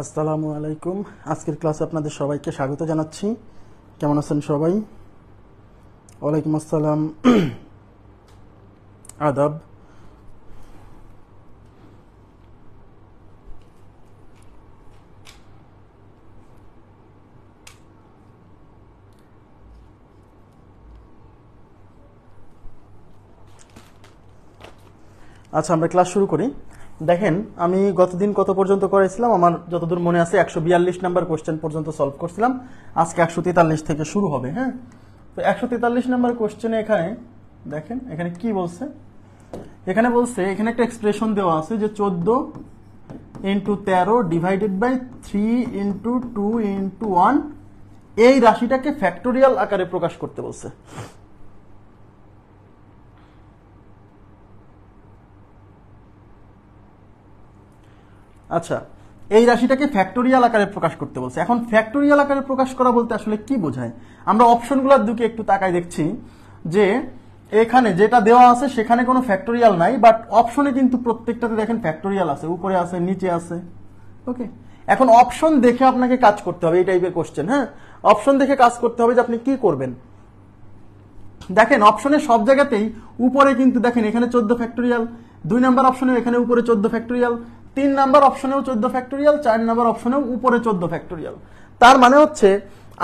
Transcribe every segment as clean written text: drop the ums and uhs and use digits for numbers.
আসসালামু আলাইকুম। আজকের ক্লাসে আপনাদের সবাইকে স্বাগত জানাচ্ছি। কেমন আছেন সবাই? ওয়ালাইকুম আসসালাম, আদাব। আচ্ছা, আমরা ক্লাস শুরু করি। দেখেন, আমি গতদিন কত পর্যন্ত করেছিলাম, আমার যতদূর মনে আছে 142 নাম্বার কোশ্চেন পর্যন্ত সলভ করছিলাম। আজকে 143 থেকে শুরু হবে। হ্যাঁ, তো 143 নাম্বার কোশ্চেনে এখানে দেখেন, এখানে কি বলছে। এখানে বলছে, এখানে একটা এক্সপ্রেশন দেওয়া আছে যে 14 into 13 divided by 3 into 2 into 1, এই রাশিটাকে ফ্যাক্টোরিয়াল আকারে প্রকাশ করতে বলছে। আচ্ছা, এই রাশিটাকে ফ্যাক্টোরিয়াল আকারে প্রকাশ করতে বলছে। এখন ফ্যাক্টোরিয়াল আকারে প্রকাশ করা বলতে আসলে কি বোঝায়? আমরা অপশনগুলোর দিকে একটু তাকাই, দেখছি যে এখানে যেটা দেওয়া আছে সেখানে কোনো ফ্যাক্টোরিয়াল নাই, বাট অপশনে কিন্তু প্রত্যেকটাতে দেখেন ফ্যাক্টোরিয়াল আছে, উপরে আছে, নিচে আছে। ওকে, এখন অপশন দেখে আপনাকে কাজ করতে হবে। এই টাইপের কোশ্চেন, হ্যাঁ, অপশন দেখে কাজ করতে হবে যে আপনি কি করবেন। দেখেন, অপশনের সব জায়গাতেই উপরে কিন্তু দেখেন এখানে 14 ফ্যাক্টোরিয়াল, 2 নাম্বার অপশনেও এখানে উপরে 14 ফ্যাক্টোরিয়াল, 3 নাম্বার অপশনেও 14 ফ্যাক্টোরিয়াল, 4 নাম্বার অপশনেও উপরে 14 ফ্যাক্টোরিয়াল। তার মানে হচ্ছে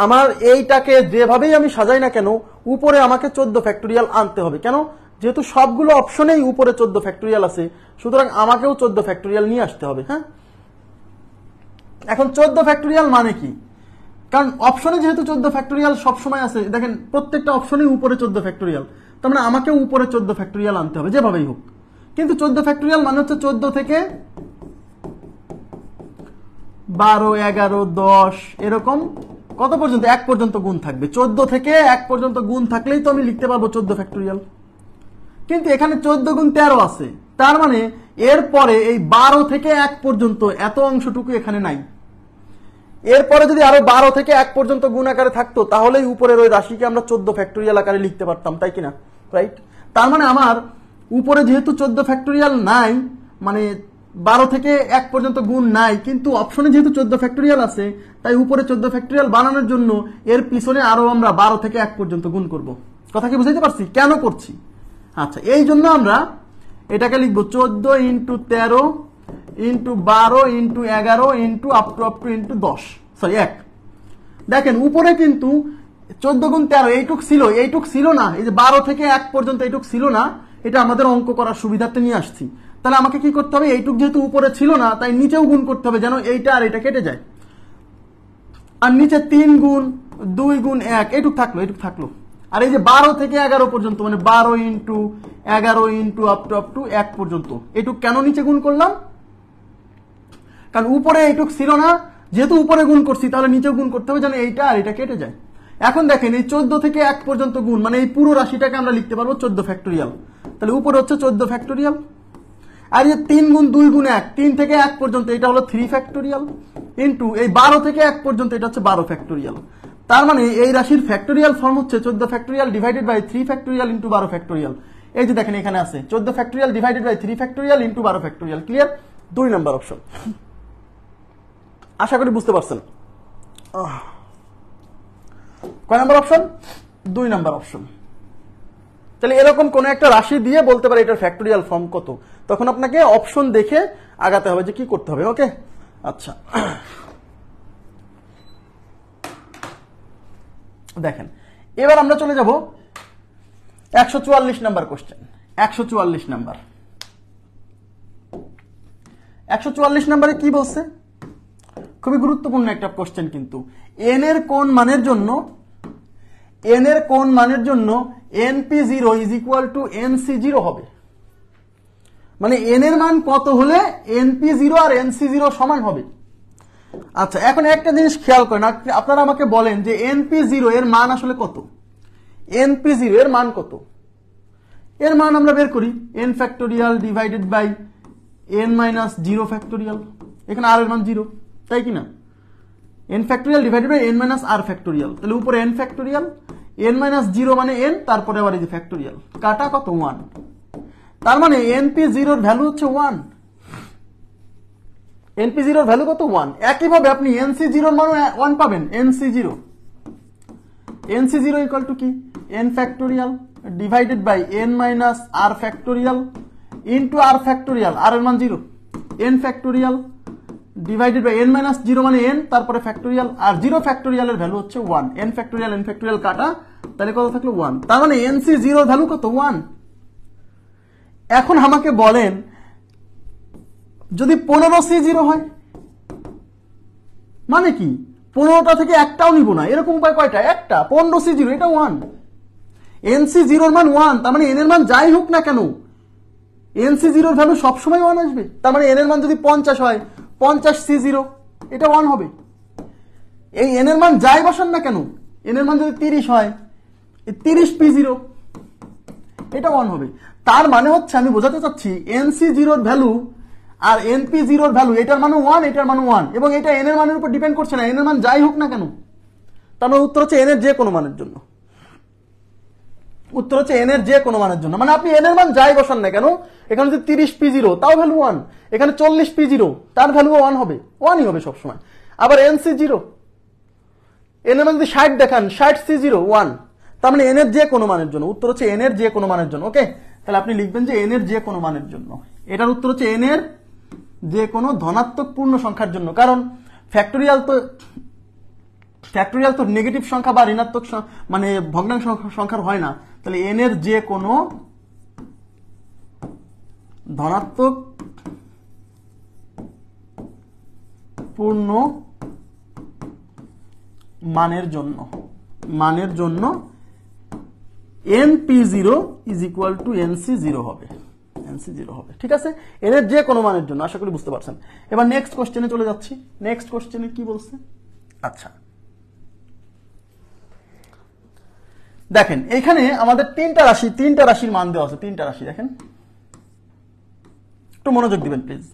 আমার এইটাকে যেভাবেই আমি সাজাই না কেন, উপরে আমাকে 14 ফ্যাক্টোরিয়াল আনতে হবে। কেন? যেহেতু সবগুলো অপশনেই উপরে 14 ফ্যাক্টোরিয়াল আছে, সুতরাং আমাকেও 14 ফ্যাক্টোরিয়াল নিয়ে আসতে হবে। হ্যাঁ, এখন 14 ফ্যাক্টোরিয়াল মানে কি? কারণ অপশনে যেহেতু 14 ফ্যাক্টোরিয়াল সবসময় আছে, দেখেন প্রত্যেকটা অপশনেই উপরে 14 ফ্যাক্টোরিয়াল, তার মানে আমাকেও উপরে 14 ফ্যাক্টোরিয়াল আনতে হবে যেভাবেই হোক। কিন্তু 14 ফ্যাক্টোরিয়াল মানে হচ্ছে 14 থেকে 12, 11, 10 এরকম কত পর্যন্ত? 1 পর্যন্ত গুণ থাকবে। 14 থেকে 1 পর্যন্ত গুণ থাকলেই তো আমি লিখতে পারবো 14 ফ্যাক্টোরিয়াল। কিন্তু এখানে 14 গুণ 13 আছে, তার মানে এরপরে এই 12 থেকে 1 পর্যন্ত এত অংশটুকু এখানে নাই। এরপরে যদি আরো 12 থেকে 1 পর্যন্ত গুণ আকারে থাকতো, তাহলেই উপরের ওই রাশিকে আমরা 14 ফ্যাক্টোরিয়াল আকারে লিখতে পারতাম, তাই কিনা? রাইট। তার মানে আমার উপরে যেহেতু 14 ফ্যাক্টোরিয়াল নাই, মানে 12 থেকে 1 পর্যন্ত গুণ নাই, কিন্তু অপশনে যেহেতু 14 ফ্যাক্টোরিয়াল আছে, তাই উপরে 14 ফ্যাক্টোরিয়াল বানানোর জন্য এর পিছনে আরো আমরা 12 থেকে 1 পর্যন্ত গুণ করব। কথা কি বুঝাইতে পারছি কেন করছি? আচ্ছা, এই জন্য আমরা এটাকে লিখবো 14 into 13 into 12 into 11 into up to into 10, sorry 1। দেখেন উপরে কিন্তু 14 গুণ 13 এইটুক ছিল না, এই যে 12 থেকে 1 পর্যন্ত এইটুক ছিল না, এটা আমাদের অঙ্ক করার সুবিধার্থে নিয়ে আসছি। তাহলে আমাকে কি করতে হবে? এইটুক যেহেতু উপরে ছিল না, তাই নিচেও গুণ করতে হবে যেন এইটা আর এটা কেটে যায়। আর নিচে 3 গুণ 2 গুণ 1 এইটুক থাকলো। আর এই যে 12 থেকে 11 পর্যন্ত, মানে 12 ইন্টু 11 ইন্টু আপ টু 1 পর্যন্ত, এইটুক কেন নিচে গুণ করলাম? কারণ উপরে এইটুক ছিল না, যেহেতু উপরে গুণ করছি, তাহলে নিচেও গুণ করতে হবে যেন এইটা আর এটা কেটে যায়। এখন দেখেন, এই 14 থেকে 1 পর্যন্ত গুণ, মানে এই পুরো রাশিটাকে আমরা লিখতে পারবো 14 ফ্যাক্টোরিয়াল। তাহলে উপরে হচ্ছে 14 ফ্যাক্টোরিয়াল। আর এই 3 গুণ 2 গুণ 1, 3 থেকে 1 পর্যন্ত এটা হলো 3 ফ্যাক্টোরিয়াল, ইন্টু এই 12 থেকে 1 পর্যন্ত এটা হচ্ছে 12 ফ্যাক্টোরিয়াল। তার মানে এই রাশির ফ্যাক্টোরিয়াল ফর্ম হচ্ছে 14 factorial divided by 3 factorial into 12 factorial. এই যে দেখেন এখানে আছে 14 factorial divided by 3 factorial into 12 factorial. Clear? 2 number option. আশা করি বুঝতে পারছেন। কয় নাম্বার অপশন? 2 number option. তাহলে এরকম কোন একটা রাশি দিয়ে বলতে পারে এটার ফ্যাক্টোরিয়াল ফর্ম কত, তখন আপনাকে অপশন দেখে আগাতে হবে যে কি করতে হবে। ওকে, আচ্ছা দেখেন, এবার আমরা চলে যাব 144 নাম্বার কোশ্চেন। 144 নাম্বার, 144 নাম্বারে কি বলছে? খুবই গুরুত্বপূর্ণ একটা কোশ্চেন কিন্তু। এন এর কোন মানের জন্য np0 is equal two nc0 হবে। মানে এন এর মান কত হলে np0 আর nc0 সমান হবে। আচ্ছা, এখন একটা জিনিস খেয়াল করেন, আপনারা আমাকে বলেন যে np0 এর মান আসলে কত? np0 এর মান কত? এর মান আমরা বের করি n factorial divided by n minus 0 factorial. এখানে r এর মান 0, তাই কি না? n factorial divided by n minus r factorial. তাহলে উপরে n ফ্যাক্টোরিয়াল, n মাইনাস 0 মানে n, তারপরে আবার এই যে ফ্যাক্টোরিয়াল, কাটা কত? 1। তার মানে np0 এর ভ্যালু হচ্ছে 1। এনপি জিরোর ভ্যালু কত 1। একইভাবে আপনি এনসি জিরোর মান 1 পাবেন। এনসি জিরো ইকুয়াল টু কি, n factorial divided by n minus r factorial into r factorial, r এর মান 0, n factorial divided by n minus 0 মানে এন, তারপরে ফ্যাক্টোরিয়াল, আর 0 ফ্যাক্টোরিয়ালের ভ্যালু হচ্ছে 1। এন ফ্যাক্টোরিয়াল কাটা, তাহলে কত থাকলো 1। তার মানে এনসি জিরোর ভ্যালু কত 1। এখন আমাকে বলেন যদি 15C0 হয়, মানে কি 15টা থেকে একটাও নিব না, এরকম উপায় কয়টা, একটা। 15C0 এটা 1, এনসি জিরোর মান 1, তার মানে এন এর মান যাই হোক না কেন এনসি জিরোর ভ্যালু সবসময় 1 আসবে। তার মানে এন এর মান যদি 50 হয়, 50C0 এটা 1 হবে। এই এন এর মান যাই বসান না কেন, এন এর মান যদি 30 হয়, 30P0 এটা 1 হবে। তার মানে হচ্ছে আমি বোঝাতে চাচ্ছি এনসি জিরোর ভ্যালু আর এনপি জিরোর ভ্যালু এটার মানও 1, এটার মানও 1, এবং এটা এন এর মানের উপর ডিপেন্ড করছে না, এন এর মান যাই হোক না কেন। তার মানে উত্তর হচ্ছে এন এর যে কোনো মানের জন্য, উত্তর হচ্ছে এন এর যে কোনো মানের জন্য। মানে আপনি এন এর মান যাই বসান না কেন, এখানে যদি 30P0 তাও ভ্যালু 1, এখানে 40P0 তার ভ্যালু 1 হবে, 1ই হবে সবসময়। আবার এনসি জিরো, এন এর মান যদি 60 দেখান, 60C0 1, তার মানে এন এর যে কোনো মানের জন্য, উত্তর হচ্ছে এন এর যে কোনো মানের জন্য। ওকে, তাহলে আপনি লিখবেন যে এন এর যে কোনো মানের জন্য, এটার উত্তর হচ্ছে এন এর যে কোনো ধনাত্মক পূর্ণ সংখ্যার জন্য। কারণ ফ্যাক্টোরিয়াল তো নেগেটিভ সংখ্যা বা ঋণাত্মক মানে ভগ্নাংশ সংখ্যার হয় না, তাহলে এন এর যে কোনো ধনাত্মক পূর্ণ মানের জন্য np0 is equal two nc0 হবে, nc0 হবে। ঠিক আছে, এন এর যে কোনো মানের জন্য। আশা করি বুঝতে পারছেন। এবার নেক্সট কোশ্চেনে চলে যাচ্ছি। নেক্সট কোশ্চেনে কি বলছে, আচ্ছা দেখেন এখানে আমাদের তিনটা রাশির মান দেওয়া আছে। তিনটা রাশি দেখেন, একটু মনোযোগ দিবেন please.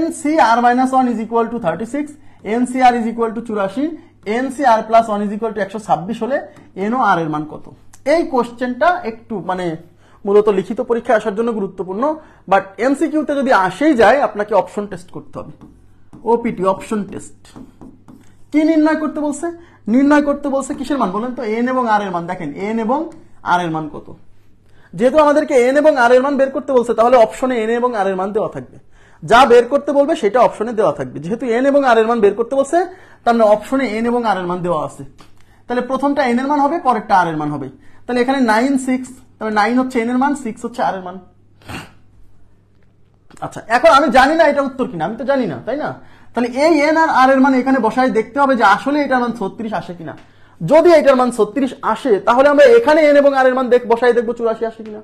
NCR-1 is equal two 36, NCR is equal two 84, NCR+1 is equal two 126 হলে NO R এর মান কত? এই কোশ্চেনটা একটু মানে মূলত লিখিত পরীক্ষায় আসার জন্য গুরুত্বপূর্ণ, বাট এমসিকিউতে যদি আসেই যায় আপনাকে অপশন টেস্ট করতে হবে। ওপিটি অপশন টেস্ট কি নির্ণয় করতে বলছে? নির্ণয় করতে বলছে কিসের মান বলেন তো? এন এবং আর এর মান। দেখেন এন এবং আর এর মান কত। যেহেতু আমাদেরকে এন এবং আর এর মান বের করতে বলছে, তাহলে অপশনে এন এবং আর এর মান দেওয়া থাকবে। যা বের করতে বলবে সেটা অপশনে দেওয়া থাকবে। যেহেতু এন এবং আর এর মান বের করতে বলছে, তার মানে অপশনে এন এবং আর এর মান দেওয়া আছে। তাহলে প্রথমটা এন এর মান হবে, পরেরটা আর এর মান হবে। তাহলে এখানে 9 6, তাহলে 9 হচ্ছে এন এর মান, 6 হচ্ছে আর এর মান। আচ্ছা, এখন আমি জানি না এটা উত্তর কিনা, আমি তো জানি না, তাই না? তাহলে এই এন আর আর এর মান এখানে বসায় দেখতে হবে যে আসলে এটার মান 36 আসে কিনা। যদি এটার মান 36 আসে, তাহলে আমরা এখানে এন এবং আর এর মান বসায় দেখবো 84 আসে কিনা।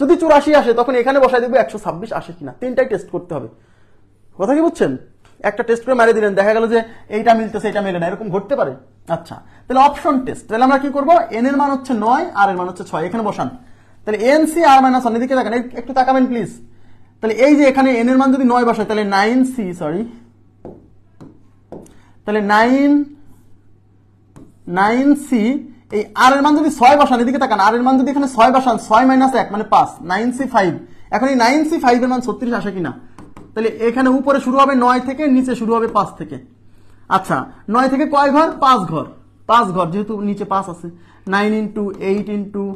যদি 84 আসে, তখন এখানে বসায় দেখবো 126 আসে কিনা। তিনটাই টেস্ট করতে হবে। কথা কি বুঝছেন? একটা টেস্ট করে মারিয়ে দিলেন, দেখা গেল যে এইটা মিলতেছে এটা মেলে না, এরকম ঘটতে পারে। আচ্ছা, তাহলে অপশন টেস্ট। তাহলে আমরা কি করবো? এন এর মান হচ্ছে 9, আর এর মান হচ্ছে 6, এখানে বসান। তাহলে এনসি আর মাইনাস 1 এদিকে দেখেন, একটু তাকাবেন প্লিজ। তাহলে এই যে এখানে এন এর মান যদি 9 বসায়, তাহলে 9c, তাহলে 9c, এই আর এর মান যদি 6 বসান, এদিকে তাকান, আর এর মান যদি এখানে 6 বসান, 6 - 1 মানে 5, 9c 5। এখন এই 9c 5 এর মান 36 আসে কিনা। তাহলে এখানে উপরে শুরু হবে 9 থেকে, নিচে শুরু হবে 5 থেকে। আচ্ছা, 9 থেকে কয় ঘর? 5 ঘর। 5 ঘর, যেহেতু নিচে 5 আছে। 9 × 8 ×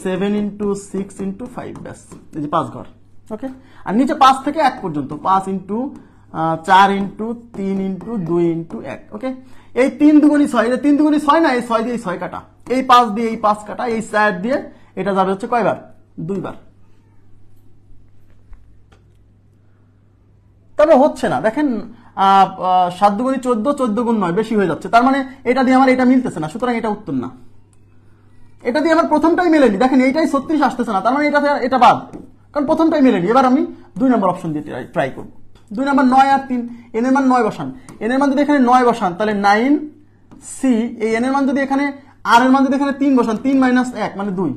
7 × 6 × 5, ব্যাস, এই যে 5 ঘর। ওকে, আর নিচে 5 থেকে 1 পর্যন্ত 5 × 4 × 3 × 2 × 1। ওকে, এই 3 দুগুণী 6, এটা 3 দুগুণী 6 না, এই 6 দিয়ে 6 কাটা, এই 5 দিয়ে এই 5 কাটা, এই 4 দিয়ে এটা যাবে হচ্ছে কয়বার? 2 বার। তবে হচ্ছে না, দেখেন 7 দুগুণী 14, 14 গুণ 9, বেশি হয়ে যাচ্ছে। তার মানে এটা দিয়ে আমার এটা মিলতেছে না, সুতরাং এটা উত্তর না। এটা দিয়ে আমার প্রথমটাই মেলেনি, দেখেন এইটাই 36 আসতেছে না, তার মানে এটা বাদ, কারণ প্রথমটাই মেলেনি। এবার আমি 2 নম্বর অপশন দিয়ে ট্রাই করব। 2 নম্বর 9 আর 3, এন এর মান 9 বসান। এন এর মান যদি এখানে 9 বসান, তাহলে 9c, এই এন এর মান যদি এখানে, আর এর মান যদি এখানে 3 বসান, 3 - 1 মানে 2,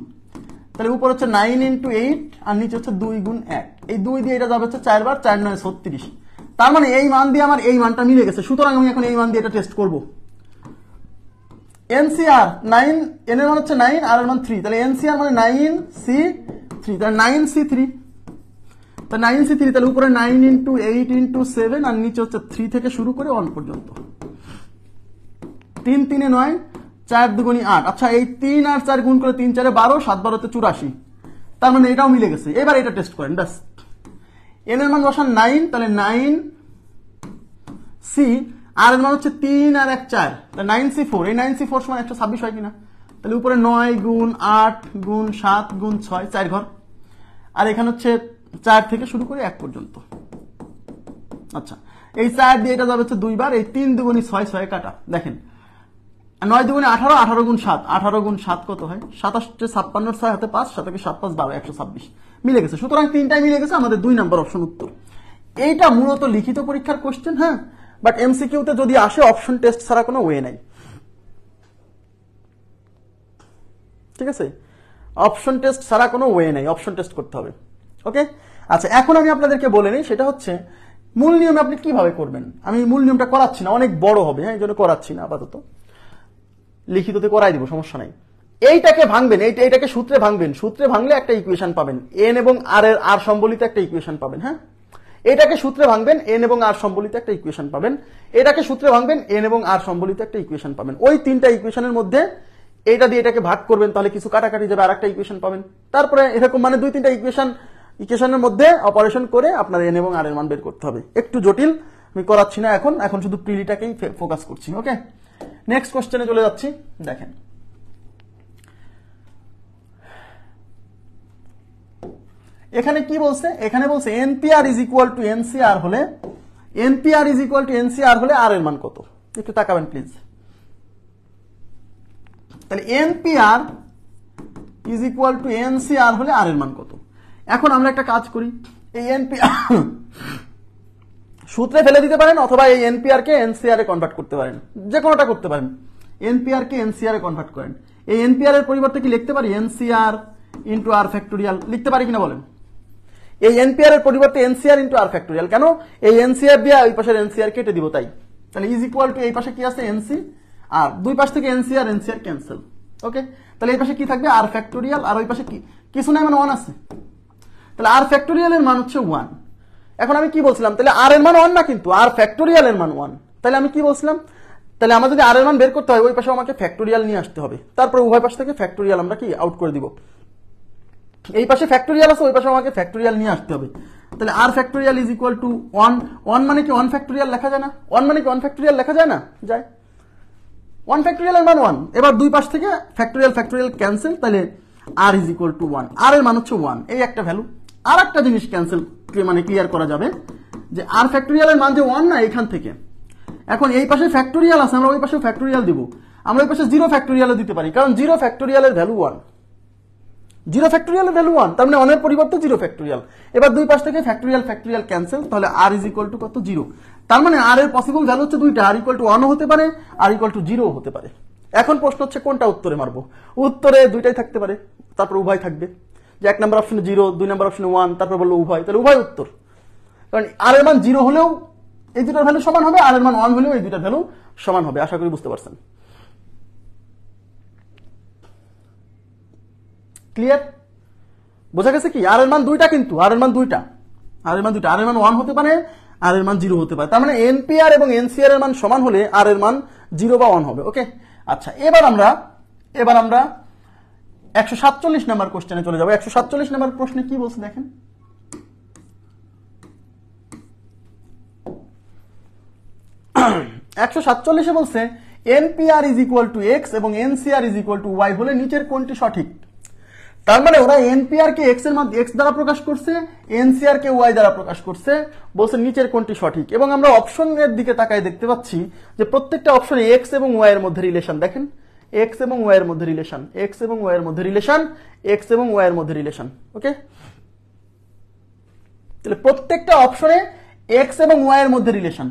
তাহলে উপর হচ্ছে 9 × 8 আর নিচে হচ্ছে 2 × 1, এই 2 দিয়ে এটা যাবে হচ্ছে 4 বার, 4 9 36। তার মানে এই মান দিয়ে আমার এই মানটা মিলে গেছে, সুতরাং আমি এখন এই মান দিয়ে এটা টেস্ট করব। এনসিআর 9, এন এর মান হচ্ছে 9, আর এর মান 3, তাহলে এনসিআর মানে 9c3, তাহলে 9c3, তা 9C3 তাহলে উপরে 9 ইন্টু 8 ইন্টু 7 আর নিচে হচ্ছে 3 থেকে শুরু করে 1 পর্যন্ত। 3 3 9, 4 2 8। আচ্ছা এই 3 আর 4 গুণ করে 3 4 12, 7 12 84। তার মানে এটাও মিলে গেছে। এবার এটা টেস্ট করেন ব্যাস। n এর মান বসান 9, তাহলে 9C আর এর মান হচ্ছে 3 আর 1 4, তাহলে 9C4। এই 9C4 সমান 126 হয় কিনা? তাহলে উপরে 9 গুণ 8 গুণ 7 গুণ 6, 4 ঘর। আর এখানে হচ্ছে 4 থেকে শুরু করে 1 পর্যন্ত। আচ্ছা এই 4 দিয়ে এটা যাবে হচ্ছে 2 বার। এই 3 দুগুণী 6, 6 কাটা। দেখেন 9 দুগুণে 18, 18 গুণ 7, 18 গুণ 7 কত হয়? 27 56, 6 হাতে 5, 7 7 5 12, 126 মিলে গেছে। সুতরাং তিনটাই মিলে গেছে, আমাদের 2 নাম্বার অপশন উত্তর। এইটা মূলত লিখিত পরীক্ষার কোশ্চেন, হ্যাঁ, বাট এমসিকিউতে যদি আসে অপশন টেস্ট ছাড়া কোনো ওয়ে নাই। ঠিক আছে, অপশন টেস্ট ছাড়া কোনো ওয়ে নাই, অপশন টেস্ট করতে হবে। ওকে, আচ্ছা এখন আমি আপনাদেরকে বলে নিই, সেটা হচ্ছে মূল নিয়মে আপনি কিভাবে করবেন। আমি মূল নিয়মটা করাচ্ছি না, অনেক বড় হবে, হ্যাঁ, এই জন্য করাচ্ছি না আপাতত, লিখিততে করাই দিব, সমস্যা নাই। এইটাকে ভাঙবেন, এইটাকে সূত্রে ভাঙবেন, সূত্রে ভাঙলে একটা ইকুয়েশন পাবেন, এন এবং আর এর আর সম্বলিত একটা ইকুয়েশন পাবেন। হ্যাঁ, এটাকে সূত্রে ভাঙবেন, এন এবং আর সম্বলিত একটা ইকুয়েশন পাবেন। এটাকে সূত্রে ভাঙবেন, এন এবং আর সম্বলিত একটা ইকুয়েশন পাবেন। ওই তিনটা ইকুয়েশনের মধ্যে এইটা দিয়ে এটাকে ভাগ করবেন, তাহলে কিছু কাটাকাটি যাবে, আর একটা ইকুয়েশন পাবেন। তারপরে এরকম মানে 2-3টা ইকুয়েশনের মধ্যে অপারেশন করে আপনার এন এবং আর এর মান বের করতে হবে। একটু জটিল, আমি করাচ্ছি না এখন শুধু প্রিলিটাকেই ফোকাস করছি। ওকে, নেক্সট কোশ্চেনে চলে যাচ্ছি। দেখেন এখানে কি বলছে, এখানে বলছে nPr is equal to nCr হলে, nPr is equal to nCr হলে আর এর মান কত? একটু তাকাবেন প্লিজ। তাহলে nPr is equal to nCr হলে আর এর মান কত? এখন আমরা একটা কাজ করি, এই এনপিআর সূত্রে ফেলে দিতে পারেন, অথবা এই এনপিআর কে এনসিআর এ কনভার্ট করতে পারেন, যে কোনোটা করতে পারেন। এনপিআর কে এনসিআর এ কনভার্ট করেন। এই এনপিআর এর পরিবর্তে কি লিখতে পারি এনসিআর ইন্টু আর ফ্যাক্টোরিয়াল? লিখতে পারি কিনা বলেন? এই এনপিআর এর পরিবর্তে এনসিআর ইন্টু আর ফ্যাক্টোরিয়াল। কেন? এই এনসিআর দিয়ে ওই পাশের এনসিআর কেটে দিব, তাই। তাহলে ইজ ইকুয়াল টু এই পাশে কি আছে এনসি, আর দুই পাশ থেকে এনসিআর এনসিআর ক্যান্সেল। ওকে, তাহলে এই পাশে কি থাকবে আর ফ্যাক্টোরিয়াল, আর ওই পাশে কি কিছু নাই, মানে 1 আছে। তাহলে আর ফ্যাক্টোরিয়াল এর মান হচ্ছে 1। এখন আমি কি বলছিলাম, তাহলে আর এর মান 1 না, কিন্তু আর ফ্যাক্টোরিয়াল এর মান 1। তাহলে আমি কি বলছিলাম, তাহলে আমার যদি আর এর মান বের করতে হয়, ওই পাশে আমাকে ফ্যাক্টোরিয়াল নিয়ে আসতে হবে। তারপর উভয় পাশ থেকে ফ্যাক্টোরিয়াল আমরা কি আউট করে দিব। এই পাশে ফ্যাক্টোরিয়াল আছে, ওই পাশে আমাকে ফ্যাক্টোরিয়াল নিয়ে আসতে হবে। তাহলে r factorial is equal two 1। 1 মানে কি 1 ফ্যাক্টোরিয়াল লেখা যায় না? 1 মানে কি 1 ফ্যাক্টোরিয়াল লেখা যায় না? যায়। 1 ফ্যাক্টোরিয়াল এর মান 1। এবার দুই পাশ থেকে ফ্যাক্টোরিয়াল ফ্যাক্টোরিয়াল ক্যান্সেল, তাহলে আর ইজ ইকুয়াল টু 1। আর এর মান হচ্ছে 1, এই একটা ভ্যালু। আর একটা জিনিস ক্যান্সেল মানে ক্লিয়ার করা যাবে, যে আর ফ্যাক্টোরিয়াল এর মান যে 1 না, এখান থেকে এখন এই পাশে ফ্যাক্টোরিয়াল আছে, আমরা ওই পাশে ফ্যাক্টোরিয়াল দিব। আমরা ওই পাশে 0 ফ্যাক্টোরিয়ালও দিতে পারি, কারণ 0 ফ্যাক্টোরিয়ালের ভ্যালু 1। 0 ফ্যাক্টোরিয়ালের ভ্যালু 1, তার মানে 1 এর পরিবর্তে 0 ফ্যাক্টোরিয়াল। এবার দুই পাশ থেকে ফ্যাক্টোরিয়াল ফ্যাক্টোরিয়াল ক্যান্সেল, তাহলে আর ইজ ইকুয়াল টু কত? 0। তার মানে আর এর পসিবল ভ্যালু হচ্ছে দুইটা, আর ইকুয়াল টু 1 হতে পারে, আর ইকুয়াল টু 0 হতে পারে। এখন প্রশ্ন হচ্ছে কোনটা উত্তরে মারবো। উত্তরে দুইটাই থাকতে পারে, তারপর উভয় থাকবে, যে 1 নম্বর অপশনে 0, 2 নম্বর অপশনে 1, তারপর বললো উভয়, তাহলে উভয় উত্তর। কারণ আর এর মান 0 হলেও এই দুটার ভ্যালু সমান হবে, আর এর মান 1 হলেও এই দুটার ভ্যালু সমান হবে। আশা করি বুঝতে পারছেন। ক্লিয়ার? বোঝা গেছে কি? আর এর মান দুইটা, কিন্তু আর এর মান দুইটা, আর এর মান 1 হতে পারে, আর এর মান 0 হতে পারে। তার মানে এনপিআর এবং এনসিআর এর মান সমান হলে আর এর মান 0 বা 1 হবে। ওকে, আচ্ছা এবার আমরা 147 নাম্বার কোশ্চেনে চলে যাব। 147 নাম্বার প্রশ্নে কি বলছে দেখেন। একশো 147 বলছে nPr is equal to x এবং nCr is equal to y হলে নিচের কোনটি সঠিক? তার মানে ওরা এনপিআর কে এক্স এর মান এক্স দ্বারা প্রকাশ করছে, এনসিআর কে ওয়াই দ্বারা প্রকাশ করছে, বলছে নিচের কোনটি সঠিক। এবং আমরা অপশনের দিকে তাকায় দেখতে পাচ্ছি যে প্রত্যেকটা অপশনে এক্স এবং ওয়াই এর মধ্যে রিলেশন। দেখেন এক্স এবং ওয়াই এর মধ্যে রিলেশন, এক্স এবং ওয়াই এর মধ্যে রিলেশন, এক্স এবং ওয়াই এর মধ্যে রিলেশন। ওকে, তাহলে প্রত্যেকটা অপশনে এক্স এবং ওয়াই এর মধ্যে রিলেশন।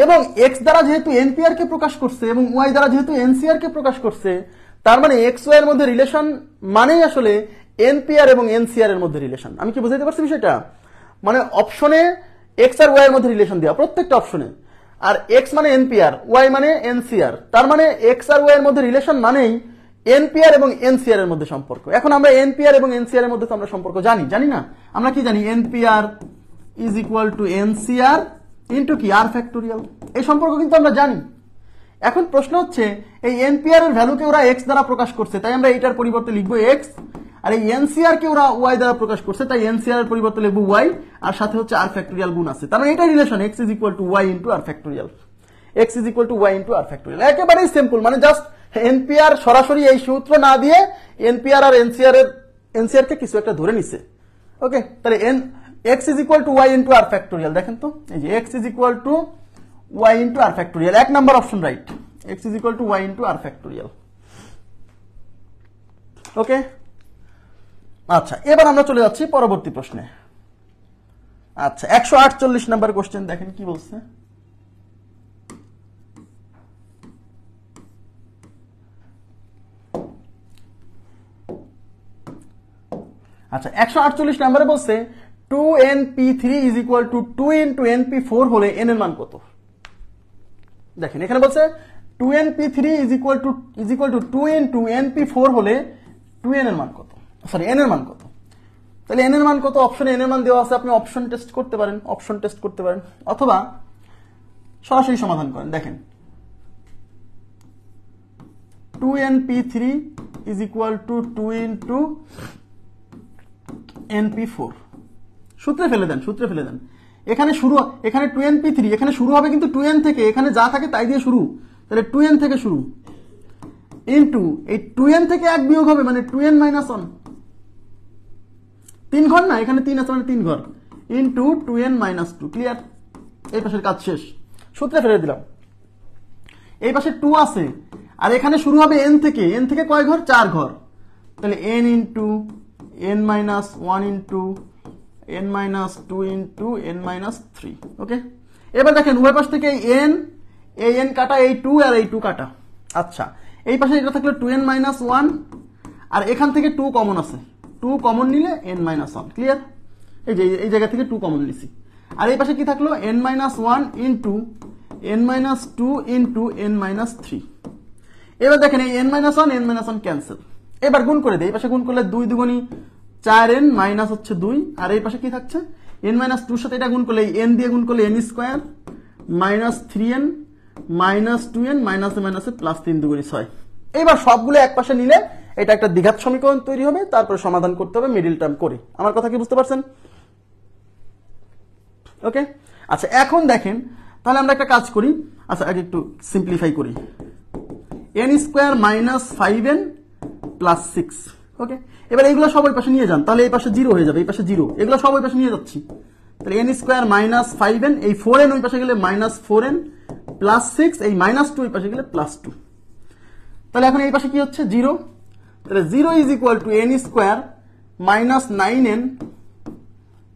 এবং এক্স দ্বারা যেহেতু এনপিআর কে প্রকাশ করছে এবং ওয়াই দ্বারা যেহেতু এনসিআর কে প্রকাশ করছে, তার মানে এক্স ওয়াই এর মধ্যে রিলেশন মানেই আসলে এনপিআর এবং এনসিআর এর মধ্যে রিলেশন। আমি কি বুঝাইতে পারছি বিষয়টা? মানে অপশনে এক্স আর ওয়াই এর মধ্যে রিলেশন দেওয়া প্রত্যেকটা অপশনে, আর এক্স মানে এনপিআর, ওয়াই মানে এনসিআর। তার মানে এক্স আর ওয়াই এর মধ্যে রিলেশন মানেই এনপিআর এবং এনসিআর এর মধ্যে সম্পর্ক। এখন আমরা এনপিআর এবং এনসিআর এর মধ্যে তো আমরা সম্পর্ক জানি না? আমরা কি জানি? NPR is equal to NCR into কি আর ফ্যাক্টোরিয়াল। এই সম্পর্ক কিন্তু আমরা জানি। এখন প্রশ্ন হচ্ছে এই এনপিআর এর ভ্যালুকে ওরা এক্স দ্বারা প্রকাশ করছে, তাই আমরা এইটার পরিবর্তে লিখবো এক্স, আর এই এনসিআর কে ওরা ওয়াই দ্বারা প্রকাশ করছে, তাই এনসিআর এর পরিবর্তে লিখবো ওয়াই, আর সাথে হচ্ছে আর ফ্যাক্টোরিয়াল গুণ আছে। তার মানে এটা relation x is equal to y into r factorial. X is equal to y into r factorial, একেবারেই সিম্পল। মানে জাস্ট এনপিআর সরাসরি এই সূত্র না দিয়ে এনপিআর আর এনসিআর কে কিছু একটা ধরে নিছে। ওকে, তাহলে x is equal to y into r factorial. দেখেন তো, এই যে x is equal to y into r factorial, 1 number option right. X is equal to y into r factorial. Okay, আচ্ছা, এবার আমরা চলে যাচ্ছি পরবর্তী প্রশ্নে। আচ্ছা, 148 নাম্বার কোশ্চেন দেখেন কি বলছে। আচ্ছা, 148 নাম্বারে বলছে 2np3 is equal two 2 into np4 হলে n এর মান কত? দেখেন এখানে বলছে 2np3 is equal two 2 into np4 হলে 2n এর মান কত, সরি n এর মান কত। তাহলে n এর মান কত? অপশনে n এর মান দেওয়া আছে, আপনি অপশন টেস্ট করতে পারেন, অথবা সরাসরি সমাধান করেন। দেখেন 2np3 is equal two 2 into np4, সূত্রে ফেলে দেন। এখানে 2np3, এখানে শুরু হবে কিন্তু 2n থেকে, এখানে যা থাকে তাই দিয়ে শুরু, তাহলে 2n থেকে শুরু ইন্টু এই 2n থেকে 1 বিয়োগ হবে মানে 2n মাইনাস 1, 3 ঘর না, এখানে 3 আছে মানে 3 ঘর, ইন্টু 2n মাইনাস 2। ক্লিয়ার? এই পাশের কাজ শেষ, সূত্রে ফেলে দিলাম। এই পাশে 2 আছে, আর এখানে শুরু হবে n থেকে কয় ঘর? 4 ঘর, তাহলে n into n minus 1 into n minus 2 into n minus 3। ওকে, এবার দেখেন উভয় পাশ থেকে এই n কাটা, এই 2 আর এই 2 কাটা। আচ্ছা, এই পাশে এটা থাকলো 2n মাইনাস 1, আর এখান থেকে 2 কমন আছে, 2 কমন নিলে n মাইনাস 1। ক্লিয়ার? এই জায়গা থেকে 2 কমন নিছি, আর এই পাশে কি থাকলো? n minus 1 into n minus 2 into n minus 3। এবার দেখেন এই n মাইনাস 1 ক্যান্সেল। এবার গুণ করে দেয়, এই পাশে গুণ করলে 2 দুগুণী 4n মাইনাস হচ্ছে 2, আর এই পাশে কি থাকছে? n মাইনাস 2 সাথে এটা গুণ করলে n দিয়ে গুণ করলে n square minus 3n minus 2n মাইনাসে মাইনাসে প্লাস 3 দুগুণী 6। এবার সবগুলো এক পাশে নিলে এটা একটা দ্বিঘাত সমীকরণ তৈরি হবে, তারপরে সমাধান করতে হবে মিডিল টার্ম করে। আমার কথা কি বুঝতে পারছেন? ওকে, আচ্ছা, এখন দেখেন তাহলে আমরা একটা কাজ করি। আচ্ছা, আগে একটু সিম্পলিফাই করি। n square minus 5n plus 6। ওকে, এবার এইগুলো সব ওই পাশে নিয়ে যান, তাহলে এই পাশে 0 হয়ে যাবে, এই পাশে 0, এগুলো সব ওই পাশে নিয়ে যাচ্ছি। তাহলে n স্কোয়ার মাইনাস 5n, এই 4n ওই পাশে গেলে মাইনাস 4n প্লাস 6, এই মাইনাস 2 ওই পাশে গেলে প্লাস 2। তাহলে এখন এই পাশে কি হচ্ছে? 0। তাহলে 0 is equal two n square minus 9n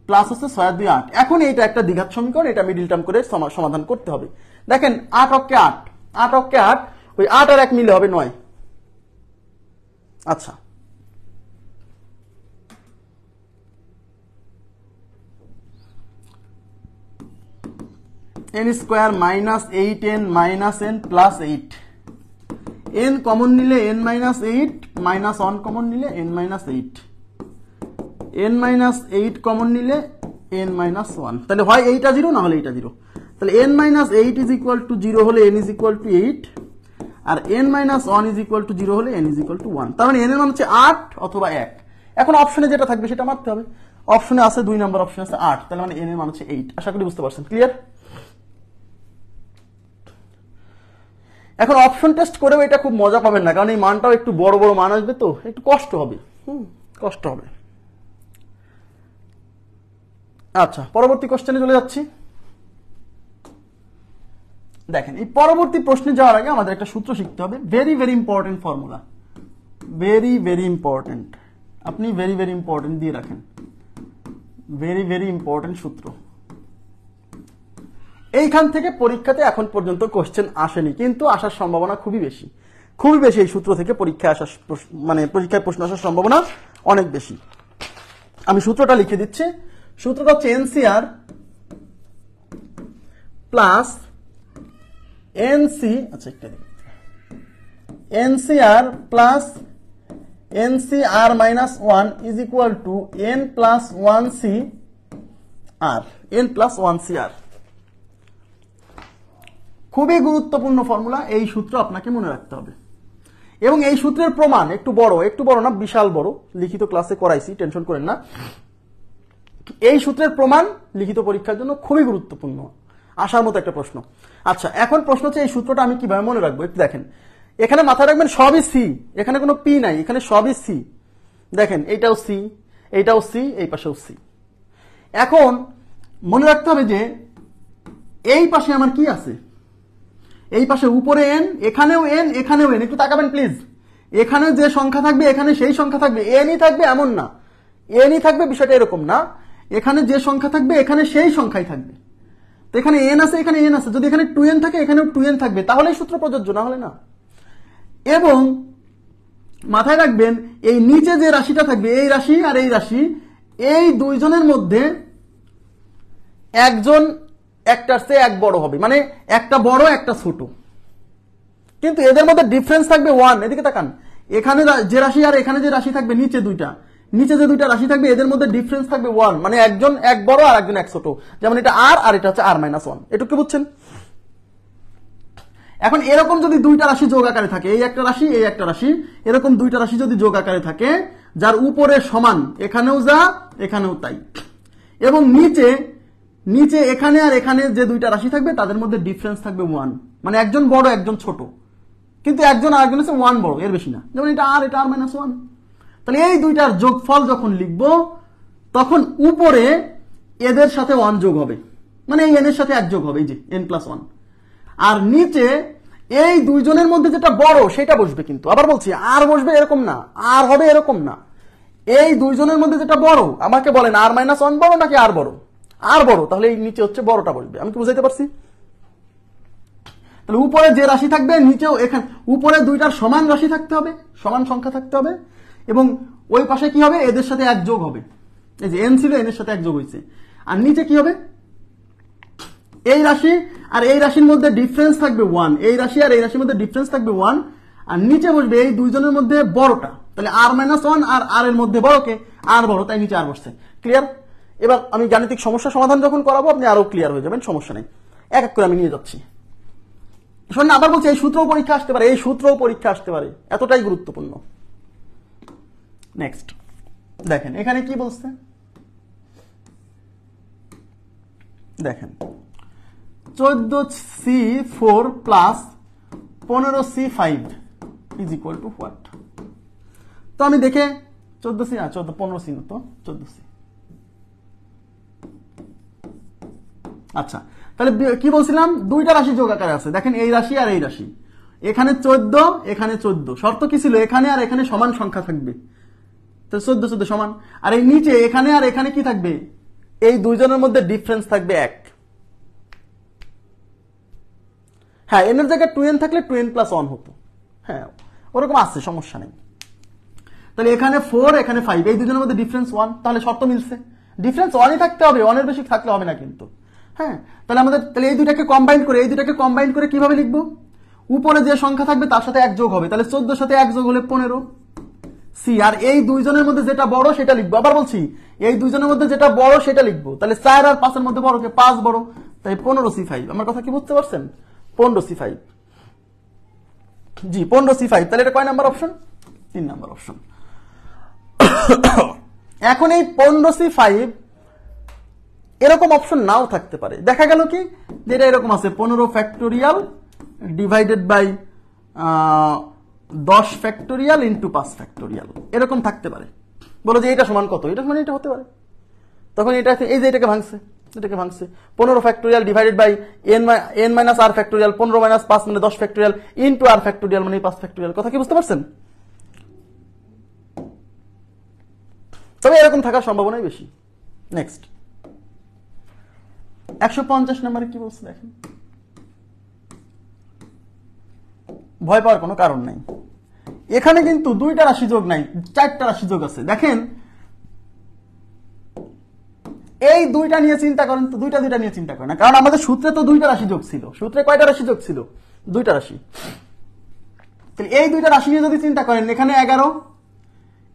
plus হচ্ছে 6 আর 2 8। এখন এইটা একটা দ্বিঘাত সমীকরণ, এটা মিডিল টার্ম করে সমাধান করতে হবে। দেখেন 8 অক্কে 8, ওই 8 আর 1 মিলে হবে 9। আচ্ছা, n square minus 8n minus n plus 8, n common নিলে n মাইনাস 8 মাইনাস 1 কমন নিলে n minus 8, n minus 8 common নিলে n মাইনাস 1। তাহলে হয় এইটা 0 না হলে এইটা 0। তাহলে n minus 8 is equal to 0 হলে n ইজ ইকুয়াল টু 8, আর n minus 1 is equal to 0 হলে n ইজ ইকুয়াল টু 1। তার মানে n এর মান হচ্ছে 8 অথবা 1। এখন অপশনে যেটা থাকবে সেটা মারতে হবে। অপশনে আছে 2 নাম্বার অপশন আছে 8, তাহলে মানে n এর মান হচ্ছে 8। আশা করি বুঝতে পারছেন। ক্লিয়ার? এখন অপশন টেস্ট করেও এটা খুব মজা পাবেন না, কারণ এই মানটাও একটু বড় বড় মান আসবে, তো একটু কষ্ট হবে। কষ্ট হবে। আচ্ছা, পরবর্তী কোশ্চেনে চলে যাচ্ছি। দেখেন এই পরবর্তী প্রশ্নে যাওয়ার আগে আমাদের একটা সূত্র শিখতে হবে, very very important formula, very very important. আপনি ভেরি ভেরি ইম্পর্টেন্ট দিয়ে রাখেন, ভেরি ভেরি ইম্পর্টেন্ট সূত্র। এইখান থেকে পরীক্ষাতে এখন পর্যন্ত কোশ্চেন আসেনি, কিন্তু আসার সম্ভাবনা খুবই বেশি, খুবই বেশি। এই সূত্র থেকে পরীক্ষায় আসার মানে পরীক্ষায় প্রশ্ন আসার সম্ভাবনা অনেক বেশি। আমি সূত্রটা লিখে দিচ্ছি। সূত্রটা হচ্ছে এনসিআর প্লাস এনসি, আচ্ছা একটা NCR plus NCR minus 1 is equal two N plus 1CR, N plus 1CR। খুবই গুরুত্বপূর্ণ ফর্মুলা, এই সূত্র আপনাকে মনে রাখতে হবে। এবং এই সূত্রের প্রমাণ একটু বড় না, বিশাল বড়, লিখিত ক্লাসে করাইছি, টেনশন করেন না। এই সূত্রের প্রমাণ লিখিত পরীক্ষার জন্য খুবই গুরুত্বপূর্ণ, আসার মতো একটা প্রশ্ন। আচ্ছা, এখন প্রশ্ন হচ্ছে এই সূত্রটা আমি কিভাবে মনে রাখবো একটু দেখেন। এখানে মাথায় রাখবেন সবই সি, এখানে কোনো পি নাই, এখানে সবই সি। দেখেন এইটাও সি, এইটাও সি, এই পাশেও সি। এখন মনে রাখতে হবে যে এই পাশে আমার কি আছে, এই পাশে উপরে এন, এখানেও এন, এখানেও এন। একটু তাকাবেন প্লিজ, এখানে যে সংখ্যা থাকবে এখানে সেই সংখ্যা থাকবে, এনই থাকবে এমন না, এনই থাকবে বিষয়টা এরকম না। এখানে যে সংখ্যা থাকবে এখানে সেই সংখ্যাই থাকবে। তো এখানে এন আছে, এখানে এন আছে, যদি এখানে 2n থাকে এখানেও 2n থাকবে, তাহলেই সূত্র প্রযোজ্য, না হলে না। এবং মাথায় রাখবেন এই নিচে যে রাশিটা থাকবে, এই রাশি আর এই রাশি, এই দুইজনের মধ্যে একজন একটার চেয়ে এক বড় হবে, মানে একটা বড় একটা ছোট, কিন্তু এদের মধ্যে ডিফারেন্স থাকবে 1। এদিকে তাকান, এখানে যে রাশি আর এখানে যে রাশি থাকবে, নিচে যে দুইটা রাশি থাকবে এদের মধ্যে ডিফারেন্স থাকবে 1, মানে একজন এক বড় আর একজন এক ছোট। যেমন এটা আর, আর এটা হচ্ছে r-1। এটুকু বুঝছেন? এখন এরকম যদি দুইটা রাশি যোগ আকারে থাকে, এই একটা রাশি এই একটা রাশি, এরকম দুইটা রাশি যদি যোগ আকারে থাকে, যার উপরে সমান, এখানেও যা এখানেও তাই, এবং নিচে এখানে আর এখানে যে দুইটা রাশি থাকবে তাদের মধ্যে ডিফারেন্স থাকবে 1, মানে একজন বড় একজন ছোট, কিন্তু একজন আর একজনের চেয়ে 1 বড়, এর বেশি না। যেমন এটা আর, এটা r-1। তাহলে এই দুইটার যোগফল যখন লিখব তখন উপরে এদের সাথে 1 যোগ হবে, মানে এই n এর সাথে 1 যোগ হবে, এই যে n+1। আর নিচে এই দুইজনের মধ্যে যেটা বড় সেটা বসবে, কিন্তু আবার বলছি আর বসবে এরকম না, আর হবে এরকম না। এই দুইজনের মধ্যে যেটা বড়, আমাকে বলেন r-1 বড় নাকি আর বড়? আর বড়, তাহলে এই নিচে হচ্ছে বড়টা বসবে। আমি কি বুঝাইতে পারছি? তাহলে উপরে যে রাশি থাকবে নিচেও এখানে উপরে দুইটার সমান রাশি থাকতে হবে, সমান সংখ্যা থাকতে হবে, এবং ওই পাশে কি হবে, এদের সাথে 1 যোগ হবে। এই যে n ছিল, n এর সাথে 1 যোগ হয়েছে। আর নিচে কি হবে, এই রাশি আর এই রাশির মধ্যে ডিফারেন্স থাকবে 1, এই রাশি আর এই রাশির মধ্যে ডিফারেন্স থাকবে 1, আর নিচে বসবে এই দুইজনের মধ্যে বড়টা। তাহলে r-1 আর r এর মধ্যে বড়কে আর বড়, তাই নিচে আর বসছে। ক্লিয়ার? এবার আমি গাণিতিক সমস্যা সমাধান যখন করাবো আপনি আরো ক্লিয়ার হয়ে যাবেন, সমস্যা নেই। এক এক করে আমি নিয়ে যাচ্ছি। শোনেন, আবার বলছি এই সূত্রও পরীক্ষা আসতে পারে, এই সূত্রও পরীক্ষা আসতে পারে, এতটাই গুরুত্বপূর্ণ। নেক্সট দেখেন এখানে কি বলছে, দেখেন 14C4 plus 15C5 is equal two what? তো আমি দেখে 14C 15C না তো 14C। আচ্ছা, তাহলে কি বলছিলাম, দুইটা রাশি যোগ আকারে আছে। দেখেন এই রাশি আর এই রাশি, এখানে 14 এখানে 14, শর্ত কি ছিল, এখানে আর এখানে সমান সংখ্যা থাকবে, তো 14 সমান। আর এই নিচে এখানে আর এখানে কি থাকবে, এই দুইজনের মধ্যে ডিফারেন্স থাকবে 1। হ্যাঁ, n এর জায়গায় 2n থাকলে 2n+1 হতো, হ্যাঁ ওরকম আছে, সমস্যা নেই। তাহলে এখানে 4 এখানে 5, এই দুজনের মধ্যে ডিফারেন্স 1, তাহলে শর্ত মিলছে, ডিফারেন্স 1ই থাকতে হবে, 1 এর বেশি থাকলে হবে না কিন্তু। হ্যাঁ, তাহলে এই দুটাকে কম্বাইন করে কিভাবে লিখবো, উপরে যে সংখ্যা থাকবে তার সাথে 1 যোগ হবে, তাহলে 14 সাথে 1 যোগ হলে 15C। আর এই দুইজনের মধ্যে যেটা বড় সেটা লিখবো, আবার বলছি এই দুইজনের মধ্যে যেটা বড় সেটা লিখবো। তাহলে 4 আর 5 এর মধ্যে বড় কে 5 বড়, তাই 15C5। আমার কথা কি বুঝতে পারছেন? 15C5, জি 15C5। তাহলে এটা কয় নাম্বার অপশন? 3 number option. এখন এই 15C5 এরকম অপশন নাও থাকতে পারে, দেখা গেল কি যেটা এরকম আছে 15 factorial divided by 10 factorial into 5 factorial, এরকম থাকতে পারে। বলো যে এটা সমান কত, এটা সমান এটা হতে পারে। তখন এটা এই যে এটাকে ভাঙছে 15 factorial divided by n minus r factorial, 15 minus 5 মানে 10 ফ্যাক্টোরিয়াল ইন্টু r ফ্যাক্টোরিয়াল মানে 5 ফ্যাক্টোরিয়াল। কথা কি বুঝতে পারছেন? তবে এরকম থাকার সম্ভাবনাই বেশি। নেক্সট 150 নম্বরে কি বলছে দেখেন, ভয় পাওয়ার কোনো কারণ নাই, এখানে কিন্তু দুইটা রাশি যোগ নাই, 4টা রাশি যোগ আছে। দেখেন এই দুইটা নিয়ে চিন্তা করেন তো, দুইটা নিয়ে চিন্তা করেন না, কারণ আমাদের সূত্রে তো দুইটা রাশি যোগ ছিল। সূত্রে কয়টা রাশি যোগ ছিল? দুইটা রাশি। তাহলে এই দুইটা রাশি নিয়ে যদি চিন্তা করেন, এখানে 11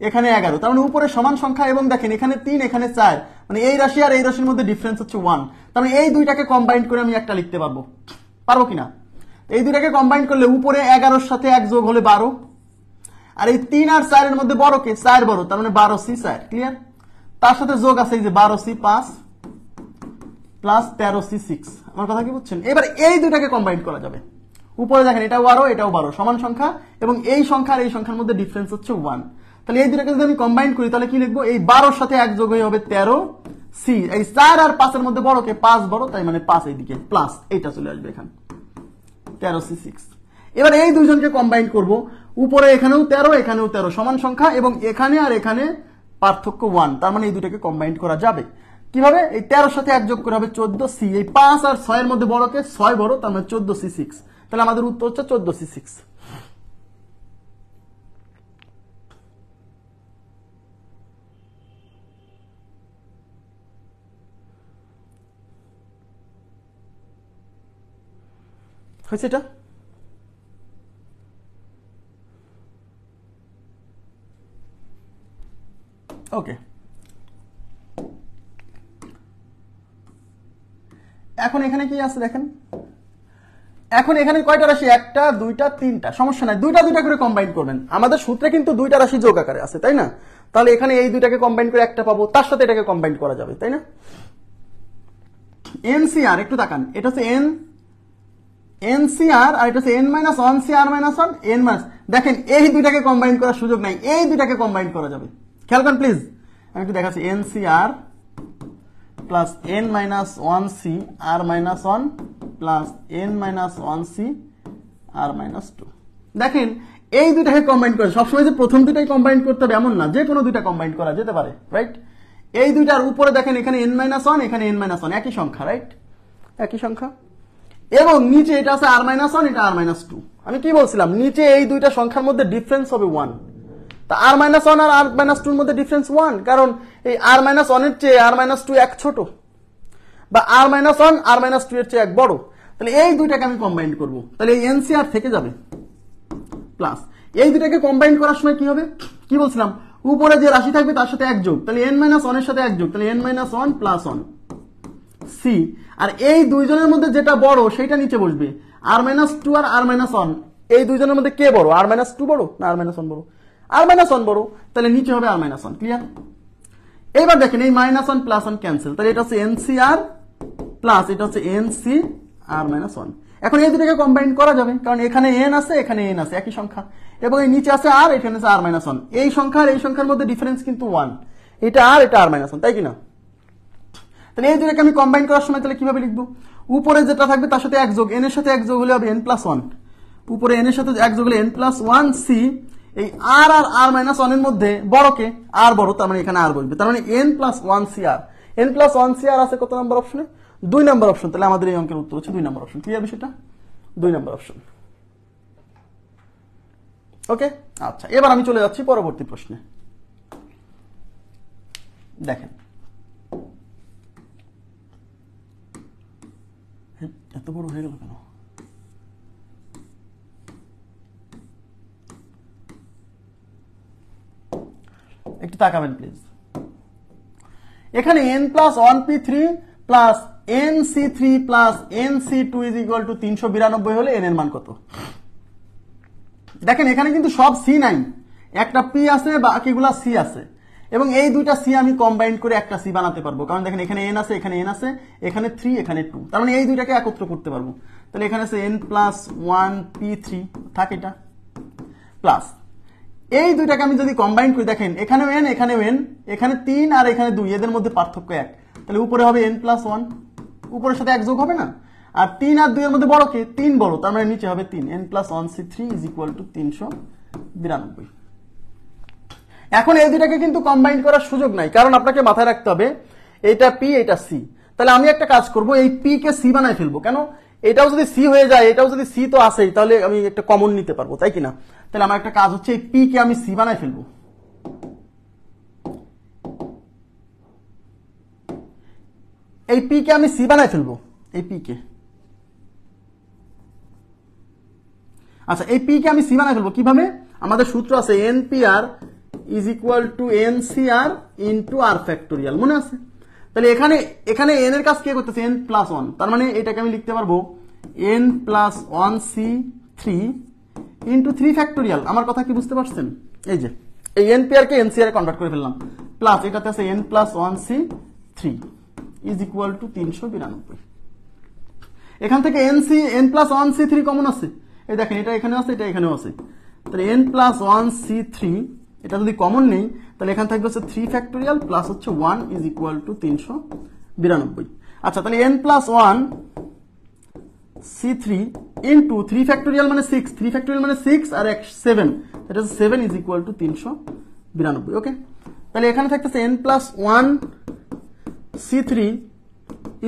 এখানে 11, তার মানে উপরে সমান সংখ্যা, এবং দেখেন এখানে 3 এখানে 4, মানে এই রাশি আর এই রাশির মধ্যে ডিফারেন্স হচ্ছে 1। তার মানে এই দুইটাকে কম্বাইন করে আমি একটা লিখতে পারবো কিনা? এই দুইটাকে কম্বাইন করলে উপরে 11 এর সাথে 1 যোগ হলে 12, আর এই 3 আর 4 এর মধ্যে বড় কে? 4 বড়, তার মানে 12C4, ক্লিয়ার? তার সাথে যোগ আছে এই যে 12C5 প্লাস 13C6। আমার কথা কি বুঝছেন? এবার এই দুইটাকে কম্বাইন করা যাবে। উপরে দেখেন এটাও 12 এটাও 12, সমান সংখ্যা, এবং এই সংখ্যা আর এই সংখ্যার মধ্যে ডিফারেন্স হচ্ছে 1। তাহলে এই দুটাকে যদি আমি কম্বাইন করি তাহলে কি লিখবো? এই 12 এর সাথে 1 যোগ হয়ে হবে 13C, এই 4 আর 5 এর মধ্যে বড় কে? 5 বড়, তাই মানে 5 এইদিকে প্লাস এইটা চলে আসবে এখানে 13C6। এবার এই দুইজনকে কম্বাইন করব, উপরে এখানেও 13 এখানেও 13, সমান সংখ্যা, এবং এখানে আর এখানে পার্থক্য 1, তার মানে এই দুটাকে কম্বাইন করা যাবে। কিভাবে? এই 13 সাথে 1 যোগ করে হবে 14C, এই 5 আর 6 এর মধ্যে বড় কে? 6 বড়, তার মানে 14C6। তাহলে আমাদের উত্তর হচ্ছে 14C6। হয়েছে এটা? ওকে, এখন এখানে কি আছে দেখেন, এখন এখানে কয়টা রাশি? 1টা 2টা 3টা, সমস্যা নাই, দুইটা দুইটা করে কম্বাইন করবেন। আমাদের সূত্রে কিন্তু দুইটা রাশি যোগ আকারে আছে, তাই না? তাহলে এখানে এই দুইটাকে কম্বাইন করে একটা পাবো, তার সাথে এটাকে কম্বাইন করা যাবে, তাই না? NCR একটু তাকান, এটা হচ্ছে NCR আর এটা হচ্ছে N-1CR-1 N-, দেখেন এই দুইটাকে কম্বাইন করার সুযোগ নাই, এই দুইটাকে কম্বাইন করা যাবে। খেয়াল করেন প্লিজ, আমি একটু দেখাচ্ছি। NCR plus N-1CR-1 plus N-1CR-2। দেখেন এই দুইটাকে কম্বাইন করে, সবসময় যে প্রথম দুইটাই কম্বাইন করতে হবে এমন না, যে কোনো দুইটা কম্বাইন করা যেতে পারে, রাইট? এই দুইটার উপরে দেখেন এখানে N-1 এখানে N-1, একই সংখ্যা, রাইট? একই সংখ্যা, এবং নিচে এটা আছে R-1 এটা R-2। আমি কি বলছিলাম? নিচে এই দুইটা সংখ্যার মধ্যে ডিফারেন্স হবে 1। তা R-1 আর R-2 এর মধ্যে ডিফারেন্স 1, কারণ এই R-1 এর চেয়ে R-2 এক ছোট, বা R-1 R-2 এর চেয়ে এক বড়। তাহলে এই দুইটাকে আমি কম্বাইন করব, তাহলে এই NCR থেকে যাবে প্লাস এই দুইটাকে কম্বাইন করার সময় কি হবে? কি বলছিলাম? উপরে যে রাশি থাকবে তার সাথে 1 যোগ, তাহলে N-1 এর সাথে 1 যোগ, তাহলে N-1 প্লাস 1 C, আর এই দুইজনের মধ্যে যেটা বড় সেটা নিচে বসবে। R-2 আর R-1, এই দুইজনের মধ্যে কে বড়? R-2 বড় না R-1 বড়? R-1 বড়, তাহলে নিচে হবে R-1, ক্লিয়ার? এবার দেখেন এই -1 প্লাস 1 ক্যান্সেল, তাহলে এটা হচ্ছে NCR প্লাস এটা হচ্ছে NCR-1। এখন এই দুটোকে কম্বাইন করা যাবে, কারণ এখানে N আছে এখানে N আছে, একই সংখ্যা, এবং এই নিচে আছে R, এখানে আছে R-1। এই সংখ্যা আর এই সংখ্যার মধ্যে ডিফারেন্স কিন্তু 1, এটা R এটা R-1, তাই কিনা? তাহলে এই দুটোকে আমি কম্বাইন করার সময় তাহলে কিভাবে লিখবো? উপরে যেটা থাকবে তার সাথে 1 যোগ, N এর সাথে 1 যোগ হলে হবে N+1, উপরে N এর সাথে 1 যোগ হলে N+1C, এই R আর R-1 এর মধ্যে বড় কে? R বড়, তার মানে এখানে R বসবে, তার মানে N+1CR। N+1CR আছে কত নম্বর অপশনে? 2 নম্বর অপশন। তাহলে আমাদের এই অঙ্কের উত্তর হচ্ছে 2 নম্বর অপশন। ক্লিয়ার বিষয়টা? 2 নম্বর অপশন। ওকে, আচ্ছা, এবার আমি চলে যাচ্ছি পরবর্তী প্রশ্নে। দেখেন এত বড় হয়ে গেল কেন? একটু তাকাবেন প্লিজ। এখানে N+1P3 plus NC3 plus NC2 is equal to 392 হলে N এর মান কত? দেখেন এখানে কিন্তু সব C নাই, একটা P আছে, বাকিগুলা C আছে, এবং এই দুইটা C আমি কম্বাইন করে একটা C বানাতে পারবো, কারণ দেখেন এখানে N আছে এখানে N আছে, এখানে 3 এখানে 2, তার মানে এই দুইটাকে একত্র করতে পারবো। তাহলে এখানে আছে N+1P3 থাকে, এটা প্লাস এই দুইটাকে আমি যদি কম্বাইন করি, দেখেন এখানেও N এখানেও N, এখানে 3 আর এখানে 2, এদের মধ্যে পার্থক্য 1, তাহলে উপরে হবে N+1, উপরের সাথে 1 যোগ হবে না, আর 3 আর 2 এর মধ্যে বড় কে? 3 বড়, তার মানে নিচে হবে 3, N+1C3 ইজ ইকুয়াল টু 392। এখন এই দুটাকে কিন্তু কম্বাইন করার সুযোগ নাই, কারণ আপনাকে মাথায় রাখতে হবে এটা P এটা C। তাহলে আমি একটা কাজ করব, এই P কে C বানায় ফেলবো, কেন? এটাও যদি C হয়ে যায়, এটাও যদি C তো আছেই, তাহলে আমি একটা কমন নিতে পারবো, তাই কিনা? তাহলে আমার একটা কাজ হচ্ছে এই P কে আমি C বানায় ফেলবো। এই P কে আমি C বানায় ফেলবো, এই P কে। আচ্ছা, এই পি কে আমি সি বানাই ফেলবো কিভাবে? আমাদের সূত্র আছে NPR is equal to NCR into r factorial, মনে আছে? তাহলে এখানে এখানে এন এর কাজ কে করতেছে? N plus one. তার মানে এটাকে আমি লিখতে পারবো n plus one C three into three factorial. আমার কথা কি বুঝতে পারছেন? এই যে এই এনপিআর কে এনসিআর কনভার্ট করে ফেললাম, প্লাস এটাতে আছে n plus one C three is equal to 392। এখান থেকে n plus one C three common আছে, এই দেখেন এটা এখানে আছে, এটা এখানেও আছে। তাহলে n plus one C three এটা যদি কমন নেই তাহলে এখান থাকবে হচ্ছে থ্রি ফ্যাক্টোরিয়াল প্লাস হচ্ছে ওয়ান ইজ ইকুয়াল টু 392। আচ্ছা, তাহলে n plus one C three into three factorial মানে সিক্স, থ্রি ফ্যাক্টোরিয়াল মানে সিক্স আর এক সেভেন, এটা হচ্ছে seven is equal to 392। Okay, তাহলে এখানে থাকতেছে n plus one C three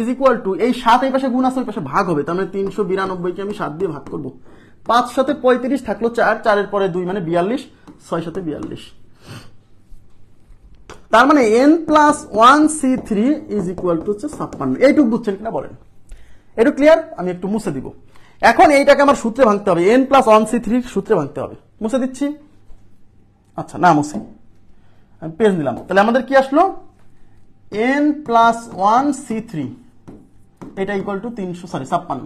is equal to, এই 7 এই পাশে গুণ আছে ওই পাশে ভাগ হবে, তার মানে 392 কে আমি 7 দিয়ে ভাগ করবো। 5 সাথে 35 থাকলো 4, 4 এর পরে 2 মানে 42, 6 সাথে 42। তার মানে n plus one C three is equal to হচ্ছে 56। এইটুকু বুঝছেন কিনা বলেন? একটু ক্লিয়ার? আমি একটু মুছে দিব। এখন এইটাকে আমার সূত্রে ভাঙতে হবে, n প্লাস ওয়ান সি থ্রির সূত্রে ভাঙতে হবে। মুছে দিচ্ছি। আচ্ছা, না মুছি, আমি পেজ নিলাম। তাহলে আমাদের কি আসলো? n plus one C three এটা ইকুয়াল টু 56।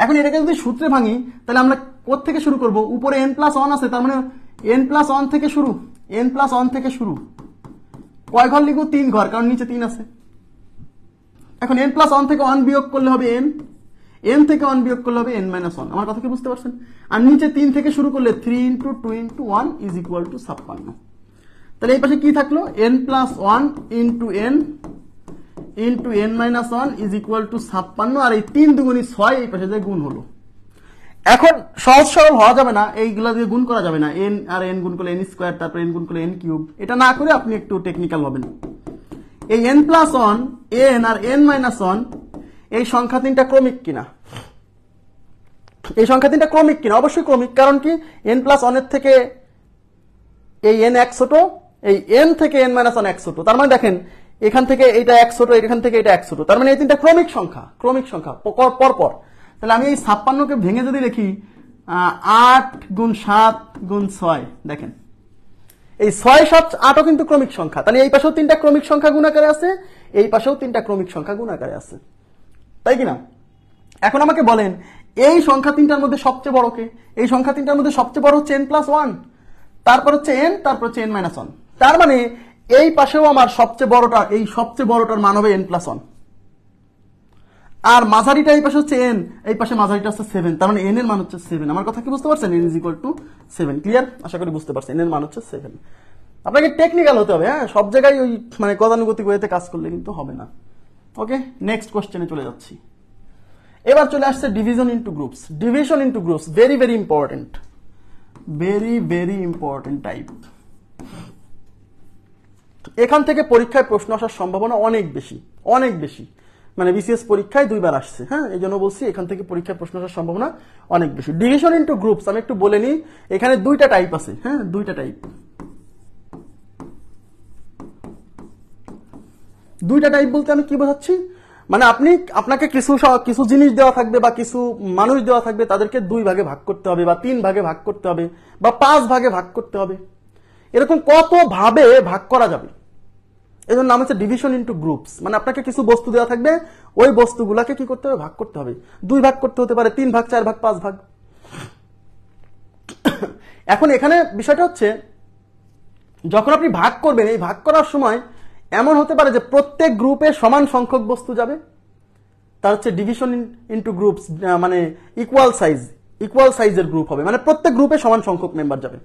এখন এটাকে যদি সূত্রে ভাঙি তাহলে আমরা কোথা থেকে শুরু করব? উপরে n প্লাস ওয়ান আছে, তার মানে n প্লাস ওয়ান থেকে শুরু, n প্লাস ওয়ান থেকে শুরু। কয় ঘর লিখবো? 3 ঘর, কারণ নিচে 3 আছে। এখন n প্লাস ওয়ান থেকে 1 বিয়োগ করলে হবে n থেকে 1 বিয়োগ করলে হবে n মাইনাস 1। আমার কথা কি বুঝতে পারছেন? আর নিচে 3 থেকে শুরু করলে 3 into 2 into 1 is equal to 56। তাহলে এই পাশে কি থাকলো? n plus one into n minus 1 is equal to 56, আর এই 3 দুগুণী 6 এই পাশে যে গুণ হলো। এখন সহজ সরল হওয়া যাবে না, এইগুলা দিয়ে গুণ করা যাবে না। n আর n গুণ করলে n স্কোয়ার, তারপর n গুণ করলে n কিউব। এটা না করে আপনি একটু টেকনিক্যাল হবেন। এই n প্লাস ওয়ান, n আর n মাইনাস 1 এই সংখ্যা তিনটা ক্রমিক কিনা? এই সংখ্যা তিনটা ক্রমিক কিনা? অবশ্যই ক্রমিক। কারণ কি? n প্লাস 1 এর থেকে এই n এক ছোট, এই n থেকে n মাইনাস 1 এক ছোট। তার মানে দেখেন এখান থেকে এটা এক ছোট, এখান থেকে এটা এক ছোট। তার মানে এই তিনটা ক্রমিক সংখ্যা, ক্রমিক সংখ্যা পরপর। তাহলে আমি এই 56কে ভেঙে যদি লিখি 8 গুণ 7 গুণ 6, দেখেন এই 6 7 8ও কিন্তু ক্রমিক সংখ্যা। তাহলে এই পাশেও 3টা ক্রমিক সংখ্যা গুণ আকারে আছে, এই পাশেও 3টা ক্রমিক সংখ্যা গুণ আকারে আছে, তাই কিনা? এখন আমাকে বলেন এই সংখ্যা তিনটার মধ্যে সবচেয়ে বড় কে? এই সংখ্যা তিনটার মধ্যে সবচেয়ে বড় হচ্ছে n প্লাস ওয়ান, তারপর হচ্ছে n, তারপর হচ্ছে n মাইনাস 1। তার মানে এই পাশেও আমার সবচেয়ে বড়টা, এই সবচেয়ে বড়টার মান হবে n প্লাস 1। আর মাঝারিটা এই পাশে হচ্ছে n, এই পাশে মাঝারিটা হচ্ছে 7, তার মানে n এর মান হচ্ছে 7। আমার কথা কি বুঝতে পারছেন? n is equal to 7। Clear? আশা করি বুঝতে পারছেন। n এর মান হচ্ছে 7। আপনাকে টেকনিক্যাল হতে হবে, হ্যাঁ, সব জায়গায় ওই মানে গতানুগতিক ওয়েতে কাজ করলে কিন্তু হবে না। ওকে, নেক্সট কোশ্চেনে চলে যাচ্ছি। এবার চলে আসছে division into groups. Division into groups very very important, very very important type. এখান থেকে পরীক্ষায় প্রশ্ন আসার সম্ভাবনা অনেক বেশি, অনেক বেশি। মানে বিসিএস পরীক্ষায় 2 বার আসছে, হ্যাঁ, এই জন্য বলছি এখান থেকে পরীক্ষায় প্রশ্ন আসার সম্ভাবনা অনেক বেশি। ডিভিশন ইনটু গ্রুপস আমি একটু বলে নিই। এখানে 2টা টাইপ আছে, হ্যাঁ, 2টা টাইপ। 2টা টাইপ বলতে আমি কি বোঝাচ্ছি? মানে আপনাকে কিছু জিনিস দেওয়া থাকবে বা কিছু মানুষ দেওয়া থাকবে, তাদেরকে 2 ভাগে ভাগ করতে হবে বা 3 ভাগে ভাগ করতে হবে বা 5 ভাগে ভাগ করতে হবে। এরকম কত ভাবে ভাগ করা যাবে, এই জন্য নাম হচ্ছে ডিভিশন ইনটু গ্রুপস। মানে আপনাকে কিছু বস্তু দেওয়া থাকবে, ওই বস্তুগুলাকে কি করতে হবে? ভাগ করতে হবে। 2 ভাগ করতে হতে পারে, 3 ভাগ, 4 ভাগ, 5 ভাগ। এখন এখানে বিষয়টা হচ্ছে যখন আপনি ভাগ করবেন, এই ভাগ করার সময় এমন হতে পারে যে প্রত্যেক গ্রুপে সমান সংখ্যক বস্তু যাবে, তার হচ্ছে ডিভিশন ইনটু গ্রুপস, মানে ইকুয়াল সাইজের গ্রুপ হবে, মানে প্রত্যেক গ্রুপে সমান সংখ্যক মেম্বার যাবে।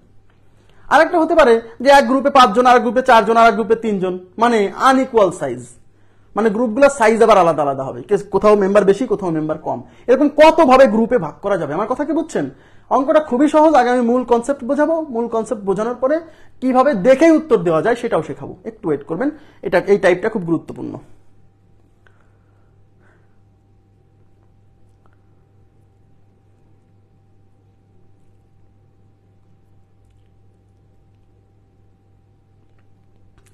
আরেকটা হতে পারে যে এক গ্রুপে 5 জন, আরেক গ্রুপে 4 জন, আরেক গ্রুপে 3 জন, মানে আনইকুয়াল সাইজ, মানে গ্রুপগুলোর সাইজ আবার আলাদা আলাদা হবে, কোথাও মেম্বার বেশি, কোথাও মেম্বার কম। এরকম কত ভাবে গ্রুপে ভাগ করা যাবে। আমার কথা কি বুঝছেন? অঙ্কটা খুবই সহজ। আগে আমি মূল কনসেপ্ট বোঝাবো, মূল কনসেপ্ট বোঝানোর পরে কিভাবে দেখেই উত্তর দেওয়া যায় সেটাও শেখাবো। একটু ওয়েট করবেন, এই টাইপটা খুব গুরুত্বপূর্ণ।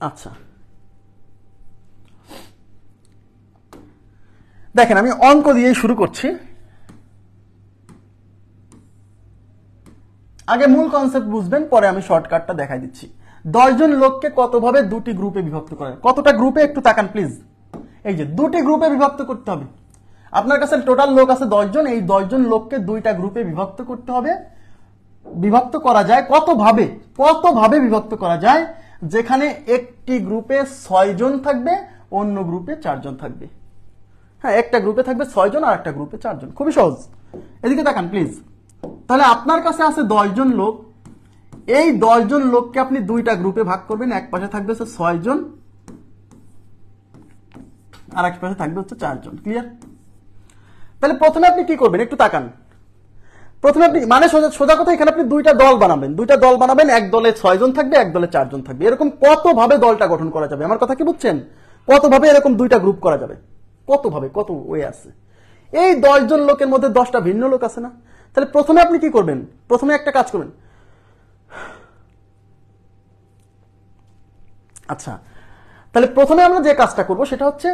আচ্ছা, দেখেন আমি অঙ্ক দিয়েই শুরু করছি। আগে মূল কনসেপ্ট বুঝবেন, পরে আমি শর্টকাটটা দেখাই দিচ্ছি। 10 জন লোককে কতভাবে দুটি গ্রুপে বিভক্ত করা যায়। কতটা গ্রুপে একটু তাকান প্লিজ। এই যে দুটি গ্রুপে বিভক্ত করতে হবে। আপনার কাছে টোটাল লোক আছে 10 জন, এই 10 জন লোককে দুইটা গ্রুপে বিভক্ত করতে হবে। বিভক্ত করা যায় কতভাবে? কতভাবে বিভক্ত করা যায়? যেখানে একটি গ্রুপে 6 জন থাকবে, অন্য গ্রুপে 4 জন থাকবে। হ্যাঁ, একটা গ্রুপে থাকবে 6 জন আর একটা গ্রুপে 4 জন। খুবই সহজ। এদিকে তাকান প্লিজ। তাহলে আপনার কাছে আছে 10 জন লোক, এই 10 জন লোককে আপনি দুইটা গ্রুপে ভাগ করবেন। এক পাশে থাকবে 6 জন আর এক পাশে থাকবে 4 জন। ক্লিয়ার? তাহলে প্রথমে আপনি কি করবেন একটু তাকান। প্রথমে আপনি মানে সোজা কথা, এখানে আপনি দুইটা দল বানাবেন। এক দলে 6 জন থাকবে, এক দলে 4 জন থাকবে। এরকম কতভাবে দলটা গঠন করা যাবে? আমার কথা কি বুঝছেন? কতভাবে এরকম দুইটা গ্রুপ করা যাবে? কতভাবে, কত ওয়ে আছে। এই 10 জন লোকের মধ্যে 10টা ভিন্ন লোক আছে না? তাহলে প্রথমে আপনি কি করবেন? প্রথমে একটা কাজ করবেন। আচ্ছা, তাহলে প্রথমে আমরা যে কাজটা করব সেটা হচ্ছে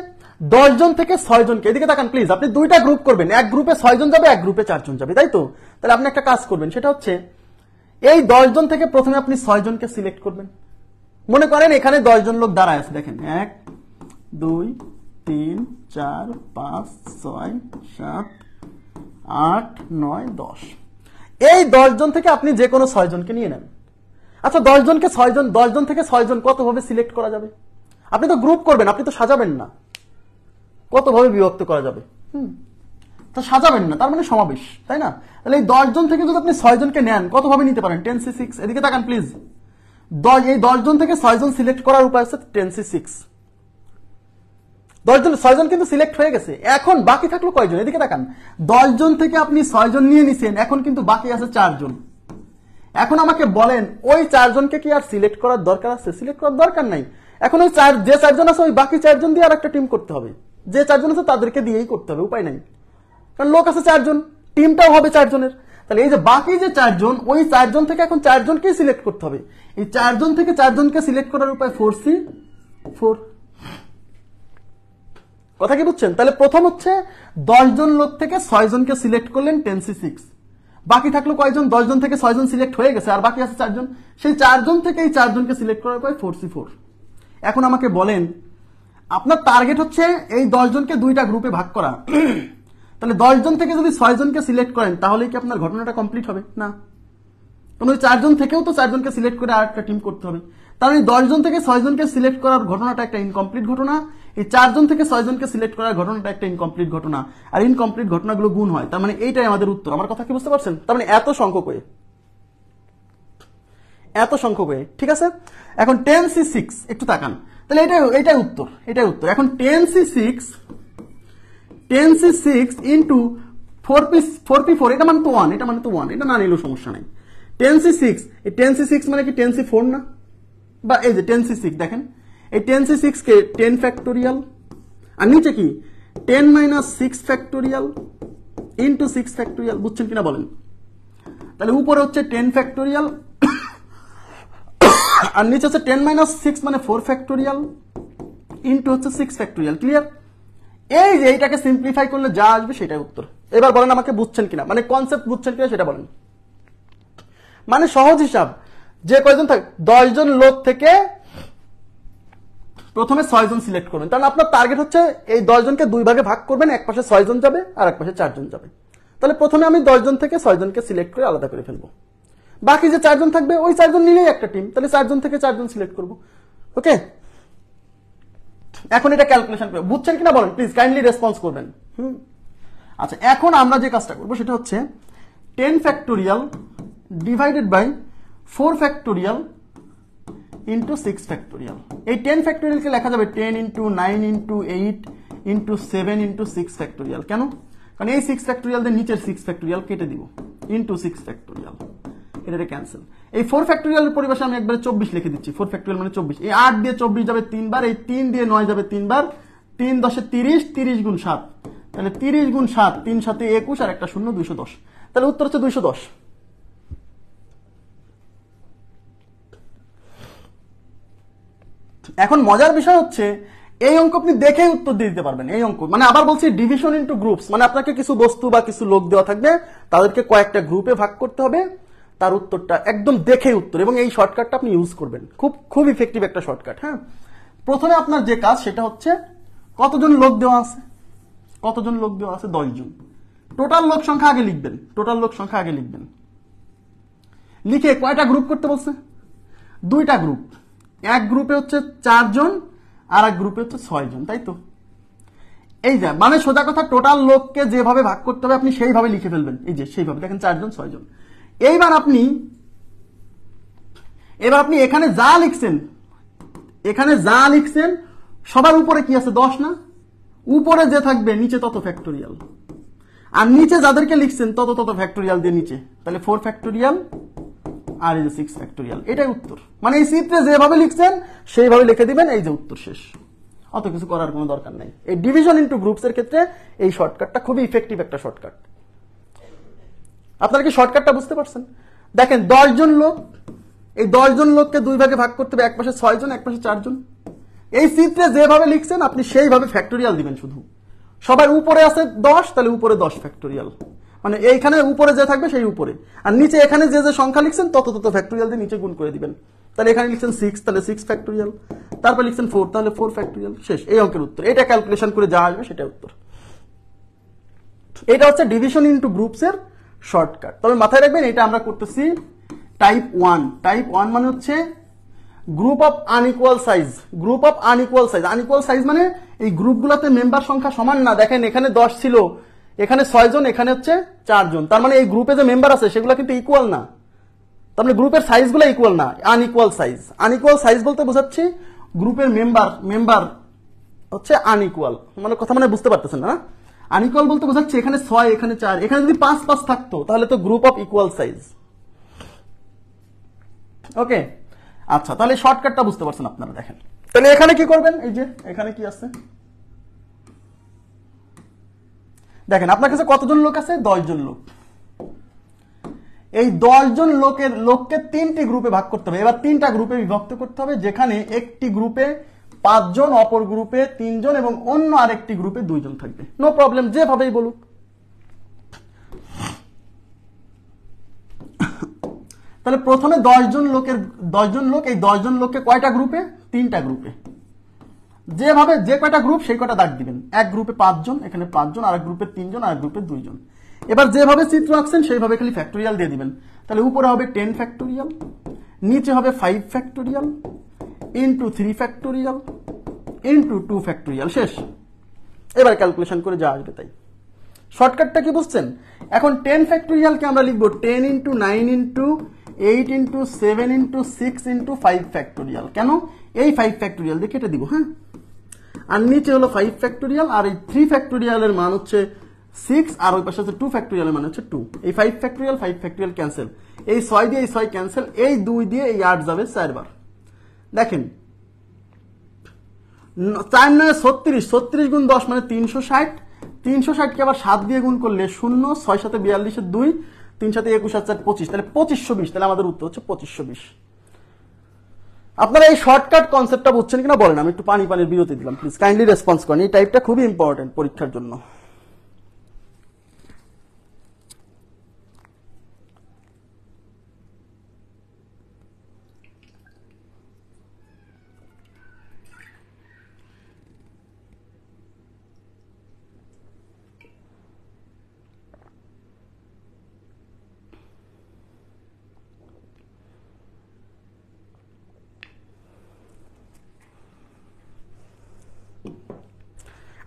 10 জন থেকে 6 জনকে, এদিকে তাকান প্লিজ, আপনি দুইটা গ্রুপ করবেন। এক গ্রুপে 6 জন যাবে, এক গ্রুপে 4 জন যাবে, তাই তো? তাহলে আপনি একটা কাজ করবেন, সেটা হচ্ছে এই 10 জন থেকে প্রথমে আপনি 6 জনকে সিলেক্ট করবেন। মনে করেন এখানে 10 জন লোক দাঁড়ায় আছে, দেখেন 1 2 3 4 5 6 7 8 9 10। এই 10 জন থেকে আপনি যে কোনো 6 জনকে নিয়ে নেন। আচ্ছা, 10 জনকে 6 জন, 10 জন থেকে 6 জন কতভাবে সিলেক্ট করা যাবে? আপনি তো গ্রুপ করবেন, আপনি তো সাজাবেন না। কতভাবে বিভক্ত করা যাবে? তা সাজাবেন না, তার মানে সমাবেশ, তাই না? তাহলে এই 10 জন থেকে যদি আপনি 6 জনকে নেন, কতভাবে নিতে পারেন? 10c6। এদিকে তাকান প্লিজ। এই 10 জন থেকে 6 জন সিলেক্ট করার উপায় হচ্ছে 10c6। 6 জন কিন্তু সিলেক্ট হয়ে গেছে, এখন বাকি থাকলো কয়জন? এদিকে তাকান। 10 জন থেকে আপনি 6 জন নিয়ে নিছেন, এখন কিন্তু বাকি আছে 4 জন। এখন আমাকে বলেন, ওই 4 জনকে কি আর সিলেক্ট করার দরকার আছে? সিলেক্ট করার দরকার নাই। এখন ওই যে 4 জন আছে, ওই বাকি 4 জন দিয়ে আর একটা টিম করতে হবে। যে 4 জন আছে তাদেরকে দিয়েই করতে হবে, উপায় নাই। কারণ লোক আছে 4 জন, টিমটাও হবে 4 জনের। তাহলে এই যে বাকি যে 4 জন, ওই 4 জন থেকে এখন 4 জনকেই সিলেক্ট করতে হবে। এই 4 জন থেকে 4 জনকে সিলেক্ট করার উপায় 4c4। কথা কি বুঝছেন? তাহলে প্রথম হচ্ছে 10 জন লোক থেকে 6 জনকে সিলেক্ট করলেন, 10c6। বাকি থাকলো কয়জন? 10 জন থেকে 6 জন সিলেক্ট হয়ে গেছে, আর বাকি আছে 4 জন। সেই 4 জন থেকে এই 4 জনকে সিলেক্ট করার উপায় 4c4। এখন আমাকে বলেন, আপনার টার্গেট হচ্ছে এই 10 জনকে দুইটা গ্রুপে ভাগ করা। তাহলে 10 জন থেকে যদি 6 জনকে সিলেক্ট করেন, তাহলে কি আপনার ঘটনাটা কমপ্লিট হবে? না, কারণ ওই 4 জন থেকেও তো 4 জনকে সিলেক্ট করে আর একটা টিম করতে হবে। তাহলে 10 জন থেকে 6 জনকে সিলেক্ট করার ঘটনাটা একটা ইনকমপ্লিট ঘটনা। এই 4 জন থেকে 6 জনকে সিলেক্ট করার ঘটনাটা একটা ইনকমপ্লিট ঘটনা। আর ইনকমপ্লিট ঘটনাগুলো গুণ হয়, তার মানে এইটাই আমাদের উত্তর। আমার কথা কি বুঝতে পারছেন? তার মানে এত সংখ্যক হয়ে, ঠিক আছে? এখন 10c6 একটু তাকান। তাহলে এটাই উত্তর। এখন 10c6 ইন্টু 4p4, এটা মানে তো 1, এটা না নিলেও সমস্যা নাই। 10c6, এই 10c6 মানে কি 10c4 না? বা এই যে 10c6 দেখেন, এই 10c6 কে 10 ফ্যাক্টোরিয়াল, আর নিচে কি 10 - 6 ফ্যাক্টোরিয়াল ইন্টু 6 ফ্যাক্টোরিয়াল। বুঝছেন কিনা বলেন? তাহলে উপরে হচ্ছে 10 ফ্যাক্টোরিয়াল আর নিচে হচ্ছে 10 - 6 মানে 4 ফ্যাক্টোরিয়াল ইন্টু হচ্ছে 6 ফ্যাক্টোরিয়াল। ক্লিয়ার? এই যে এইটাকে সিম্পলিফাই করলে যা আসবে সেটাই উত্তর। এবার বলেন আমাকে বুঝছেন কিনা, মানে কনসেপ্ট বুঝছেন কিনা সেটা বলেন। মানে সহজ হিসাব, যে কয়জন থাকে 10 জন লোক থেকে প্রথমে 6 জন সিলেক্ট করবেন। কারণ আপনার টার্গেট হচ্ছে এই 10 জনকে দুই ভাগে ভাগ করবেন, এক পাশে 6 জন যাবে আর এক পাশে 4 জন যাবে। তাহলে প্রথমে আমি 10 জন থেকে 6 জনকে সিলেক্ট করে আলাদা করে ফেলবো। বাকি যে 4 জন থাকবে, ওই 4 জন নিলেই একটা টিম। তাহলে 4 জন থেকে 4 জন সিলেক্ট করবো। ওকে, এখন এটা ক্যালকুলেশন করবো। বুঝছেন কিনা বলেন প্লিজ, কাইন্ডলি রেসপন্স করবেন। আচ্ছা, এখন আমরা যে কাজটা করবো সেটা হচ্ছে 10 factorial divided by 4 factorial into 6 factorial. এই 10 ফ্যাক্টোরিয়ালকে লেখা যাবে 10 into 9 into 8 into 7 into 6 factorial. কেন? কারণ এই 6 ফ্যাক্টোরিয়াল দিয়ে নিচের 6 ফ্যাক্টোরিয়াল কেটে দিব, ইন্টু 6 ফ্যাক্টোরিয়াল। এটা ক্যান্সেল। এই 4 ফ্যাক্টোরিয়ালের পরিবেশে আমি একবারে 24 লিখে দিচ্ছি। 4 ফ্যাক্টোরিয়াল মানে 24। এই 8 দিয়ে 24 যাবে 3 বার, এই 3 দিয়ে 9 যাবে 3 বার, 3 10 30, 30 গুণ 7, তাহলে 30 গুণ 7, 3 7 21 আর একটা শূন্য, 210। তাহলে উত্তর হচ্ছে 210। এখন মজার বিষয় হচ্ছে এই অঙ্ক আপনি দেখেই উত্তর দিয়ে দিতে পারবেন। এই অঙ্ক মানে আবার বলছি ডিভিশন ইনটু গ্রুপস, মানে আপনাকে কিছু বস্তু বা কিছু লোক দেওয়া থাকবে, তাদেরকে কয়েকটা গ্রুপে ভাগ করতে হবে, তার উত্তরটা একদম দেখে উত্তর, এবং এই শর্টকাটটা আপনি ইউজ করবেন, খুব ইফেক্টিভ একটা শর্টকাট। হ্যাঁ, প্রথমে আপনার যে কাজ সেটা হচ্ছে কতজন লোক দেওয়া আছে, কতজন লোক দেওয়া আছে 10 জন। টোটাল লোক সংখ্যা আগে লিখবেন, টোটাল লোক সংখ্যা আগে লিখবেন, লিখে কয়টা গ্রুপ করতে বলছে, 2টা গ্রুপ, এক গ্রুপে হচ্ছে 4 জন আর এক গ্রুপে হচ্ছে 6 জন, তাই তো? এই যে মানে সোজা কথা, টোটাল লোককে যেভাবে ভাগ করতে হবে আপনি সেইভাবে লিখে ফেলবেন, এই যে সেইভাবে, দেখেন 4 জন 6 জন। এবার আপনি এখানে যা লিখছেন, এখানে যা লিখছেন সবার উপরে কি আছে, 10 না? উপরে যে থাকবে নিচে তত ফ্যাক্টোরিয়াল, আর নিচে যাদেরকে লিখছেন তত ফ্যাক্টোরিয়াল দিয়ে নিচে, তাহলে 4 ফ্যাক্টোরিয়াল আর এই যে 6 ফ্যাক্টোরিয়াল, এটাই উত্তর। মানে এই চিত্রে যেভাবে লিখছেন সেইভাবে লিখে দিবেন, এই যে উত্তর শেষ, অত কিছু করার কোনো দরকার নাই। এই ডিভিশন ইনটু গ্রুপস এর ক্ষেত্রে এই শর্টকাটটা খুবই ইফেক্টিভ একটা শর্টকাট। আপনারা কি শর্টকাটটা বুঝতে পারছেন? দেখেন 10 জন লোক, এই 10 জন লোককে 2 ভাগে ভাগ করতে হবে, এক পাশে 6 জন এক পাশে 4 জন। এই চিত্রে যেভাবে লিখছেন আপনি সেইভাবে ফ্যাক্টোরিয়াল দিবেন শুধু। সবার উপরে আছে 10, তাহলে উপরে 10 ফ্যাক্টোরিয়াল, মানে এইখানে উপরে যে থাকবে সেই উপরে, আর নিচে এখানে যে সংখ্যা লিখছেন তত ফ্যাক্টোরিয়াল দিয়ে নিচে গুণ করে দিবেন। তাহলে এখানে লিখছেন 6, তাহলে 6 ফ্যাক্টোরিয়াল, তারপর লিখছেন 4, তাহলে 4 ফ্যাক্টোরিয়াল, শেষ। এই অঙ্কের উত্তর, এটা ক্যালকুলেশন করে যা আসবে সেটা উত্তর। এটা হচ্ছে ডিভিশন ইনটু গ্রুপস এর শর্টকাট। তবে মাথায় রাখবেন এটা আমরা করতেছি টাইপ 1। টাইপ 1 মানে হচ্ছে group of unequal size. Group of unequal size, unequal size মানে এই গ্রুপগুলোতে মেম্বার সংখ্যা সমান না। দেখেন এখানে 10 ছিল, এখানে 6 জন, এখানে হচ্ছে 4 জন, তার মানে এই গ্রুপে যে মেম্বার আছে সেগুলো কিন্তু ইকুয়াল না, তার মানে গ্রুপের সাইজগুলো ইকুয়াল না, আনইকুয়াল সাইজ। আনইকুয়াল সাইজ বলতে বোঝাচ্ছি গ্রুপের মেম্বার হচ্ছে আনইকুয়াল, মানে কথা মানে বুঝতে পারতেছেন না? আনইকুয়াল বলতে বোঝাচ্ছি এখানে 6 এখানে 4, এখানে যদি 5 থাকতো তাহলে তো গ্রুপ অফ ইকুয়াল সাইজ। ওকে, আচ্ছা, তাহলে শর্টকাটটা বুঝতে পারছেন আপনারা। দেখেন তাহলে এখানে কি করবেন, এই যে এখানে কি আছে দেখেন, আপনার কাছে কতজন লোক আছে, 10 জন লোক। এই 10 জন লোককে 3টি গ্রুপে ভাগ করতে হবে। এবার 3টা গ্রুপে বিভক্ত করতে হবে, যেখানে একটি গ্রুপে 5 জন, অপর গ্রুপে 3 জন এবং অন্য আরেকটি গ্রুপে 2 জন থাকবে। নো প্রবলেম, যেভাবেই বলুক। তাহলে প্রথমে 10 জন লোক, এই 10 জন লোককে কয়টা গ্রুপে, 3টা গ্রুপে, যেভাবে যে কয়টা গ্রুপ সেই কয়টা দাগ দিবেন। এক গ্রুপে 5 জন, এখানে 5 জন, আরেক গ্রুপে 3 জন, আরেক গ্রুপে 2 জন। এবার যেভাবে চিত্র আঁকছেন সেইভাবে খালি ফ্যাক্টোরিয়াল দিয়ে দিবেন। তাহলে উপরে হবে 10 ফ্যাক্টোরিয়াল, নিচে হবে 5 factorial into 3 factorial into 2 factorial, শেষ। এবার ক্যালকুলেশন করে যা আসবে তাই। শর্টকাটটা কি বুঝছেন? এখন 10 ফ্যাক্টোরিয়ালকে আমরা লিখবো 10 into 9 into 8 into 7 into 6 into 5 factorial. কেন? এই 5 ফ্যাক্টোরিয়াল দিয়ে কেটে দিব। হ্যাঁ, আর নিচে হলো 5 ফ্যাক্টোরিয়াল, আর এই 3 ফ্যাক্টোরিয়ালের মান হচ্ছে 6, আর ওই পাশে হচ্ছে 2 ফ্যাক্টোরিয়ালের মান হচ্ছে 2। এই 5 ফ্যাক্টোরিয়াল ক্যান্সেল, এই 6 দিয়ে এই 6 ক্যান্সেল, এই 2 দিয়ে এই 8 যাবে 4 বার। দেখেন 4 9 36, 36 গুণ 10 মানে 360। 360 কে আবার 7 দিয়ে গুণ করলে 0, 6 7 42 এর 2, 3 7 21 আর 4 25, তাহলে 2520। তাহলে আমাদের উত্তর হচ্ছে 2520। আপনারা এই শর্টকাট কনসেপ্টটা বুঝছেন কিনা বলেন? আমি একটু পানির বিরতি দিলাম, প্লিজ কাইন্ডলি রেসপন্স করেন। এই টাইপটা খুবই ইম্পর্টেন্ট পরীক্ষার জন্য।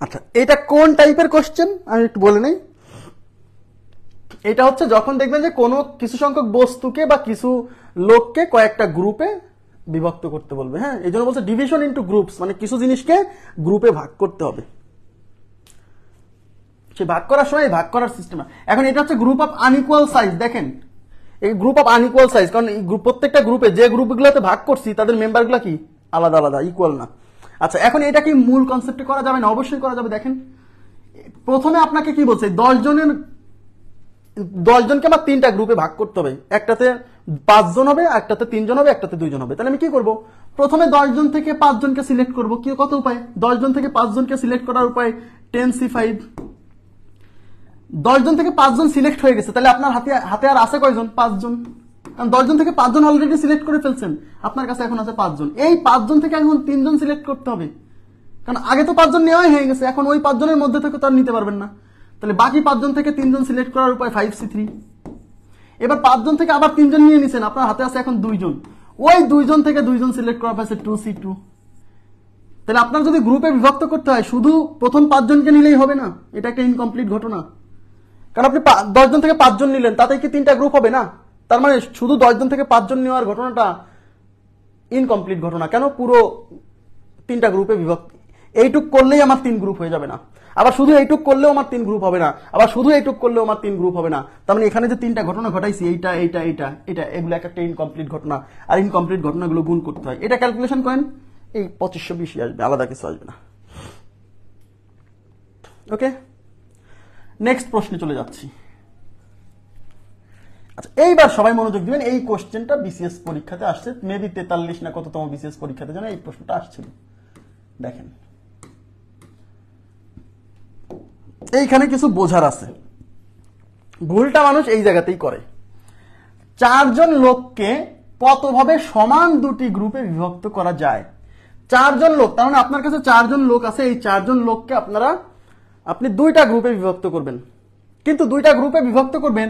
আচ্ছা, এটা কোন টাইপের কোশ্চেন আমি একটু বলে নেই। এটা হচ্ছে যখন দেখবেন যে কোনো কিছু সংখ্যক বস্তুকে বা কিছু লোককে কয়েকটা গ্রুপে বিভক্ত করতে বলবে। হ্যাঁ, এই জন্য বলছে ডিভিশন ইনটু গ্রুপস, মানে কিছু জিনিসকে গ্রুপে ভাগ করতে হবে। সে ভাগ করার সময় ভাগ করার সিস্টেম। এখন এটা হচ্ছে গ্রুপ অফ আনইকুয়াল সাইজ। দেখেন এই গ্রুপ অফ আনইকুয়াল সাইজ, কারণ এই প্রত্যেকটা গ্রুপে যে গ্রুপগুলোতে ভাগ করছি তাদের মেম্বারগুলো কি আলাদা আলাদা, ইকুয়াল না। আচ্ছা, এখন এটা কি মূল কনসেপ্টে করা যাবে না? অবশ্যই করা যাবে। দেখেন প্রথমে আপনাকে কি বলছে, 10 জনকে আমার 3টা গ্রুপে ভাগ করতে হবে। একটাতে 5 জন হবে, একটাতে 3 জন হবে, একটাতে 2 জন হবে। তাহলে আমি কি করব, প্রথমে 10 জন থেকে 5 জনকে সিলেক্ট করব। কি কত উপায়? 10 জন থেকে 5 জনকে সিলেক্ট করার উপায় 10C5। 10 জন থেকে 5 জন সিলেক্ট হয়ে গেছে, তাহলে আপনার হাতে আর আছে কয়জন? 5 জন। কারণ 10 জন থেকে 5 জন অলরেডি সিলেক্ট করে ফেলছেন, আপনার কাছে এখন আছে 5 জন। এই 5 জন থেকে এখন 3 জন সিলেক্ট করতে হবে, কারণ আগে তো 5 জন নেওয়াই হয়ে গেছে, এখন ওই 5 জনের মধ্যে থেকে তো আর নিতে পারবেন না। তাহলে বাকি 5 জন থেকে 3 জন সিলেক্ট করার উপায় 5C3। এবার 5 জন থেকে আবার 3 জন নিয়ে নিছেন, আপনার হাতে আছে এখন 2 জন, ওই 2 জন থেকে 2 জন সিলেক্ট করা হয়েছে 2C2। তাহলে আপনার যদি গ্রুপে বিভক্ত করতে হয় শুধু প্রথম 5 জনকে নিলেই হবে না, এটা একটা ইনকমপ্লিট ঘটনা। কারণ আপনি 10 জন থেকে 5 জন নিলেন, তাতে কি 3টা গ্রুপ হবে না? তার মানে শুধু 10 জন থেকে 5 জন নেওয়ার ঘটনাটা ইনকমপ্লিট ঘটনা। কেন? পুরো 3টা গ্রুপে বিভক্ত। এইটুক করলেই আমার 3 গ্রুপ হয়ে যাবে না, আবার শুধু এইটুক করলেও আমার 3 গ্রুপ হবে না, আবার শুধু এইটুক করলেও আমার 3 গ্রুপ হবে না। তার মানে এখানে যে 3টা ঘটনা ঘটাইছি, এইটা এইটা এইটা এটা, এগুলো একটা ইনকমপ্লিট ঘটনা। আর ইনকমপ্লিট ঘটনাগুলো গুণ করতে হয়। এটা ক্যালকুলেশন করেন, এই 2520 আসবে, আলাদা কিছু আসবে না। ওকে, নেক্সট প্রশ্নে চলে যাচ্ছি। আচ্ছা, এইবার সবাই মনোযোগ দিবেন। এই কোশ্চেনটা বিসিএস পরীক্ষাতে আসছে, মেবি 43 না কততম বিসিএস পরীক্ষাতে যেন এই প্রশ্নটা আসছিল। দেখেন, এইখানে কিছু বোঝার আছে। ভুলটা মানুষ এই জায়গাতেই করে। 4 জন লোককে কতভাবে সমান 2টি গ্রুপে বিভক্ত করা যায়? 4 জন লোক, তার মানে আপনার কাছে 4 জন লোক আছে। এই 4 জন লোককে আপনি 2টা গ্রুপে বিভক্ত করবেন, কিন্তু 2টা গ্রুপে বিভক্ত করবেন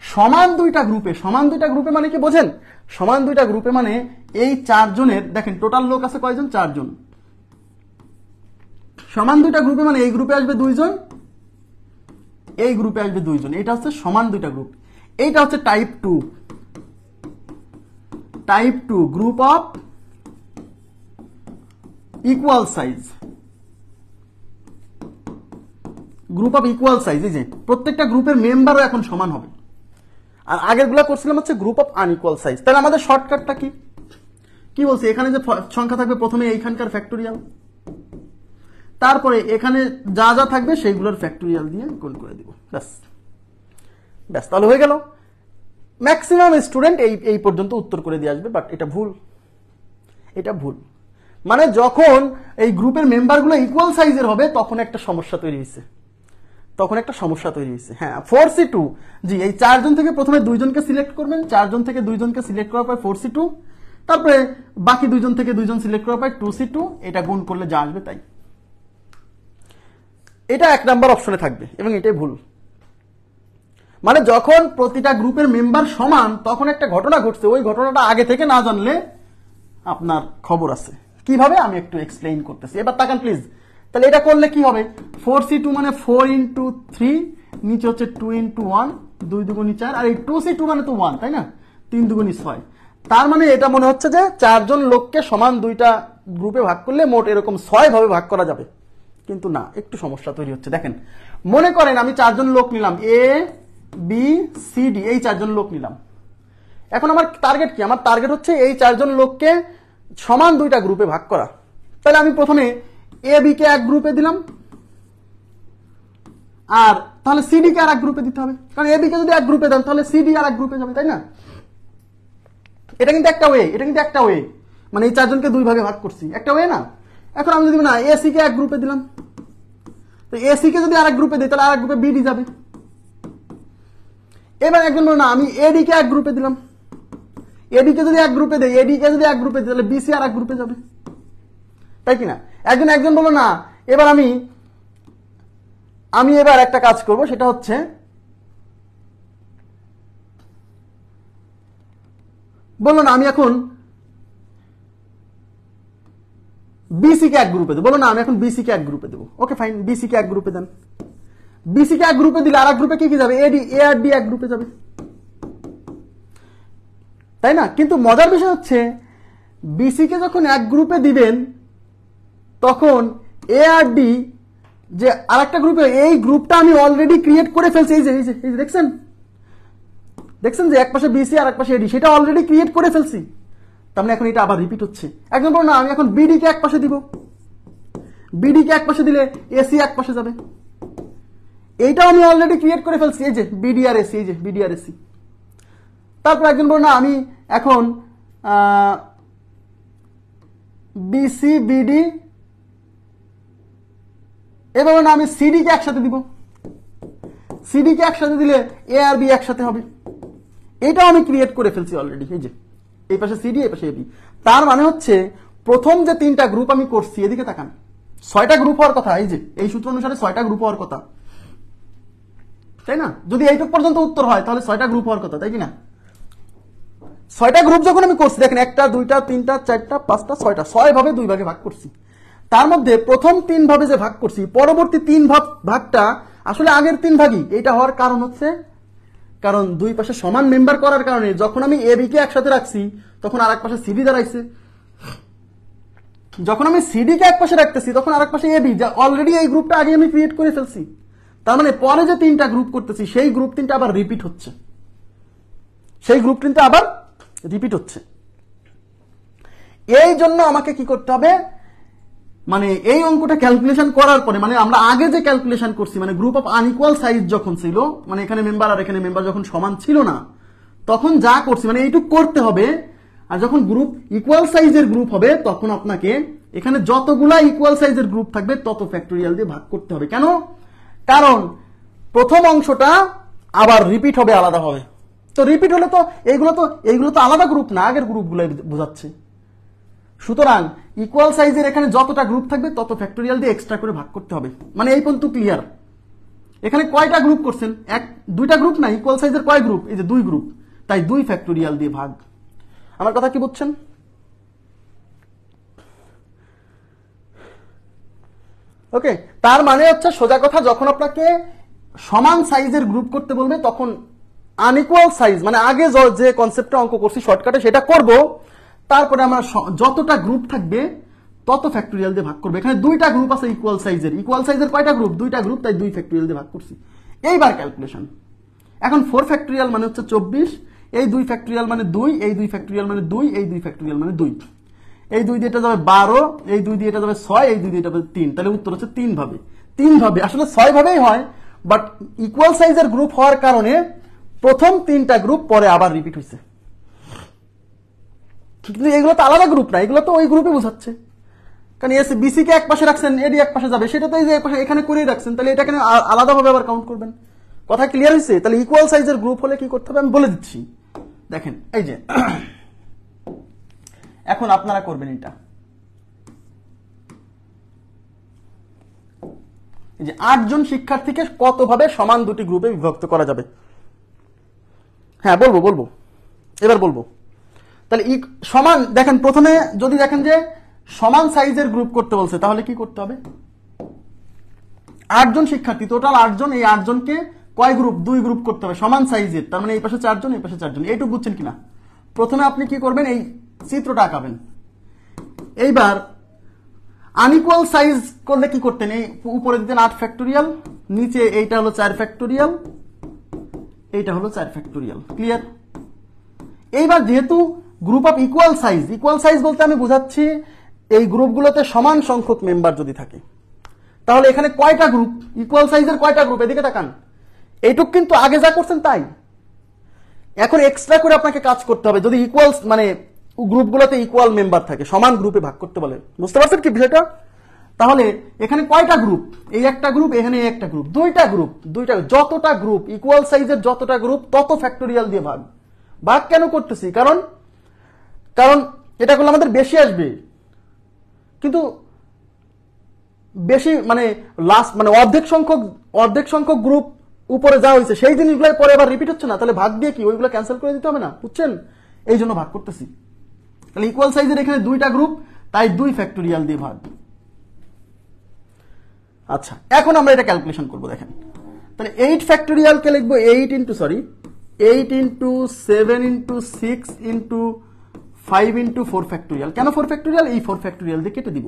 সমান 2টা গ্রুপে। সমান 2টা গ্রুপে মানে কি বোঝেন? সমান 2টা গ্রুপে মানে এই 4 জনের, দেখেন টোটাল লোক আছে কয়জন? 4 জন। সমান 2টা গ্রুপে মানে এই গ্রুপে আসবে 2 জন, এই গ্রুপে আসবে 2 জন। এটা হচ্ছে সমান 2টা গ্রুপ। এইটা হচ্ছে type 2। Type 2 group of equal size. Group of equal size, এই যে প্রত্যেকটা গ্রুপের মেম্বারও এখন সমান হবে। আর আগের গুলা করছিলাম হচ্ছে গ্রুপ অফ আনইকুয়াল সাইজ। তাহলে আমাদের শর্টকাটটা কি বলছি? এখানে যে সংখ্যা থাকবে প্রথমে এইখানকার ফ্যাক্টোরিয়াল, তারপরে এখানে যা যা থাকবে সেইগুলোর ফ্যাক্টোরিয়াল দিয়ে গুণ করে দিব। ব্যাস ব্যাস, তাহলে হয়ে গেল। ম্যাক্সিমাম স্টুডেন্ট এই পর্যন্ত উত্তর করে দিয়ে আসবে, বাট এটা ভুল। এটা ভুল। মানে যখন এই গ্রুপের মেম্বারগুলো ইকুয়াল সাইজের হবে তখন একটা সমস্যা তৈরি হয়েছে, হ্যাঁ 4C2। জি, এই 4 জন থেকে প্রথমে 2 জনকে সিলেক্ট করবেন, 4 জন থেকে 2 জনকে সিলেক্ট করার পর 4C2, তারপরে বাকি 2 জন থেকে 2 জন সিলেক্ট করার পর 2C2। এটা গুণ করলে যা আসবে তাই। এটা 1 নাম্বার অপশনে থাকবে এবং এটাই ভুল। মানে যখন প্রতিটা গ্রুপের মেম্বার সমান তখন একটা ঘটনা ঘটছে, ওই ঘটনাটা আগে থেকে না জানলে আপনার খবর আছে। কিভাবে আমি একটু এক্সপ্লেইন করতেছি, এবার তাকান প্লিজ। তাহলে এটা করলে কি হবে? 4C2 মানে 4 × 3, নিচে হচ্ছে 2 × 1, 2 দুগুণি 4, আর এই 2C2 মানে তো 1, তাই না? 3 দুগুণি 6। তার মানে এটা মনে হচ্ছে যে 4 জন লোককে সমান 2টা গ্রুপে ভাগ করলে মোট এরকম 6 ভাবে ভাগ করা যাবে, কিন্তু না, একটু সমস্যা তৈরি হচ্ছে। দেখেন, মনে করেন আমি 4 জন লোক নিলাম, ABCD, এই 4 জন লোক নিলাম। এখন আমার টার্গেট কি? আমার টার্গেট হচ্ছে এই 4 জন লোককে সমান 2টা গ্রুপে ভাগ করা। তাহলে আমি প্রথমে AB কে এক গ্রুপে দিলাম, আর তাহলে CD কে আর এক গ্রুপে দিতে হবে, কারণ AB কে যদি এক গ্রুপে দেন তাহলে CD আর এক গ্রুপে যাবে, তাই না? এটা কিন্তু একটা ওয়ে, মানে এই 4 জনকে 2 ভাগে ভাগ করছি, একটা ওয়ে না? এখন আমি যদি না AC কে এক গ্রুপে দিলাম, তো AC কে যদি আর এক গ্রুপে দিই তাহলে আর এক গ্রুপে BD যাবে। এবার একজন বলো না আমি AD কে এক গ্রুপে দিলাম, AD কে যদি এক গ্রুপে দেই, AD কে যদি এক গ্রুপে দিই তাহলে BC আর এক গ্রুপে যাবে, তাই কিনা? একজন বলো না এবার আমি এবার একটা কাজ করব, সেটা হচ্ছে বললো না আমি এখন BC কে এক গ্রুপে দেবো, বলো না আমি এখন BC কে এক গ্রুপে দেবো। ওকে ফাইন, BC কে এক গ্রুপে দেন। BC কে এক গ্রুপে দিলে আর এক গ্রুপে কি যাবে? AD, A আর D এক গ্রুপে যাবে, তাই না? কিন্তু মজার বিষয় হচ্ছে BC কে যখন এক গ্রুপে দিবেন তখন A আর D যে আরেকটা গ্রুপে, এই গ্রুপটা আমি অলরেডি ক্রিয়েট করে ফেলছি। এই যে দেখছেন যে এক পাশে BC আর এক পাশে AD, সেটা অলরেডি ক্রিয়েট করে ফেলছি। তার মানে এখন এটা আবার রিপিট হচ্ছে। একজন বলো না আমি এখন BD কে এক পাশে দিব, BD কে এক পাশে দিলে AC এক পাশে যাবে, এইটাও আমি অলরেডি ক্রিয়েট করে ফেলছি। এই যে BD আর AC, এই যে BD আর AC। তারপর একজন বলো না আমি এখন BC BD, এবার না আমি CD কে একসাথে দিব, CD কে একসাথে দিলে A আর B একসাথে হবে, এটাও আমি ক্রিয়েট করে ফেলছি অলরেডি। এই যে এই পাশে সিডি, এই পাশে এবি। তার মানে হচ্ছে প্রথম যে 3টা গ্রুপ আমি করছি, এদিকে তাকান, 6টা গ্রুপ হওয়ার কথা। এই যে এই সূত্র অনুসারে 6টা গ্রুপ হওয়ার কথা, তাই না? যদি এইটুক পর্যন্ত উত্তর হয় তাহলে 6টা গ্রুপ হওয়ার কথা, তাই কি না? 6টা গ্রুপ যখন আমি করছি, দেখেন 1টা 2টা 3টা 4টা 5টা 6টা, 6 ভাবে 2 ভাগে ভাগ করছি। তার মধ্যে প্রথম 3 ভাবে যে ভাগ করছি, পরবর্তী 3 ভাগটা আসলে আগের 3 ভাগই। এটা হওয়ার কারণ হচ্ছে, কারণ দুই পাশে সমান মেম্বার করার কারণে যখন আমি এ বি কে একসাথে রাখছি তখন আরেক পাশে সিডি দাঁড়াইছে, যখন আমি সিডি কে এক পাশে রাখতেছি তখন আরেক পাশে এবি, যা অলরেডি এই গ্রুপটা আগে আমি ক্রিয়েট করে ফেলছি। তার মানে পরে যে 3টা গ্রুপ করতেছি সেই গ্রুপ 3টা আবার রিপিট হচ্ছে, সেই গ্রুপ 3টা আবার রিপিট হচ্ছে। এই জন্য আমাকে কি করতে হবে, মানে এই অঙ্কটা ক্যালকুলেশন করার পরে, মানে আমরা আগে যে ক্যালকুলেশন করছি, মানে গ্রুপ অফ আনইকুয়াল সাইজ যখন ছিল, মানে এখানে মেম্বার আর এখানে মেম্বার যখন সমান ছিল না, তখন যা করছি মানে এইটুকু করতে হবে। আর যখন গ্রুপ ইকুয়াল সাইজের গ্রুপ হবে তখন আপনাকে এখানে যতগুলা ইকুয়াল সাইজের গ্রুপ থাকবে তত ফ্যাক্টোরিয়াল দিয়ে ভাগ করতে হবে। কেন? কারণ প্রথম অংশটা আবার রিপিট হবে, আলাদা হবে। তো রিপিট হলে তো এইগুলো তো আলাদা গ্রুপ না, আগের গ্রুপগুলো বোঝাচ্ছে। সুতরাং ইকুয়াল সাইজের এখানে যতটা গ্রুপ থাকবে তত ফ্যাক্টোরিয়াল দিয়ে এক্সট্রা করে ভাগ করতে হবে। মানে এই পর্যন্ত ক্লিয়ার? এখানে কয়টা গ্রুপ করছেন? 2টা গ্রুপ না, ইকুয়াল সাইজের কয় গ্রুপ? এই যে 2 গ্রুপ, তাই 2 ফ্যাক্টোরিয়াল দিয়ে ভাগ। আমার কথা কি বুঝছেন? ওকে, তার মানে হচ্ছে সোজা কথা, যখন আপনাকে সমান সাইজের গ্রুপ করতে বলবে তখন আনইকুয়াল সাইজ, মানে আগে যে কনসেপ্টটা অঙ্ক করছি শর্টকাটে সেটা করব, তারপরে আমরা যতটা গ্রুপ থাকবে তত ফ্যাক্টোরিয়াল দিয়ে ভাগ করবে। এখানে 2টা গ্রুপ আছে ইকুয়াল সাইজের কয়টা গ্রুপ? 2টা গ্রুপ, তাই 2 ফ্যাক্টোরিয়াল দিয়ে ভাগ করছি। এইবার ক্যালকুলেশন। এখন 4 ফ্যাক্টোরিয়াল মানে হচ্ছে 24, এই 2 ফ্যাক্টোরিয়াল মানে 2, এই 2 ফ্যাক্টোরিয়াল মানে 2, এই 2 ফ্যাক্টোরিয়াল মানে 2, এই 2 দিয়ে এটা যাবে 12, এই 2 দিয়ে এটা যাবে 6, এই 2 দিয়ে এটা যাবে 3। তাহলে উত্তর হচ্ছে 3 ভাবে। 3 ভাবে আসলে 6 ভাবেই হয়, বাট ইকুয়াল সাইজের গ্রুপ হওয়ার কারণে প্রথম 3টা গ্রুপ পরে আবার রিপিট হয়েছে। কিন্তু এগুলো তো আলাদা গ্রুপ না, এগুলো তো ওই গ্রুপে বোঝাচ্ছে। কারণ এসে বিসি কে এক পাশে রাখছেন, এডি এক পাশে যাবে, সেটা তো এই যে এখানে করেই রাখছেন, তাহলে এটাকে আলাদাভাবে আবার কাউন্ট করবেন। কথা ক্লিয়ার হয়েছে? তাহলে ইকুয়াল সাইজের গ্রুপ হলে কি করতে হবে আমি বলে দিচ্ছি। দেখেন এই যে এখন আপনারা করবেন এটা, এই যে 8 জন শিক্ষার্থীকে কতভাবে সমান 2টি গ্রুপে বিভক্ত করা যাবে। হ্যাঁ বলবো, এবার বলবো। তাহলে সমান, দেখেন প্রথমে যদি দেখেন যে সমান সাইজের গ্রুপ করতে বলছে তাহলে কি করতে হবে? 8 জন শিক্ষার্থী, টোটাল 8 জন, এই 8 জনকে কয় গ্রুপ? 2 গ্রুপ করতে হবে সমান সাইজের। তার মানে এই পাশে 4 জন, এই পাশে 4 জন। এইটুকু বুঝছেন কিনা? প্রথমে আপনি কি করবেন, এই চিত্রটা আঁকাবেন। এইবার আনইকুয়াল সাইজ করলে কি করতেন? এই উপরে দিতেন 8 ফ্যাক্টোরিয়াল, নিচে এইটা হলো 4 ফ্যাক্টোরিয়াল, এইটা হলো 4 ফ্যাক্টোরিয়াল। ক্লিয়ার? এইবার যেহেতু গ্রুপ অফ ইকুয়াল সাইজ বলতে আমি বোঝাচ্ছি এই গ্রুপগুলোতে সমান সংখ্যক মেম্বার যদি থাকে, তাহলে এখানে কয়টা গ্রুপ? ইকুয়াল সাইজের কয়টা গ্রুপ? এদিকে তাকান। এইটুক কিন্তু আগে যা করছেন তাই। এখন এক্সট্রা করে আপনাকে কাজ করতে হবে যদি ইকুয়াল, মানে গ্রুপগুলোতে ইকুয়াল মেম্বার থাকে, সমান গ্রুপে ভাগ করতে বলে। বুঝতে পারছেন কি বিষয়টা? তাহলে এখানে কয়টা গ্রুপ? এই একটা গ্রুপ, এখানে একটা গ্রুপ, 2টা গ্রুপ, যতটা গ্রুপ ইকুয়াল সাইজের যতটা গ্রুপ তত ফ্যাক্টোরিয়াল দিয়ে ভাগ। ভাগ কেন করতেছি? কারণ এটা করলে আমাদের বেশি আসবে, কিন্তু বেশি মানে লাস্ট মানে অর্ধেক সংখ্যক গ্রুপ উপরে যা হয়েছে সেই জিনিসগুলো পরে আবার রিপিট হচ্ছে না, তাহলে ভাগ দিয়ে কি ওইগুলো ক্যান্সেল করে দিতে হবে না? বুঝছেন? এই জন্য ভাগ করতেছি। তাহলে ইকুয়াল সাইজের এখানে 2টা গ্রুপ, তাই 2 ফ্যাক্টোরিয়াল দিয়ে ভাগ। আচ্ছা, এখন আমরা এটা ক্যালকুলেশন করব। দেখেন তাহলে 8 ফ্যাক্টোরিয়ালকে লিখবো 8 into 7 into 6 into 5 into 4 factorial. কেন 4 ফ্যাক্টোরিয়াল? এই 4 ফ্যাক্টোরিয়াল দিয়ে কেটে দিব।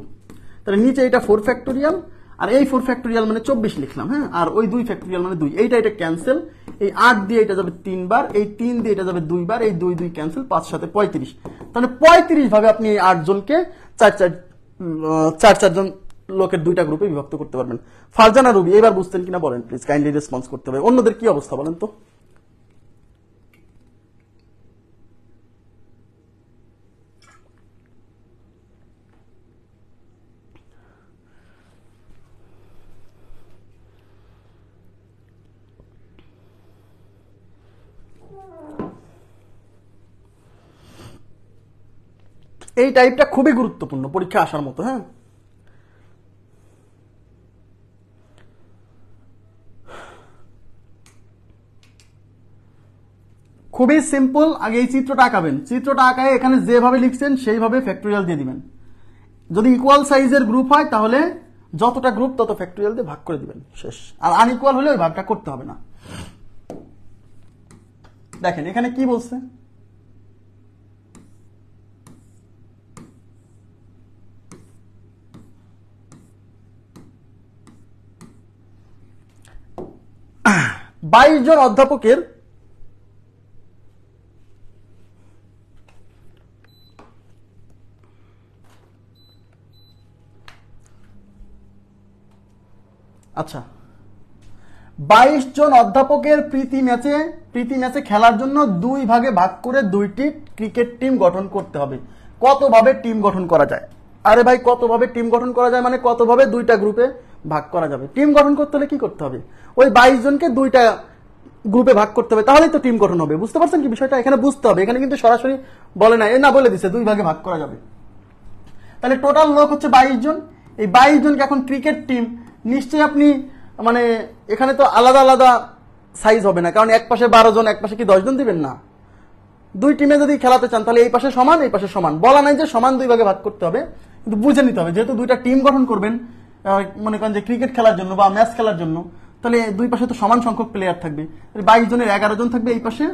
তাহলে নিচে এটা 4 ফ্যাক্টোরিয়াল, আর এই 4 ফ্যাক্টোরিয়াল মানে 24 লিখলাম। হ্যাঁ, আর ওই 2 ফ্যাক্টোরিয়াল মানে 2। এটা ক্যান্সেল, এই 8 দিয়ে এটা যাবে 3 বার, এই 3 দিয়ে এটা যাবে 2 বার, এই 2 ক্যান্সেল, 5 সাথে 35। তাহলে 35 ভাবে আপনি এই 8 জনকে 4 জন লোকের 2টা গ্রুপে বিভক্ত করতে পারবেন। ফারজানা রুবি, এবার বুঝতেন কিনা বলেন প্লিজ, কাইন্ডলি রেসপন্স করতে হবে। অন্যদের কি অবস্থা বলেন তো? এই টাইপটা খুবই গুরুত্বপূর্ণ পরীক্ষা আসার মতো। হ্যাঁ, খুবই সিম্পল। আগে এই চিত্রটা আঁকাবেন, চিত্রটা আঁকায় এখানে যেভাবে লিখছেন সেইভাবে ফ্যাক্টোরিয়াল দিয়ে দিবেন। যদি ইকুয়াল সাইজের গ্রুপ হয় তাহলে যতটা গ্রুপ তত ফ্যাক্টোরিয়াল দিয়ে ভাগ করে দিবেন, শেষ। আর আনইকুয়াল হলে ওই ভাগটা করতে হবে না। দেখেন এখানে কি বলছে, বাইশ জন অধ্যাপকের আচ্ছা 22 জন অধ্যাপকের প্রীতি ম্যাচে খেলার জন্য দুই ভাগে ভাগ করে দুইটি ক্রিকেট টিম গঠন করতে হবে। কতভাবে টিম গঠন করা যায়? আরে ভাই, কতভাবে টিম গঠন করা যায় মানে কতভাবে দুইটা গ্রুপে ভাগ করা যাবে। টিম গঠন করতে হলে কি করতে হবে? ওই 22 জনকে দুইটা গ্রুপে ভাগ করতে হবে, তাহলেই তো টিম গঠন হবে। বুঝতে পারছেন কি বিষয়টা? এখানে বুঝতে হবে, এখানে কিন্তু সরাসরি বলে না, না বলে দিছে দুই ভাগে ভাগ করা যাবে। তাহলে টোটাল লোক হচ্ছে 22 জন। এই 22 জনকে এখন ক্রিকেট টিম, নিশ্চয়ই আপনি মানে এখানে তো আলাদা আলাদা সাইজ হবে না, কারণ এক পাশে 12 জন, এক পাশে কি 10 জন দিবেন না। দুই টিমে যদি খেলাতে চান তাহলে এই পাশে সমান, এই পাশে সমান। বলা নাই যে সমান দুই ভাগে ভাগ করতে হবে, কিন্তু বুঝে নিতে হবে যেহেতু দুইটা টিম গঠন করবেন, মনে করেন যে ক্রিকেট খেলার জন্য বা ম্যাচ খেলার জন্য, তাহলে দুই পাশে তো সমান সংখ্যক প্লেয়ার থাকবে। 22 জনের 11 জন থাকবে এই পাশে,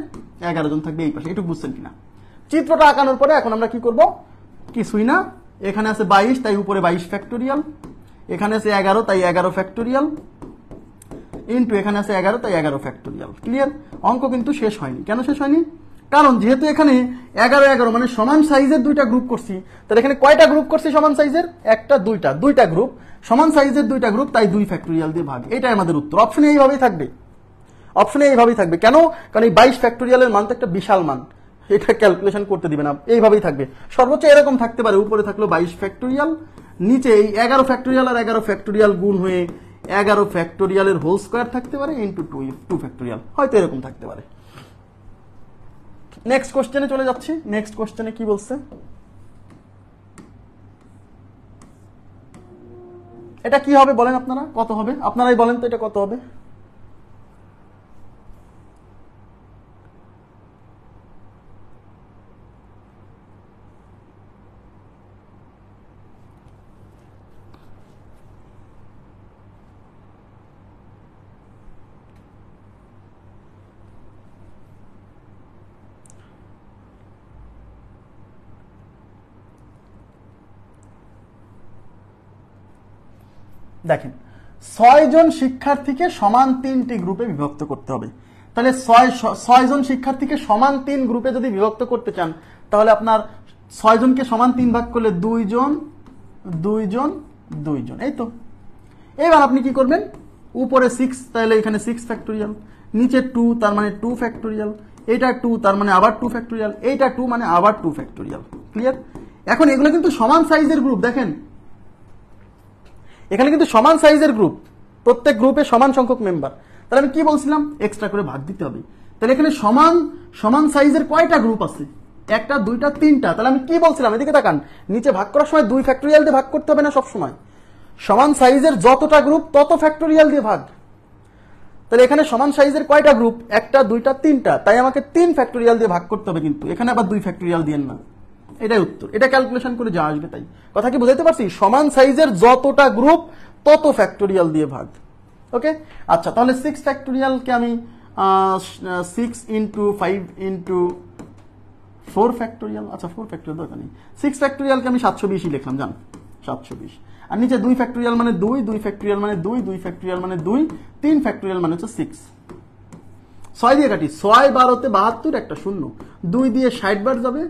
11 জন থাকবে এই পাশে। এটুকু বুঝছেন কিনা? চিত্রটা আঁকানোর পরে এখন আমরা কি করব? কিছুই না, এখানে আছে 22 তাই উপরে 22 ফ্যাক্টোরিয়াল, এখানে আছে 11 তাই 11 ফ্যাক্টোরিয়াল, ইন্টু এখানে আছে 11 তাই 11 ফ্যাক্টোরিয়াল। ক্লিয়ার? অঙ্ক কিন্তু শেষ হয়নি। কেন শেষ হয়নি? কারণ যেহেতু এখানে 11 মানে সমান সাইজের দুইটা গ্রুপ করছি, তাহলে এখানে কয়টা গ্রুপ করছি সমান সাইজের? একটা, দুইটা গ্রুপ, সমান সাইজের দুইটা গ্রুপ, তাই 2 ফ্যাক্টোরিয়াল দিয়ে ভাগ। এটাই আমাদের উত্তর। অপশনে এইভাবেই থাকবে, অপশনে এইভাবেই থাকবে। কেন? কারণ এই 22 ফ্যাক্টোরিয়ালের মান তো একটা বিশাল মান, এটা ক্যালকুলেশন করতে দিবে না, এইভাবেই থাকবে। সর্বোচ্চ এরকম থাকতে পারে, উপরে থাকলো 22 ফ্যাক্টোরিয়াল, নিচে এই 11 ফ্যাক্টোরিয়াল আর 11 ফ্যাক্টোরিয়াল গুণ হয়ে 11 ফ্যাক্টোরিয়ালের হোল স্কোয়ার থাকতে পারে, ইন্টু 2 ফ্যাক্টোরিয়াল, হয়তো এরকম থাকতে পারে। নেক্সট কোশ্চেনে চলে যাচ্ছি। নেক্সট কোশ্চেনে কি বলছে? এটা কি হবে বলেন আপনারা? কত হবে? আপনারাই বলেন তো এটা কত হবে? দেখেন 6 জন শিক্ষার্থীকে সমান 3টি গ্রুপে বিভক্ত করতে হবে। তাহলে 6 জন শিক্ষার্থীকে সমান 3 গ্রুপে যদি বিভক্ত করতে চান, তাহলে আপনার 6 জনকে সমান 3 ভাগ করলে 2 জন 2 জন 2 জন, এই তো। এবার আপনি কি করবেন? উপরে 6, তাহলে এখানে 6 ফ্যাক্টোরিয়াল, নিচে 2 তার মানে 2 ফ্যাক্টোরিয়াল, এটা 2 তার মানে আবার 2 ফ্যাক্টোরিয়াল, এইটা 2 মানে আবার 2 ফ্যাক্টোরিয়াল। ক্লিয়ার? এখন এগুলো কিন্তু সমান সাইজের গ্রুপ। দেখেন এখানে কিন্তু সমান সাইজের গ্রুপ, প্রত্যেক গ্রুপে সমান সংখ্যক মেম্বার। তাহলে আমি কি বলছিলাম? এক্সট্রা করে ভাগ দিতে হবে। তাহলে এখানে সমান সাইজের কয়টা গ্রুপ আছে? একটা, দুইটা, তিনটা। তাহলে আমি কি বলছিলাম? এদিকে তাকান, নিচে ভাগ করার সময় 2 ফ্যাক্টোরিয়াল দিয়ে ভাগ করতে হবে না সব সময়? সমান সাইজের যতটা গ্রুপ তত ফ্যাক্টোরিয়াল দিয়ে ভাগ। তাহলে এখানে সমান সাইজের কয়টা গ্রুপ? একটা, দুইটা, তিনটা, তাই আমাকে 3 ফ্যাক্টোরিয়াল দিয়ে ভাগ করতে হবে, কিন্তু এখানে আবার 2 ফ্যাক্টোরিয়াল দিয়েন না। এটাই উত্তর। এটা ক্যালকুলেশন করে যা আসবে তাই। কথা কি বুঝাইতে পারছি? সমান সাইজের যতটা গ্রুপ তত ফ্যাক্টোরিয়াল দিয়ে ভাগ। ওকে, আচ্ছা, তাহলে 6 ফ্যাক্টোরিয়ালকে আমি 6 ইন্টু 5 ইন্টু 4 ফ্যাক্টোরিয়াল, আচ্ছা 4 ফ্যাক্টোরিয়াল দরকার নেই, 6 ফ্যাক্টোরিয়ালকে আমি 720 লিখলাম, জান 720। আর নিচে 2 ফ্যাক্টোরিয়াল মানে 2, 2 ফ্যাক্টোরিয়াল মানে 2, 2 ফ্যাক্টোরিয়াল মানে 2, 3 ফ্যাক্টোরিয়াল মানে হচ্ছে 6। 6 দিয়ে কাটি, 6 12 72, একটা শূন্য, 2 দিয়ে 60 বার যাবে,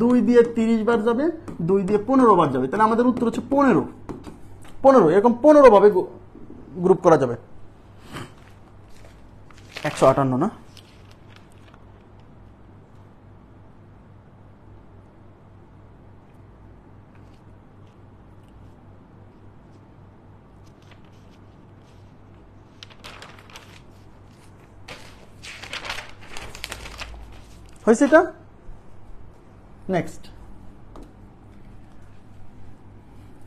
2 দিয়ে 30 বার যাবে, 2 দিয়ে 15 বার যাবে। তাহলে আমাদের উত্তর হচ্ছে 15। এরকম 15 ভাবে গ্রুপ করা যাবে। 158 না? হয়েছে এটা? নেক্সট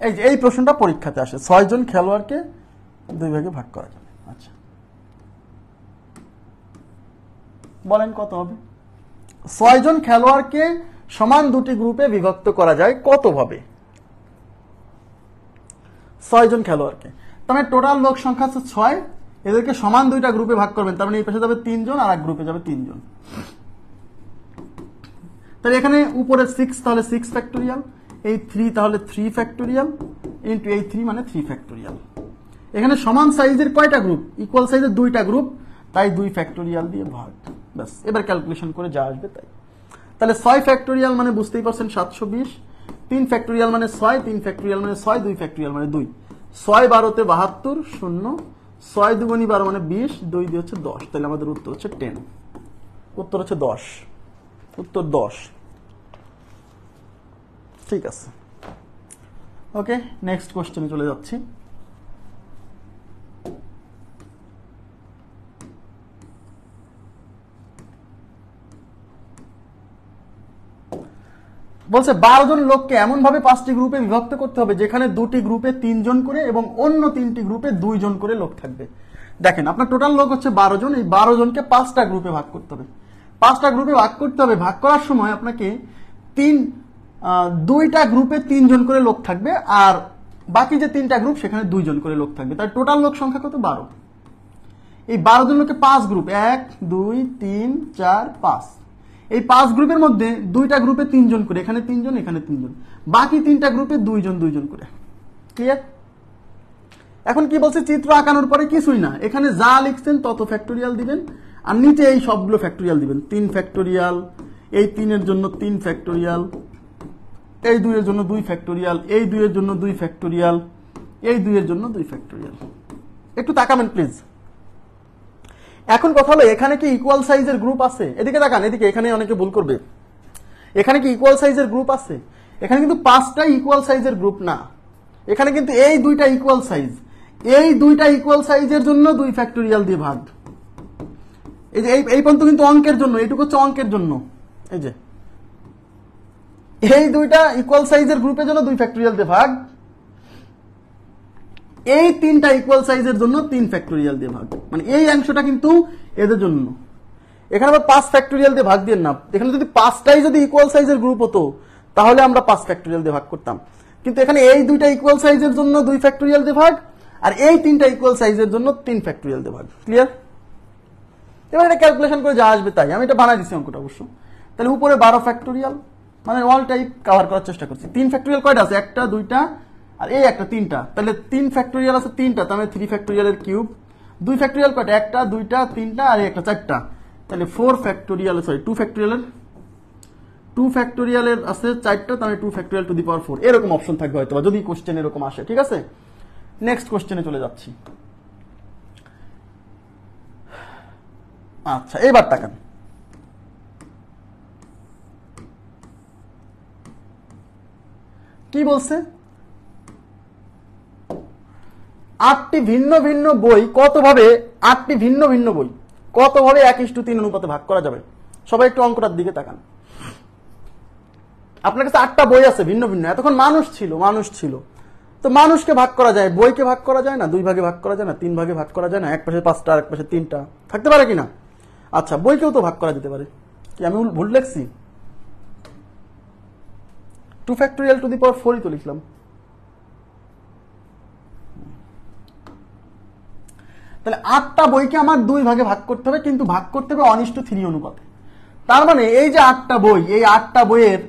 এই যে এই প্রশ্নটা পরীক্ষাতে আসে, 6 জন খেলোয়াড়কে 2 ভাগে ভাগ করা যাবে। আচ্ছা বলেন কত হবে? 6 জন খেলোয়াড়কে সমান 2টি গ্রুপে বিভক্ত করা যায় কত ভাবে? 6 জন খেলোয়াড়কে, তার মানে টোটাল লোক সংখ্যা হচ্ছে 6, এদেরকে সমান 2টা গ্রুপে ভাগ করবেন, তার মানে এই পাশে যাবে 3 জন আর এক গ্রুপে যাবে 3 জন। তাহলে এখানে উপরে 6 তাহলে 6 ফ্যাক্টোরিয়াল, এই 3 তাহলে 3 ফ্যাক্টোরিয়াল ইন্টু এই 3 মানে 3 ফ্যাক্টোরিয়াল। এখানে সমান সাইজের কয়টা গ্রুপ? ইকুয়াল সাইজের 2টা গ্রুপ, তাই 2 ফ্যাক্টোরিয়াল দিয়ে ভাগ। ব্যাস, এবার ক্যালকুলেশন করে যা আসবে তাই। তাহলে 6 ফ্যাক্টোরিয়াল মানে বুঝতেই পারছেন 720, 3 ফ্যাক্টোরিয়াল মানে 6, 3 ফ্যাক্টোরিয়াল মানে 6, 2 ফ্যাক্টোরিয়াল মানে 2। 6 12 72, 0, 6 দুগুণী 12 মানে 20, 2 দিয়ে হচ্ছে 10। তাহলে আমাদের উত্তর হচ্ছে 10, উত্তর হচ্ছে 10, উত্তর 10। ঠিক আছে, ওকে, নেক্সট কোশ্চেনে চলে যাচ্ছি। বলছে 12 জন লোককে এমন ভাবে 5টি গ্রুপে বিভক্ত করতে হবে যেখানে 2টি গ্রুপে 3 জন করে এবং অন্য 3টি গ্রুপে 2 জন করে লোক থাকবে। দেখেন আপনার টোটাল লোক হচ্ছে 12 জন, এই 12 জনকে 5টা গ্রুপে ভাগ করতে হবে। 5টা গ্রুপে ভাগ করতে হবে, ভাগ করার সময় আপনাকে 2টা গ্রুপে 3 জন করে লোক থাকবে, আর বাকি যে 3টা গ্রুপ সেখানে 2 জন করে লোক থাকবে। তাই টোটাল লোক সংখ্যা কত? 12। এই 12 জন লোককে 5 গ্রুপ, 1 2 3 4 5, এই 5 গ্রুপের মধ্যে 2টা গ্রুপে 3 জন করে, এখানে 3 জন এখানে 3 জন, বাকি 3টা গ্রুপে 2 জন 2 জন করে। ক্লিয়ার? এখন কি বলছে? চিত্র আঁকানোর পরে কিছুই না, এখানে যা লিখছেন তত ফ্যাক্টোরিয়াল দিবেন, আর নিচে এই সবগুলো ফ্যাক্টোরিয়াল দিবেন। 3 ফ্যাক্টোরিয়াল, এই 3 এর জন্য 3 ফ্যাক্টোরিয়াল, এই 2 এর জন্য 2 ফ্যাক্টোরিয়াল, এই 2 এর জন্য 2 ফ্যাক্টোরিয়াল, এই 2 এর জন্য 2 ফ্যাক্টোরিয়াল। একটু তাকাবেন প্লিজ। এখন কথা হলো এখানে কি ইকুয়াল সাইজের গ্রুপ আছে? এদিকে তাকান, এদিকে, এখানে অনেকে ভুল করবে। এখানে কি ইকুয়াল সাইজের গ্রুপ আছে? এখানে কিন্তু 5টা ইকুয়াল সাইজের গ্রুপ না, এখানে কিন্তু এই 2টা ইকুয়াল সাইজ, এই 2টা ইকুয়াল সাইজের জন্য 2 ফ্যাক্টোরিয়াল দিয়ে ভাগ। এই যে এই পর্যন্ত কিন্তু অঙ্কের জন্য, এইটুকু হচ্ছে অঙ্কের জন্য। এই যে এই 2টা ইকুয়াল সাইজের গ্রুপের জন্য 2 ফ্যাক্টোরিয়াল দিয়ে ভাগ, এই 3টা ইকুয়াল সাইজের জন্য 3 ফ্যাক্টোরিয়াল দিয়ে ভাগ, মানে এই অংশটা কিন্তু এদের জন্য। এখানে আবার 5 ফ্যাক্টোরিয়াল দিয়ে ভাগ দিয়ে না, এখানে যদি 5টাই যদি ইকুয়াল সাইজের গ্রুপ হতো তাহলে আমরা 5 ফ্যাক্টোরিয়াল দিয়ে ভাগ করতাম, কিন্তু এখানে এই 2টা ইকুয়াল সাইজের জন্য 2 ফ্যাক্টোরিয়াল দিয়ে ভাগ, আর এই 3টা ইকুয়াল সাইজের জন্য 3 ফ্যাক্টোরিয়াল দিয়ে ভাগ। ক্লিয়ার? এবার এটা ক্যালকুলেশন করে যা আসবে তাই, আমি এটা বানাই দিচ্ছি অঙ্কটা অবশ্য। তাহলে উপরে 12 ফ্যাক্টোরিয়াল, মানে অলটাই কভার করার চেষ্টা করছি। 3 ফ্যাক্টোরিয়াল কয়টা আছে? 1টা 2টা আর এই একটা 3টা, তাহলে 3 ফ্যাক্টোরিয়াল আছে 3টা, তাহলে 3 ফ্যাক্টোরিয়ালের কিউব। 2 ফ্যাক্টোরিয়াল কয়টা? 1টা 2টা 3টা আর একটা 4টা, তাহলে 4 ফ্যাক্টোরিয়াল, সরি 2 ফ্যাক্টোরিয়ালের আছে 4টা, তাহলে 2 ফ্যাক্টোরিয়াল টু দি পাওয়ার 4, এরকম অপশন থাকবে হয়তো যদি কোশ্চেন এরকম আসে। ঠিক আছে, নেক্সট কোশ্চেনে চলে যাচ্ছি। আচ্ছা এবার তাকান, কি বলছে? 8টি ভিন্ন ভিন্ন বই কতভাবে 8টি ভিন্ন ভিন্ন বই কতভাবে 1:3 অনুপাতে ভাগ করা যাবে? সবাই একটু অঙ্কটার দিকে তাকান। আপনার কাছে 8টা বই আছে ভিন্ন ভিন্ন, এতক্ষণ মানুষ ছিল, তো মানুষকে ভাগ করা যায়, বইকে ভাগ করা যায় না? 2 ভাগে ভাগ করা যায় না? 3 ভাগে ভাগ করা যায় না? এক পাশে 5টা আর এক পাশে 3টা থাকতে পারে কিনা? আচ্ছা বইকেও তো ভাগ করা যেতে পারে, কি আমি ভুল লিখছি? 2 ফ্যাক্টোরিয়াল টু দি পাওয়ার 4ই তো লিখলাম। তাহলে 8টা বইকে আমার 2 ভাগে ভাগ করতে হবে, কিন্তু ভাগ করতে হবে 1:3 অনুপাতে। তার মানে এই যে 8টা বই, এই 8টা বইয়ের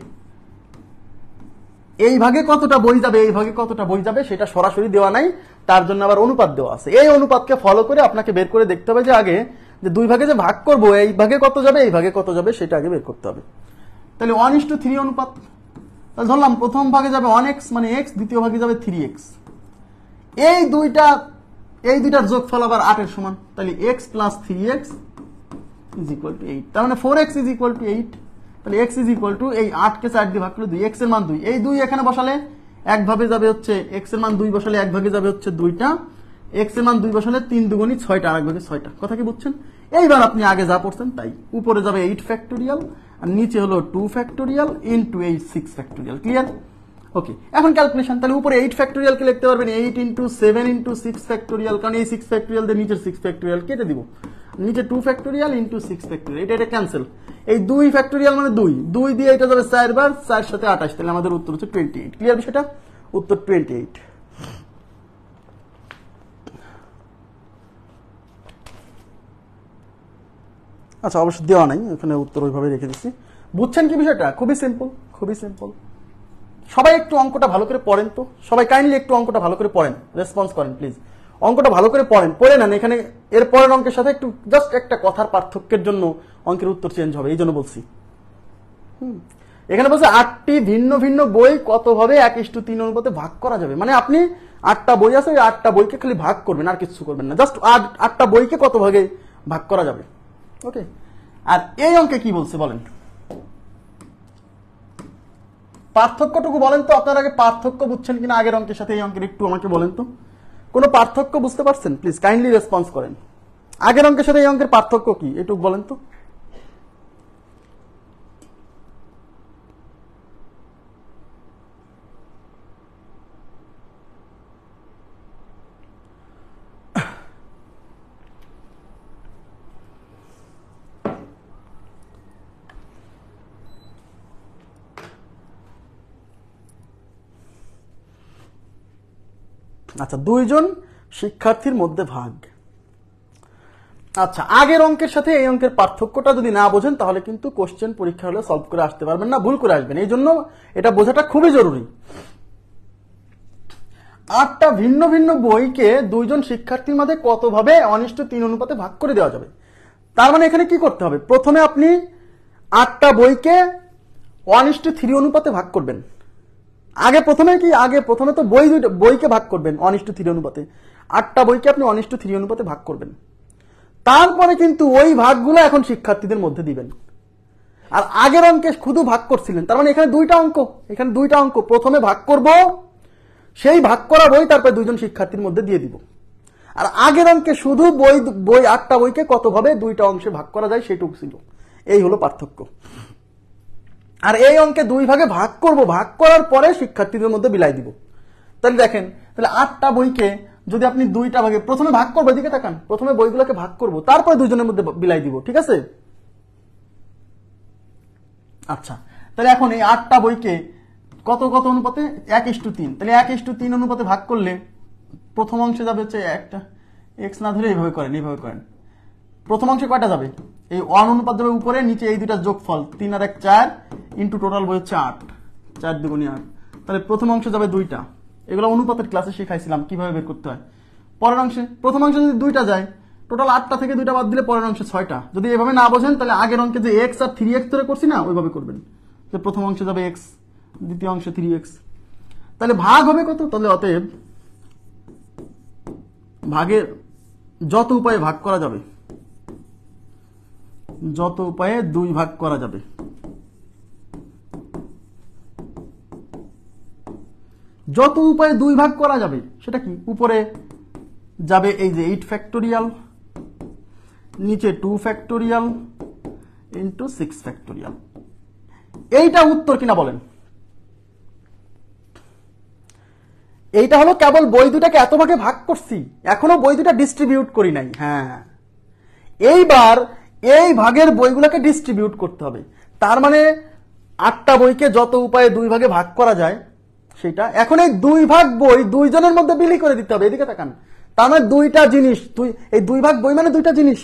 এই ভাগে কতটা বই যাবে, এই ভাগে কতটা বই যাবে সেটা সরাসরি দেওয়া নাই, তার জন্য আবার অনুপাত দেওয়া আছে। এই অনুপাতকে ফলো করে আপনাকে বের করে দেখতে হবে যে আগে যে 2 ভাগে যে ভাগ করব, এই ভাগে কত যাবে, এই ভাগে কত যাবে সেটা আগে বের করতে হবে। তাহলে 1:3 অনুপাত, তাহলে ধরলাম প্রথম ভাগে যাবে 1x মানে x, দ্বিতীয় ভাগে যাবে 3x। এই দুইটার যোগফল আবার 8 এর সমান, তাহলে x plus 3x is equal to 8, তার মানে 4x ইজ ইকুয়াল টু 8। তাহলে x ইজ ইকুয়াল টু এই 8 কে 4 দিয়ে ভাগ করলে 2, x এর মান 2, এই 2 এখানে বসালে এক ভাবে যাবে হচ্ছে, x এর মান 2 বসালে এক ভাগে যাবে হচ্ছে 2টা, x এর মান 2 বসালে 3 দুগুণী 6টা, আর এক ভাগে 6টা। কথা কি বুঝছেন? এইবার আপনি আগে যা পড়ছেন তাই, উপরে যাবে 8 ফ্যাক্টোরিয়াল আর নিচে হলো 2 ফ্যাক্টোরিয়াল ইনটু এই 6 ফ্যাক্টোরিয়াল। ক্লিয়ার? ওকে, এখন ক্যালকুলেশন, তাহলে উপরে 8 ফ্যাক্টোরিয়ালকে লিখতে পারবেন 8 ইন্টু 7 ইন্টু 6 ফ্যাক্টোরিয়াল, কারণ এই 6 ফ্যাক্টোরিয়াল দিয়ে নিচের 6 ফ্যাক্টোরিয়াল কেটে দিব, নিচে 2 ফ্যাক্টোরিয়াল ইন্টু 6 ফ্যাক্টোরিয়াল, এটা ক্যান্সেল। এই 2 ফ্যাক্টোরিয়াল মানে 2 দিয়ে এটা যাবে 4 বার, 4 সাথে 28, তাহলে আমাদের উত্তর হচ্ছে 28। ক্লিয়ার বিষয়টা? উত্তর 28। আচ্ছা, অবশ্য দেওয়া নাই, ওখানে উত্তর ওইভাবে রেখে দিচ্ছি। বুঝছেন কি বিষয়টা? খুবই সিম্পল, খুবই সিম্পল। সবাই একটু অঙ্কটা ভালো করে পড়েন তো, সবাই কাইন্ডলি একটু অঙ্কটা ভালো করে পড়েন, রেসপন্স করেন প্লিজ। অঙ্কটা ভালো করে পড়েন, পড়ে নেন। এখানে এর পরের অঙ্কের সাথে একটু জাস্ট একটা কথার পার্থক্যের জন্য অঙ্কের উত্তর চেঞ্জ হবে, এই জন্য বলছি। এখানে বলছে 8টি ভিন্ন ভিন্ন বই কতভাবে 1:3 অনুপাতে ভাগ করা যাবে। মানে আপনি 8টা বই আছে, ওই 8টা বইকে খালি ভাগ করবেন, আর কিছু করবেন না, জাস্ট 8টা বইকে কত ভাগে ভাগ করা যাবে। ওকে, আর এই অঙ্কে কি বলছে বলেন? পার্থক্যটুকু বলেন তো, আপনার আগে পার্থক্য বুঝছেন কিনা আগের অঙ্কের সাথে এই অঙ্কের, একটু আমাকে বলেন তো। কোনো পার্থক্য বুঝতে পারছেন? প্লিজ কাইন্ডলি রেসপন্স করেন। আগের অঙ্কের সাথে এই অঙ্কের পার্থক্য কি একটু বলেন তো। আচ্ছা, 2 জন শিক্ষার্থীর মধ্যে ভাগ। আচ্ছা, আগের অঙ্কের সাথে এই অঙ্কের পার্থক্যটা যদি না বোঝেন তাহলে কিন্তু কোশ্চেন পরীক্ষা হলে সলভ করে আসতে পারবেন না, ভুল করে আসবেন। এই জন্য এটা বোঝাটা খুবই জরুরি। 8টা ভিন্ন ভিন্ন বইকে 2 জন শিক্ষার্থীর মধ্যে কতভাবে 1:3 অনুপাতে ভাগ করে দেওয়া যাবে। তার মানে এখানে কি করতে হবে? প্রথমে আপনি 8টা বইকে 1:3 অনুপাতে ভাগ করবেন। প্রথমে তো বইকে ভাগ করবেন 1:3 অনুপাতে। 8টা বইকে আপনি 1:3 অনুপাতে ভাগ করবেন। তারপরে কিন্তু ওই ভাগগুলো এখন শিক্ষার্থীদের মধ্যে দিবেন। আর আগের অঙ্কে শুধু ভাগ করছিলেন, তার মানে এখানে 2টা অঙ্ক। প্রথমে ভাগ করব, সেই ভাগ করা বই তারপরে 2 জন শিক্ষার্থীর মধ্যে দিয়ে দিব। আর আগের অঙ্কে শুধু বই 8টা বইকে কতভাবে 2টা অংশে ভাগ করা যায় সেটুকু ছিল। এই হলো পার্থক্য। আর এই অঙ্কে 2 ভাগে ভাগ করব, ভাগ করার পরে শিক্ষার্থীদের মধ্যে বিলাই দিব। তাহলে দেখেন, তাহলে 8টা বইকে যদি আপনি 2টা ভাগে প্রথমে ভাগ করবো, এদিকে তাকান, প্রথমে বইগুলোকে ভাগ করব, তারপরে 2 জনের মধ্যে বিলাই দিব, ঠিক আছে? আচ্ছা, তাহলে এখন এই 8টা বইকে কত অনুপাতে 1:3, তাহলে 1:3 অনুপাতে ভাগ করলে প্রথম অংশে যাবে হচ্ছে একটা এক্স না ধরে এইভাবে করেন। প্রথম অংশে কয়টা যাবে? এই 1 অনুপাত যাবে উপরে, নিচে এই দুইটা যোগফল 3 আর 1 4 ইন্টু টোটাল বই হচ্ছে 8, 4 দুগুণে 8। তাহলে প্রথম অংশে যাবে 2টা। এগুলো অনুপাতের ক্লাসে শিখাইছিলাম কিভাবে বের করতে হয়। পরের অংশে প্রথম অংশে যদি 2টা যায়, টোটাল 8টা থেকে 2টা বাদ দিলে পরের অংশে 6টা। যদি এভাবে না বোঝেন তাহলে আগের অঙ্কে যে x আর 3x ধরে করছি না, ওইভাবে করবেন। যে প্রথম অংশে যাবে x, দ্বিতীয় অংশে 3x। তাহলে ভাগ হবে কত? তাহলে অতএব ভাগের যত উপায়ে ভাগ করা যাবে, যত উপায়ে 2 ভাগ করা যাবে, যত উপায়ে 2 ভাগ করা যাবে সেটা কি? উপরে যাবে এই যে 8 ফ্যাক্টোরিয়াল, নিচে 2 ফ্যাক্টোরিয়াল ইন্টু 6 ফ্যাক্টোরিয়াল। এইটা উত্তর কিনা বলেন? এইটা হলো কেবল বই দুটাকে এত ভাগে ভাগ করছি, এখনো বই দুটা ডিস্ট্রিবিউট করি নাই। হ্যাঁ, এইবার এই ভাগের বইগুলোকে ডিস্ট্রিবিউট করতে হবে। তার মানে 8টা বইকে যত উপায়ে 2 ভাগে ভাগ করা যায় সেটা এখন এই 2 ভাগ বই 2 জনের মধ্যে বিলি করে দিতে হবে। এদিকে তাকান, তার মানে 2টা জিনিস, এই 2 ভাগ বই মানে 2টা জিনিস,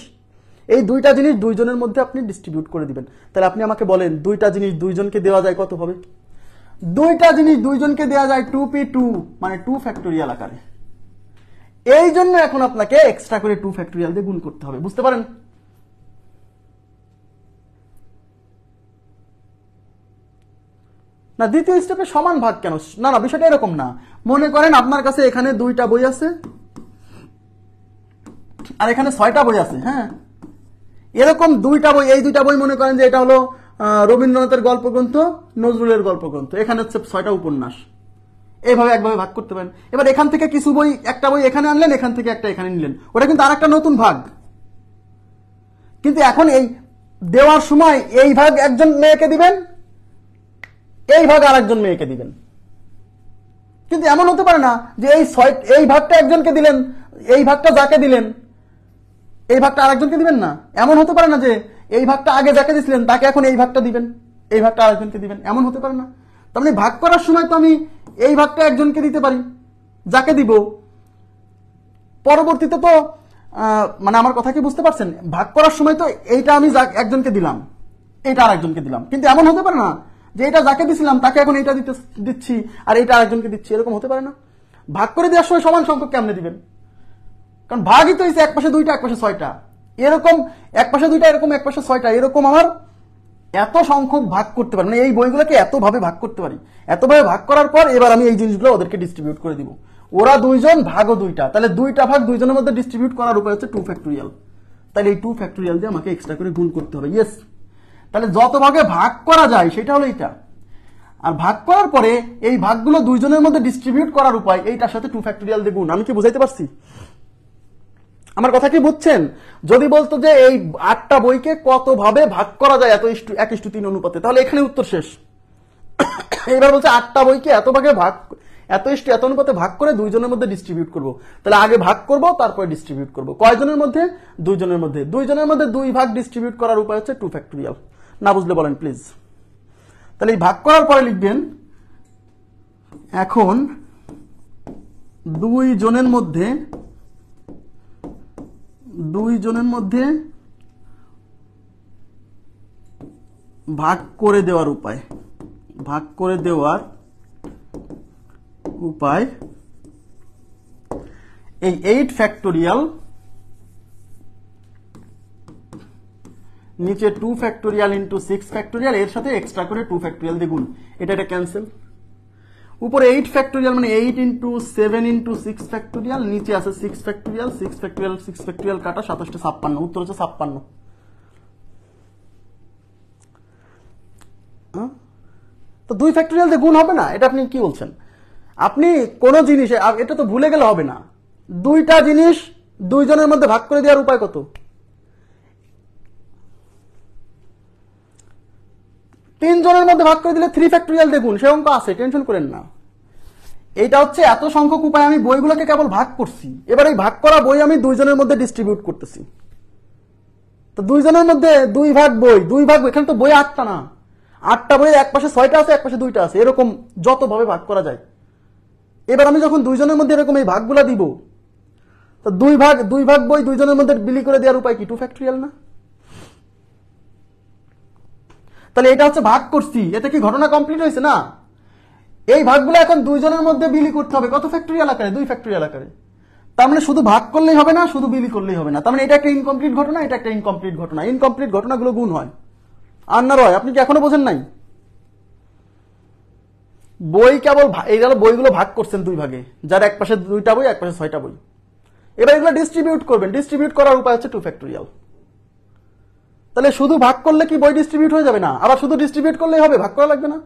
এই 2টা জিনিস 2 জনের মধ্যে আপনি ডিস্ট্রিবিউট করে দিবেন। তাহলে আপনি আমাকে বলেন 2টা জিনিস 2 জনকে দেওয়া যায় কত হবে? 2টা জিনিস 2 জনকে দেওয়া যায় 2p2, মানে 2 ফ্যাক্টোরিয়াল আকারে। এই জন্য এখন আপনাকে এক্সট্রা করে 2 ফ্যাক্টোরিয়াল দিয়ে গুণ করতে হবে। বুঝতে পারেন? না, দ্বিতীয় স্টেপে সমান ভাগ কেন? না, বিষয়টা এরকম না। মনে করেন আপনার কাছে এখানে 2টা বই আছে আর এখানে 6টা বই আছে। হ্যাঁ, এরকম 2টা বই, এই 2টা বই মনে করেন যে এটা হলো রবীন্দ্রনাথের গল্পগ্রন্থ, নজরুলের গল্পগ্রন্থ, এখানে হচ্ছে 6টা উপন্যাস। এইভাবে একভাবে ভাগ করতে পারেন। এবার এখান থেকে কিছু বই, একটা বই এখানে আনলেন, এখান থেকে একটা এখানে নিলেন, ওটা কিন্তু আরেকটা নতুন ভাগ। কিন্তু এখন এই দেওয়ার সময় এই ভাগ একজন মেয়েকে দিবেন, এই ভাগ আরেকজন মেয়েকে দিবেন। কিন্তু এমন হতে পারে না যে এই ভাগটা একজনকে দিলেন, এই ভাগটা যাকে দিলেন এই ভাগটা আরেকজনকে দিবেন না। এমন হতে পারে না যে এই ভাগটা আগে যাকে দিছিলেন তাকে এখন এই ভাগটা দিবেন, এই ভাগটা আরেকজনকে দিবেন, এমন হতে পারে না। তার মানে ভাগ করার সময় তো আমি এই ভাগটা একজনকে দিতে পারি, যাকে দিব পরবর্তীতে তো মানে আমার কথা কি বুঝতে পারছেন? ভাগ করার সময় তো এইটা আমি একজনকে দিলাম, এইটা আরেকজনকে দিলাম, কিন্তু এমন হতে পারে না যে এটা যাকে দিছিলাম তাকে এখন এইটা দিচ্ছি আর এইটা আরেকজনকে দিচ্ছি, এরকম হতে পারে না। ভাগ করে দেওয়ার সময় সমান সংখ্যক কেমনে দিবেন? কারণ ভাগই তো হয়েছে এক পাশে দুইটা এক পাশে ছয়টা, এরকম এক পাশে দুইটা এরকম এক পাশে ছয়টা, এরকম আমার এত সংখ্যক ভাগ করতে পারি, মানে এই বইগুলোকে এতভাবে ভাগ করতে পারি। এতভাবে ভাগ করার পর এবার আমি এই জিনিসগুলো ওদেরকে ডিস্ট্রিবিউট করে দিব। ওরা দুইজন, ভাগও দুইটা, তাহলে দুইটা ভাগ দুইজনের মধ্যে ডিস্ট্রিবিউট করার উপায় হচ্ছে 2 ফ্যাক্টোরিয়াল। তাহলে এই 2 ফ্যাক্টোরিয়াল দিয়ে আমাকে এক্সট্রা করে গুণ করতে হবে। ইয়েস, তাহলে যত ভাগে ভাগ করা যায় সেটা হলো এইটা। আর ভাগ করার পরে এই ভাগগুলো দুইজনের মধ্যে ডিস্ট্রিবিউট করার উপায় এইটার সাথে 2 ফ্যাক্টোরিয়াল দিয়ে গুণ। আমি কি বুঝাইতে পারছি? আমার কথা কি বুঝছেন? যদি বলতো যে এই 8টা বইকে কত ভাবে ভাগ করা যায় 1:3 অনুপাতে, তাহলে এখানে উত্তর শেষ। এবার বলছে 8টা বইকে এত ভাগে ভাগ, এত অনুপাতে ভাগ করে দুইজনের মধ্যে ডিস্ট্রিবিউট করব। তাহলে আগে ভাগ করব তারপরে ডিস্ট্রিবিউট করব। কয়জনের মধ্যে? দুইজনের মধ্যে। দুইজনের মধ্যে 2 ভাগ ডিস্ট্রিবিউট করার উপায় হচ্ছে 2 ফ্যাক্টোরিয়াল। না বুঝলে বলেন প্লিজ। তাহলে এই ভাগ করার পরে লিখবেন এখন দুইজনের মধ্যে ভাগ করে দেওয়ার উপায়, ভাগ করে দেওয়ার উপায় এই 8 ফ্যাক্টোরিয়াল নিচে 2 ফ্যাক্টোরিয়াল ইন্টু 6 ফ্যাক্টোরিয়াল, এর সাথে এক্সট্রা করে 2 ফ্যাক্টোরিয়াল দিয়ে গুণ। এটা ক্যান্সেল। উপরে 8 ফ্যাক্টোরিয়াল মানে 8 ইন্টু 7 ইন্টু 6 ফ্যাক্টোরিয়াল, নিচে আছে 6 ফ্যাক্টোরিয়াল, 6 ফ্যাক্টোরিয়াল কাটা 27 56, উত্তর হচ্ছে 56। তো 2 ফ্যাক্টোরিয়াল দিয়ে গুণ হবে না? এটা আপনি কি বলছেন? আপনি কোন জিনিস, এটা তো ভুলে গেলে হবে না। দুইটা জিনিস দুইজনের মধ্যে ভাগ করে দেওয়ার উপায় কত? 3 জনের মধ্যে ভাগ করে দিলে 3 ফ্যাক্টোরিয়াল দিয়ে গুণ, সে অঙ্ক আছে, টেনশন করেন না। এইটা হচ্ছে এত সংখ্যক উপায়, আমি বইগুলোকে কেবল ভাগ করছি। এবার এই ভাগ করা বই আমি দুইজনের মধ্যে ডিস্ট্রিবিউট করতেছি। তো দুইজনের মধ্যে 2 ভাগ বই, 2 ভাগ, এখানে তো বই 8টা না, 8টা বই এক পাশে 6টা আছে এক পাশে 2টা আছে, এরকম যতভাবে ভাগ করা যায়। এবার আমি যখন দুইজনের মধ্যে এরকম এই ভাগগুলা দিব, তো 2 ভাগ বই দুইজনের মধ্যে বিলি করে দেওয়ার উপায় কি? 2 ফ্যাক্টোরিয়াল না? তাহলে এটা হচ্ছে ভাগ করছি, এটা কি ঘটনা কমপ্লিট হয়েছে না? এই ভাগগুলো এখন দুইজনের মধ্যে বিলি করতে হবে কত ফ্যাক্টোরিয়াল আকারে? 2 ফ্যাক্টোরিয়াল আকারে। তার মানে শুধু ভাগ করলেই হবে না, শুধু বিলি করলেই হবে না। তার মানে এটা একটা ইনকমপ্লিট ঘটনা, এটা একটা ইনকমপ্লিট ঘটনা। ইনকমপ্লিট ঘটনাগুলো গুণ হয়। আর না রয়, আপনি কি এখনো বোঝেন নাই? বই কেবল এই গেল, বইগুলো ভাগ করছেন 2 ভাগে, যার এক পাশে 2টা বই এক পাশে 6টা বই। এবার এগুলো ডিস্ট্রিবিউট করবেন। ডিস্ট্রিবিউট করার উপায় হচ্ছে 2 ফ্যাক্টোরিয়াল। তাহলে শুধু ভাগ করলে কি বই ডিস্ট্রিবিউট হয়ে যাবে না? আবার শুধু ডিস্ট্রিবিউট করলেই হবে? ভাগ করা লাগবে না?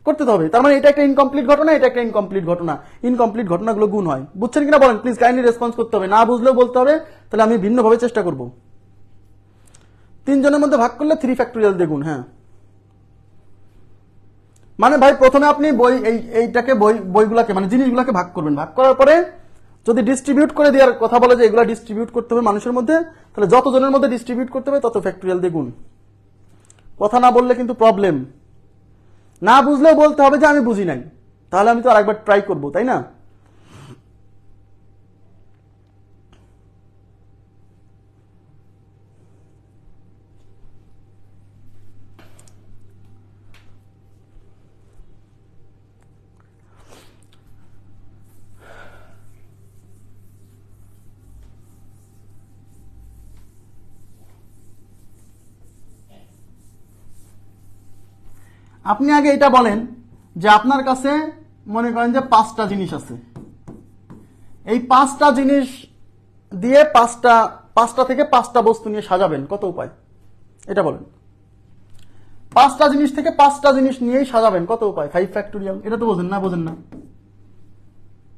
করতে হবে। তার মানে এটা একটা ইনকমপ্লিট ঘটনা, এটা একটা ইনকমপ্লিট ঘটনা। ইনকমপ্লিট ঘটনাগুলো গুণ হয়। বুঝছেন কিনা বলেন প্লিজ? কাইন্ডলি রেসপন্স করতে হবে, না বুঝলেও বলতে হবে, তাহলে আমি ভিন্নভাবে চেষ্টা করব। 3 জনের মধ্যে ভাগ করলে 3 ফ্যাক্টোরিয়াল দিয়ে গুণ। হ্যাঁ, মানে ভাই প্রথমে আপনি এইটাকে বইগুলাকে মানে জিনিসগুলোকে ভাগ করবেন। ভাগ করার পরে যদি ডিস্ট্রিবিউট করে দেওয়ার কথা বলে যে এগুলা ডিস্ট্রিবিউট করতে হবে মানুষের মধ্যে, তাহলে যত জনের মধ্যে ডিস্ট্রিবিউট করতে হবে তত ফ্যাক্টোরিয়াল দিয়ে গুণ। কথা না বললে কিন্তু প্রবলেম। না বুঝলেও বলতে হবে যে আমি বুঝি নাই, তাহলে আমি তো আরেকবার ট্রাই করব, তাই না? আপনি আগে এটা বলেন যে আপনার কাছে মনে করেন যে 5টা জিনিস আছে, এই 5টা জিনিস দিয়ে 5টা থেকে 5টা বস্তু নিয়ে সাজাবেন, কত উপায়? এটা বলেন। 5টা জিনিস থেকে 5টা জিনিস নিয়েই সাজাবেন, কত উপায়? 5 ফ্যাক্টোরিয়াল। এটা তো বোঝেন না? বোঝেন না,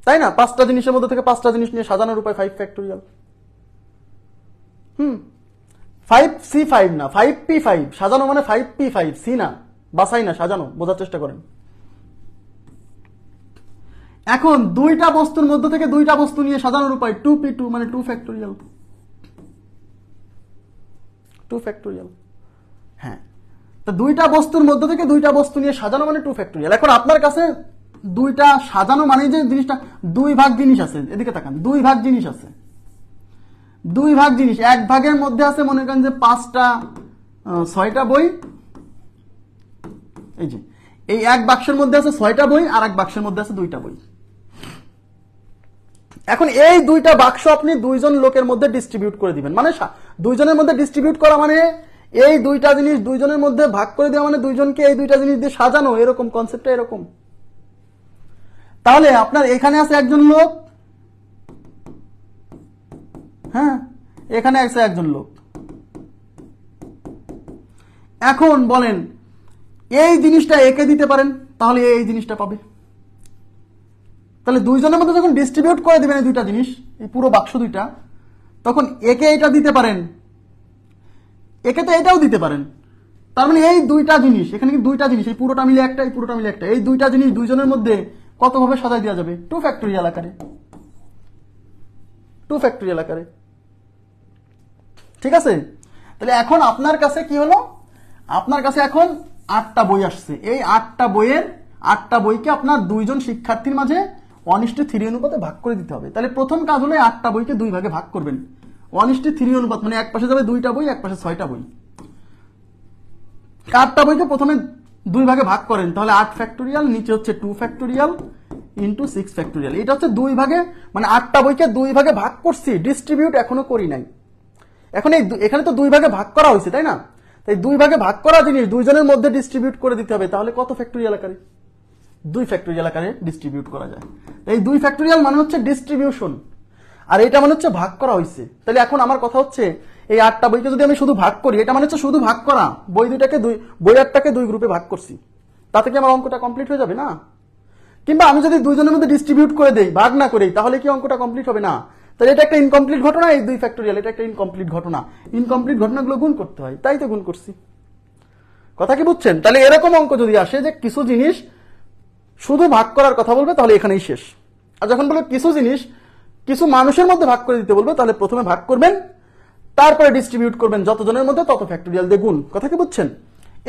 তাই না? 5টা জিনিসের মধ্যে থেকে 5টা জিনিস নিয়ে সাজানোর উপায় 5 ফ্যাক্টোরিয়াল। 5C5 না, 5P5 সাজানো মানে 5P5, সি না, বাসাই না, সাজানো। বোঝার চেষ্টা করেন। এখন দুইটা বস্তুর মধ্য থেকে দুইটা বস্তু নিয়ে সাজানোর উপায় 2p2 মানে 2 ফ্যাক্টোরিয়াল। 2 ফ্যাক্টোরিয়াল, হ্যাঁ। তো দুইটা বস্তুর মধ্য থেকে দুইটা বস্তু নিয়ে সাজানো মানে 2 ফ্যাক্টোরিয়াল। এখন আপনার কাছে দুইটা সাজানো মানে যে জিনিসটা দুই ভাগ জিনিস আছে, এদিকে তাকান, দুই ভাগ জিনিস আছে, দুই ভাগ জিনিস, এক ভাগের মধ্যে আছে মনে করেন যে 5টা 6টা বই, এই যে এই এক বাক্সের মধ্যে আছে 6টা বই আর এক বাক্সের মধ্যে আছে 2টা বই। এখন এই দুইটা বাক্স আপনি দুইজন লোকের মধ্যে ডিস্ট্রিবিউট করে দিবেন, মানে দুইজনের মধ্যে ডিস্ট্রিবিউট করা মানে এই দুইটা জিনিস দুইজনের মধ্যে ভাগ করে দেওয়া, মানে দুইজনকে এই দুইটা জিনিস দিয়ে সাজানো, এরকম কনসেপ্টটা এরকম। তাহলে আপনার এখানে আছে একজন লোক, হ্যাঁ, এখানে আছে একজন লোক। এখন বলেন এই জিনিসটা একে দিতে পারেন, তাহলে এই জিনিসটা পাবে। তাহলে দুইজনের মধ্যে যখন ডিস্ট্রিবিউট করে দিবেন এই দুইটা জিনিস, এই পুরো বাক্স দুইটা, তখন একে এটা দিতে পারেন, একে তো এটাও দিতে পারেন। তার মানে এই দুইটা জিনিস, এখানে কি দুইটা জিনিস, এই পুরোটা মিলে একটা, এই পুরোটা মিলে একটা, এই দুইটা জিনিস দুইজনের মধ্যে কতভাবে সাজাই দেওয়া যাবে? 2 ফ্যাক্টোরিয়াল আকারে, 2 ফ্যাক্টোরিয়াল আকারে। ঠিক আছে? তাহলে এখন আপনার কাছে কি হলো, আপনার কাছে এখন 8টা বই আসছে। এই 8টা বইকে আপনার দুইজন শিক্ষার্থীর মাঝে 1:3 অনুপাতে ভাগ করে দিতে হবে। তাহলে প্রথম কাজ হলো 8টা বইকে দুই ভাগে ভাগ করবেন, 1:3 অনুপাত, মানে এক পাশে যাবে 2টা বই, এক পাশে 6টা বই। 8টা বইকে প্রথমে দুই ভাগে ভাগ করেন, তাহলে 8 ফ্যাক্টোরিয়াল, নিচে হচ্ছে 2 ফ্যাক্টোরিয়াল ইন্টু 6 ফ্যাক্টোরিয়াল। এটা হচ্ছে দুই ভাগে, মানে 8টা বইকে দুই ভাগে ভাগ করছি, ডিস্ট্রিবিউট এখনো করি নাই। এখন এখানে তো দুই ভাগে ভাগ করা হয়েছে, তাই না? তাই দুই ভাগে ভাগ করা জিনিস দুইজনের মধ্যে ডিস্ট্রিবিউট করে দিতে হবে। তাহলে কত ফ্যাক্টোরিয়াল আকারে? 2 ফ্যাক্টোরিয়াল আকারে ডিস্ট্রিবিউট করা যায়। এই 2 ফ্যাক্টোরিয়াল মানে হচ্ছে ডিস্ট্রিবিউশন, আর এটা মানে হচ্ছে ভাগ করা হয়েছে। তাহলে এখন আমার কথা হচ্ছে এই 8টা বইকে যদি আমি শুধু ভাগ করি, এটা মানে হচ্ছে শুধু ভাগ করা, বই 8টাকে 2 গ্রুপে ভাগ করছি, তাতে কি আমার অঙ্কটা কমপ্লিট হয়ে যাবে? না। কিংবা আমি যদি দুইজনের মধ্যে ডিস্ট্রিবিউট করে দেই, ভাগ না করেই, তাহলে কি অঙ্কটা কমপ্লিট হবে? না। তাহলে এটা একটা ইনকমপ্লিট ঘটনা, এই 2 ফ্যাক্টোরিয়াল এটা একটা ইনকমপ্লিট ঘটনা। ইনকমপ্লিট ঘটনাগুলো গুণ করতে হয়, তাই তো গুণ করছি। কথা কি বুঝছেন? তাহলে এরকম অঙ্ক যদি আসে যে কিছু জিনিস শুধু ভাগ করার কথা বলবে, তাহলে এখানেই শেষ। আর যখন বলবে কিছু জিনিস কিছু মানুষের মধ্যে ভাগ করে দিতে বলবে, তাহলে প্রথমে ভাগ করবেন, তারপরে ডিস্ট্রিবিউট করবেন, যতজনের মধ্যে তত ফ্যাক্টোরিয়াল দিয়ে গুণ। কথা কি বুঝছেন?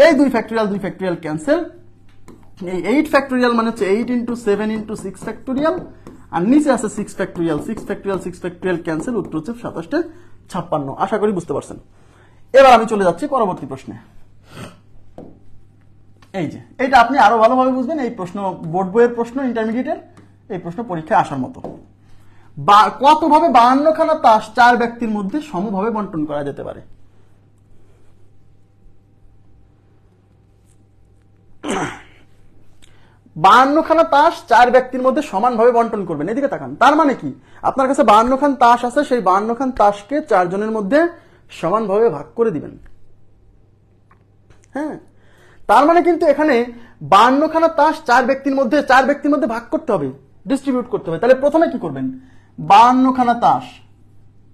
এই 2 ফ্যাক্টোরিয়াল ক্যান্সেল, এই 8 ফ্যাক্টোরিয়াল মানে হচ্ছে 8 × 7 × 6 ফ্যাক্টোরিয়াল, আর নিচে আছে 6 ফ্যাক্টোরিয়াল ক্যান্সেল, উত্তর হচ্ছে 2756। আশা করি বুঝতে পারছেন। এবার আমি চলে যাচ্ছি পরবর্তী প্রশ্নে। এই যে এটা আপনি আরো ভালোভাবে বুঝবেন, এই প্রশ্ন বোর্ড বইয়ের প্রশ্ন, ইন্টারমিডিয়েটের এই প্রশ্ন পরীক্ষায় আসার মতো। কতভাবে 52 খানা তাস 4 ব্যক্তির মধ্যে সমভাবে বন্টন করা যেতে পারে? বাহান্ন খানা তাস 4 ব্যক্তির মধ্যে সমানভাবে বন্টন করবেন। এদিকে তাকান, তার মানে কি আপনার কাছে 52 খান তাস আছে, সেই 52 খান তাসকে 4 জনের মধ্যে সমানভাবে ভাগ করে দিবেন। হ্যাঁ, তার মানে কিন্তু এখানে 52 খানা তাস 4 ব্যক্তির মধ্যে ভাগ করতে হবে, ডিস্ট্রিবিউট করতে হবে। তাহলে প্রথমে কি করবেন? 52 খানা তাস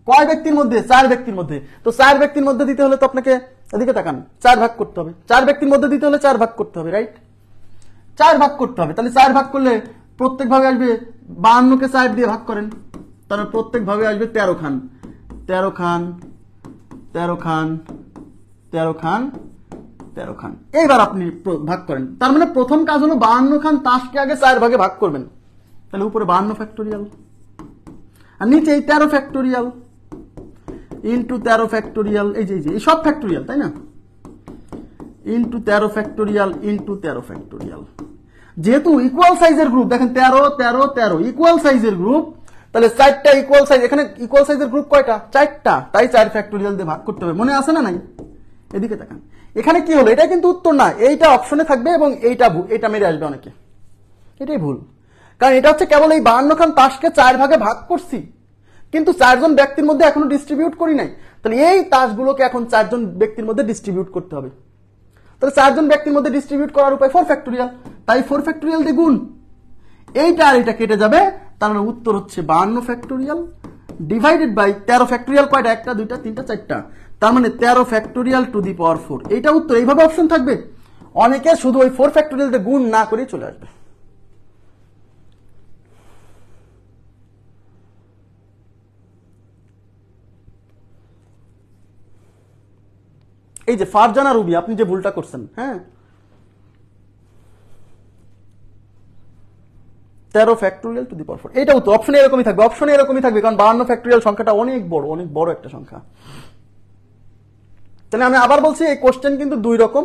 কয় ব্যক্তির মধ্যে? 4 ব্যক্তির মধ্যে। তো 4 ব্যক্তির মধ্যে দিতে হলে তো আপনাকে, এদিকে তাকান, 4 ভাগ করতে হবে। 4 ব্যক্তির মধ্যে দিতে হলে 4 ভাগ করতে হবে, রাইট? 4 ভাগ করতে হবে। তাহলে 4 ভাগ করলে প্রত্যেক ভাবে আসবে, 52কে 4 দিয়ে ভাগ করেন, তাহলে প্রত্যেক ভাবে আসবে 13 খান, 13 খান, 13 খান, 13 খান, 13 খান। এইবার আপনি ভাগ করেন। তার মানে প্রথম কাজ হলো 52 খান তাসকে আগে 4 ভাগে ভাগ করবেন। তাহলে উপরে 52 ফ্যাক্টোরিয়াল, আর নিচে এই 13 ফ্যাক্টোরিয়াল ইন্টু 13 ফ্যাক্টোরিয়াল, এই যে এই সব ফ্যাক্টোরিয়াল, তাই না? Into 13 factorial into 13 factorial. যেহেতু ইকুয়াল সাইজের গ্রুপ, দেখেন 13 13 13 ইকুয়াল সাইজের গ্রুপ, তাহলে 4টা ইকুয়াল সাইজ, এখানে ইকুয়াল সাইজের গ্রুপ কয়টা? 4টা, তাই 4 ফ্যাক্টোরিয়াল দিয়ে ভাগ করতে হবে। মনে আছে না নাই? এদিকে তাকান, এখানে কি হলো? এটা কিন্তু উত্তর না, এইটা অপশনে থাকবে এবং এইটা মেরে আসবে অনেকে। এটাই ভুল, কারণ এটা হচ্ছে কেবল এই 52 খান তাসকে 4 ভাগে ভাগ করছি, কিন্তু 4 জন ব্যক্তির মধ্যে এখনো ডিস্ট্রিবিউট করি নাই। তাহলে এই তাসগুলোকে এখন 4 জন ব্যক্তির মধ্যে ডিস্ট্রিবিউট করতে হবে। তাহলে 4 জন ব্যক্তির মধ্যে ডিস্ট্রিবিউট করার উপায় 4 ফ্যাক্টোরিয়াল, তাই 4 ফ্যাক্টোরিয়াল দিয়ে গুণ। এইটা আর এটা কেটে যাবে, তার মানে উত্তর হচ্ছে 52 ফ্যাক্টোরিয়াল ডিভাইডেড বাই 13 ফ্যাক্টোরিয়াল। কয়টা? 1টা 2টা 3টা 4টা, তার মানে 13 ফ্যাক্টোরিয়াল টু দি পাওয়ার 4। এইটা উত্তর। এইভাবে অপশন থাকবে। অনেকে শুধু ওই 4 ফ্যাক্টোরিয়াল দিয়ে গুণ না করে চলে আসবে। এই যে ফারজানা রুবি, আপনি যে ভুলটা করছেন, হ্যাঁ, 13 ফ্যাক্টোরিয়াল টু দি পাওয়ার 4, এটাও তো অপশনে এরকমই থাকবে, অপশনে এরকমই থাকবে, কারণ 52 ফ্যাক্টোরিয়াল সংখ্যাটা অনেক বড় একটা সংখ্যা। তাহলে আমি আবার বলছি, এই কোশ্চেন কিন্তু দুই রকম।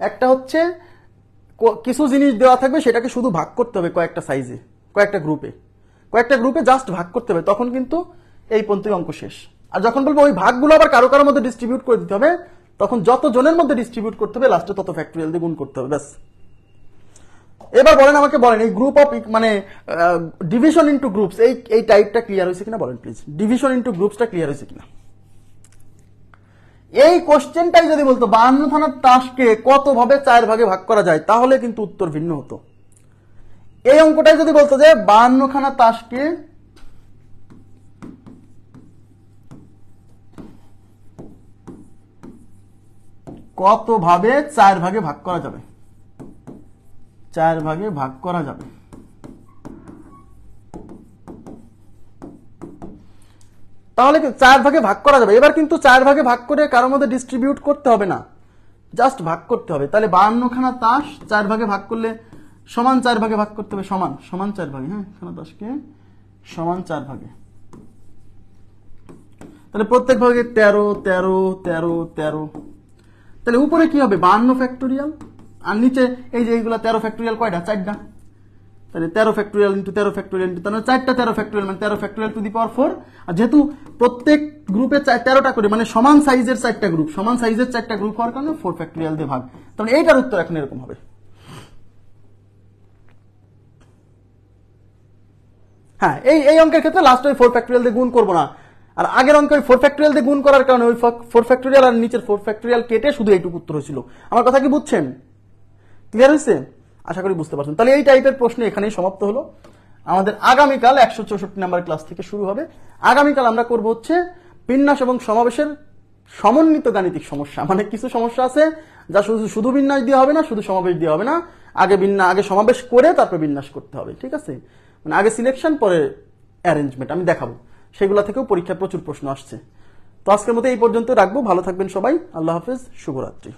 একটা হচ্ছে কিছু জিনিস দেওয়া থাকবে, সেটাকে শুধু ভাগ করতে হবে কয়েকটা সাইজে, কয়েকটা গ্রুপে জাস্ট ভাগ করতে হবে, তখন কিন্তু এই পর্যন্ত অঙ্ক শেষ। আর যখন বলবো ওই ভাগগুলো আবার কারো কারোর মধ্যে ডিস্ট্রিবিউট করে দিতে হবে, তখন যত জনের মধ্যে ডিস্ট্রিবিউট করতে হবে লাস্টে তত ফ্যাক্টোরিয়াল দিয়ে গুণ করতে হবে, ব্যাস। এবার আমাকে বলেন এই গ্রুপ অফ মানে ডিভিশন ইনটু গ্রুপস, এই টাইপটা ক্লিয়ার হয়েছে কিনা বলেন প্লিজ। ডিভিশন ইনটু গ্রুপসটা ক্লিয়ার হয়েছে কিনা? এই কোশ্চেনটাই যদি বলতো 52 থানার তাসকে কত ভাবে 4 ভাগে ভাগ করা যায়, তাহলে কিন্তু উত্তর ভিন্ন হতো। এই অঙ্কটাই যদি বলতো যে 52 খানা তাসকে কত ভাবে 4 ভাগে ভাগ করা যাবে, 4 ভাগে ভাগ করা যাবে, তাহলে 4 ভাগে ভাগ করা যাবে। এবার কিন্তু 4 ভাগে ভাগ করে কারোর মধ্যে ডিস্ট্রিবিউট করতে হবে না, জাস্ট ভাগ করতে হবে। তাহলে 52 খানা তাস 4 ভাগে ভাগ করলে সমান 4 ভাগে ভাগ করতে হবে, সমান 4 ভাগে, হ্যাঁ, খানা তাসকে সমান 4 ভাগে। তাহলে প্রত্যেক ভাগে 13 13 13 13, তাহলে উপরে কি হবে 52 ফ্যাক্টোরিয়াল, আর নিচে এই যে এইগুলা 13 ফ্যাক্টোরিয়াল কয়টা, 4টা। তাহলে 13 ফ্যাক্টোরিয়াল ইন্টু 13 ফ্যাক্টোরিয়াল ইন্টু, তাহলে 4টা 13 ফ্যাক্টোরিয়াল, মানে 13 ফ্যাক্টোরিয়াল টু দি পাওয়ার 4। আর যেহেতু প্রত্যেক গ্রুপে 13টা করে, মানে সমান সাইজের 4টা গ্রুপ, সমান সাইজের 4টা গ্রুপ হওয়ার কারণে 4 ফ্যাক্টোরিয়াল দিয়ে ভাগ। তাহলে এইটার উত্তর এখন এরকম হবে। হ্যাঁ, এই অঙ্কের ক্ষেত্রে লাস্ট ওই 4 ফ্যাক্টোরিয়াল দিয়ে গুণ করবো না, আর আগের অঙ্কে ওই 4 ফ্যাক্টোরিয়াল দিয়ে গুণ করার কারণে ওই 4 ফ্যাক্টোরিয়াল আর নিচের 4 ফ্যাক্টোরিয়াল কেটে শুধু এইটুকু উত্তর হয়েছিল। আমার কথা কি বুঝছেন? ক্লিয়ার হয়েছে? আশা করি বুঝতে পারছেন। তাহলে এই টাইপের প্রশ্ন এখানেই সমাপ্ত হলো। আমাদের আগামীকাল 164 নাম্বার ক্লাস থেকে শুরু হবে। আগামীকাল আমরা করব হচ্ছে বিন্যাস এবং সমাবেশের সমন্বিত গাণিতিক সমস্যা। মানে কিছু সমস্যা আছে যা শুধু বিন্যাস দিয়ে হবে না, শুধু সমাবেশ দিয়ে হবে না, আগে সমাবেশ করে তারপর বিন্যাস করতে হবে, ঠিক আছে? মানে আগে সিলেকশন পরে অ্যারেঞ্জমেন্ট আমি দেখাবো, সেগুলো থেকেও পরীক্ষায় প্রচুর প্রশ্ন আসছে। তো আজকের মতো এই পর্যন্ত রাখবো। ভালো থাকবেন সবাই, আল্লাহ হাফেজ, শুভরাত্রি।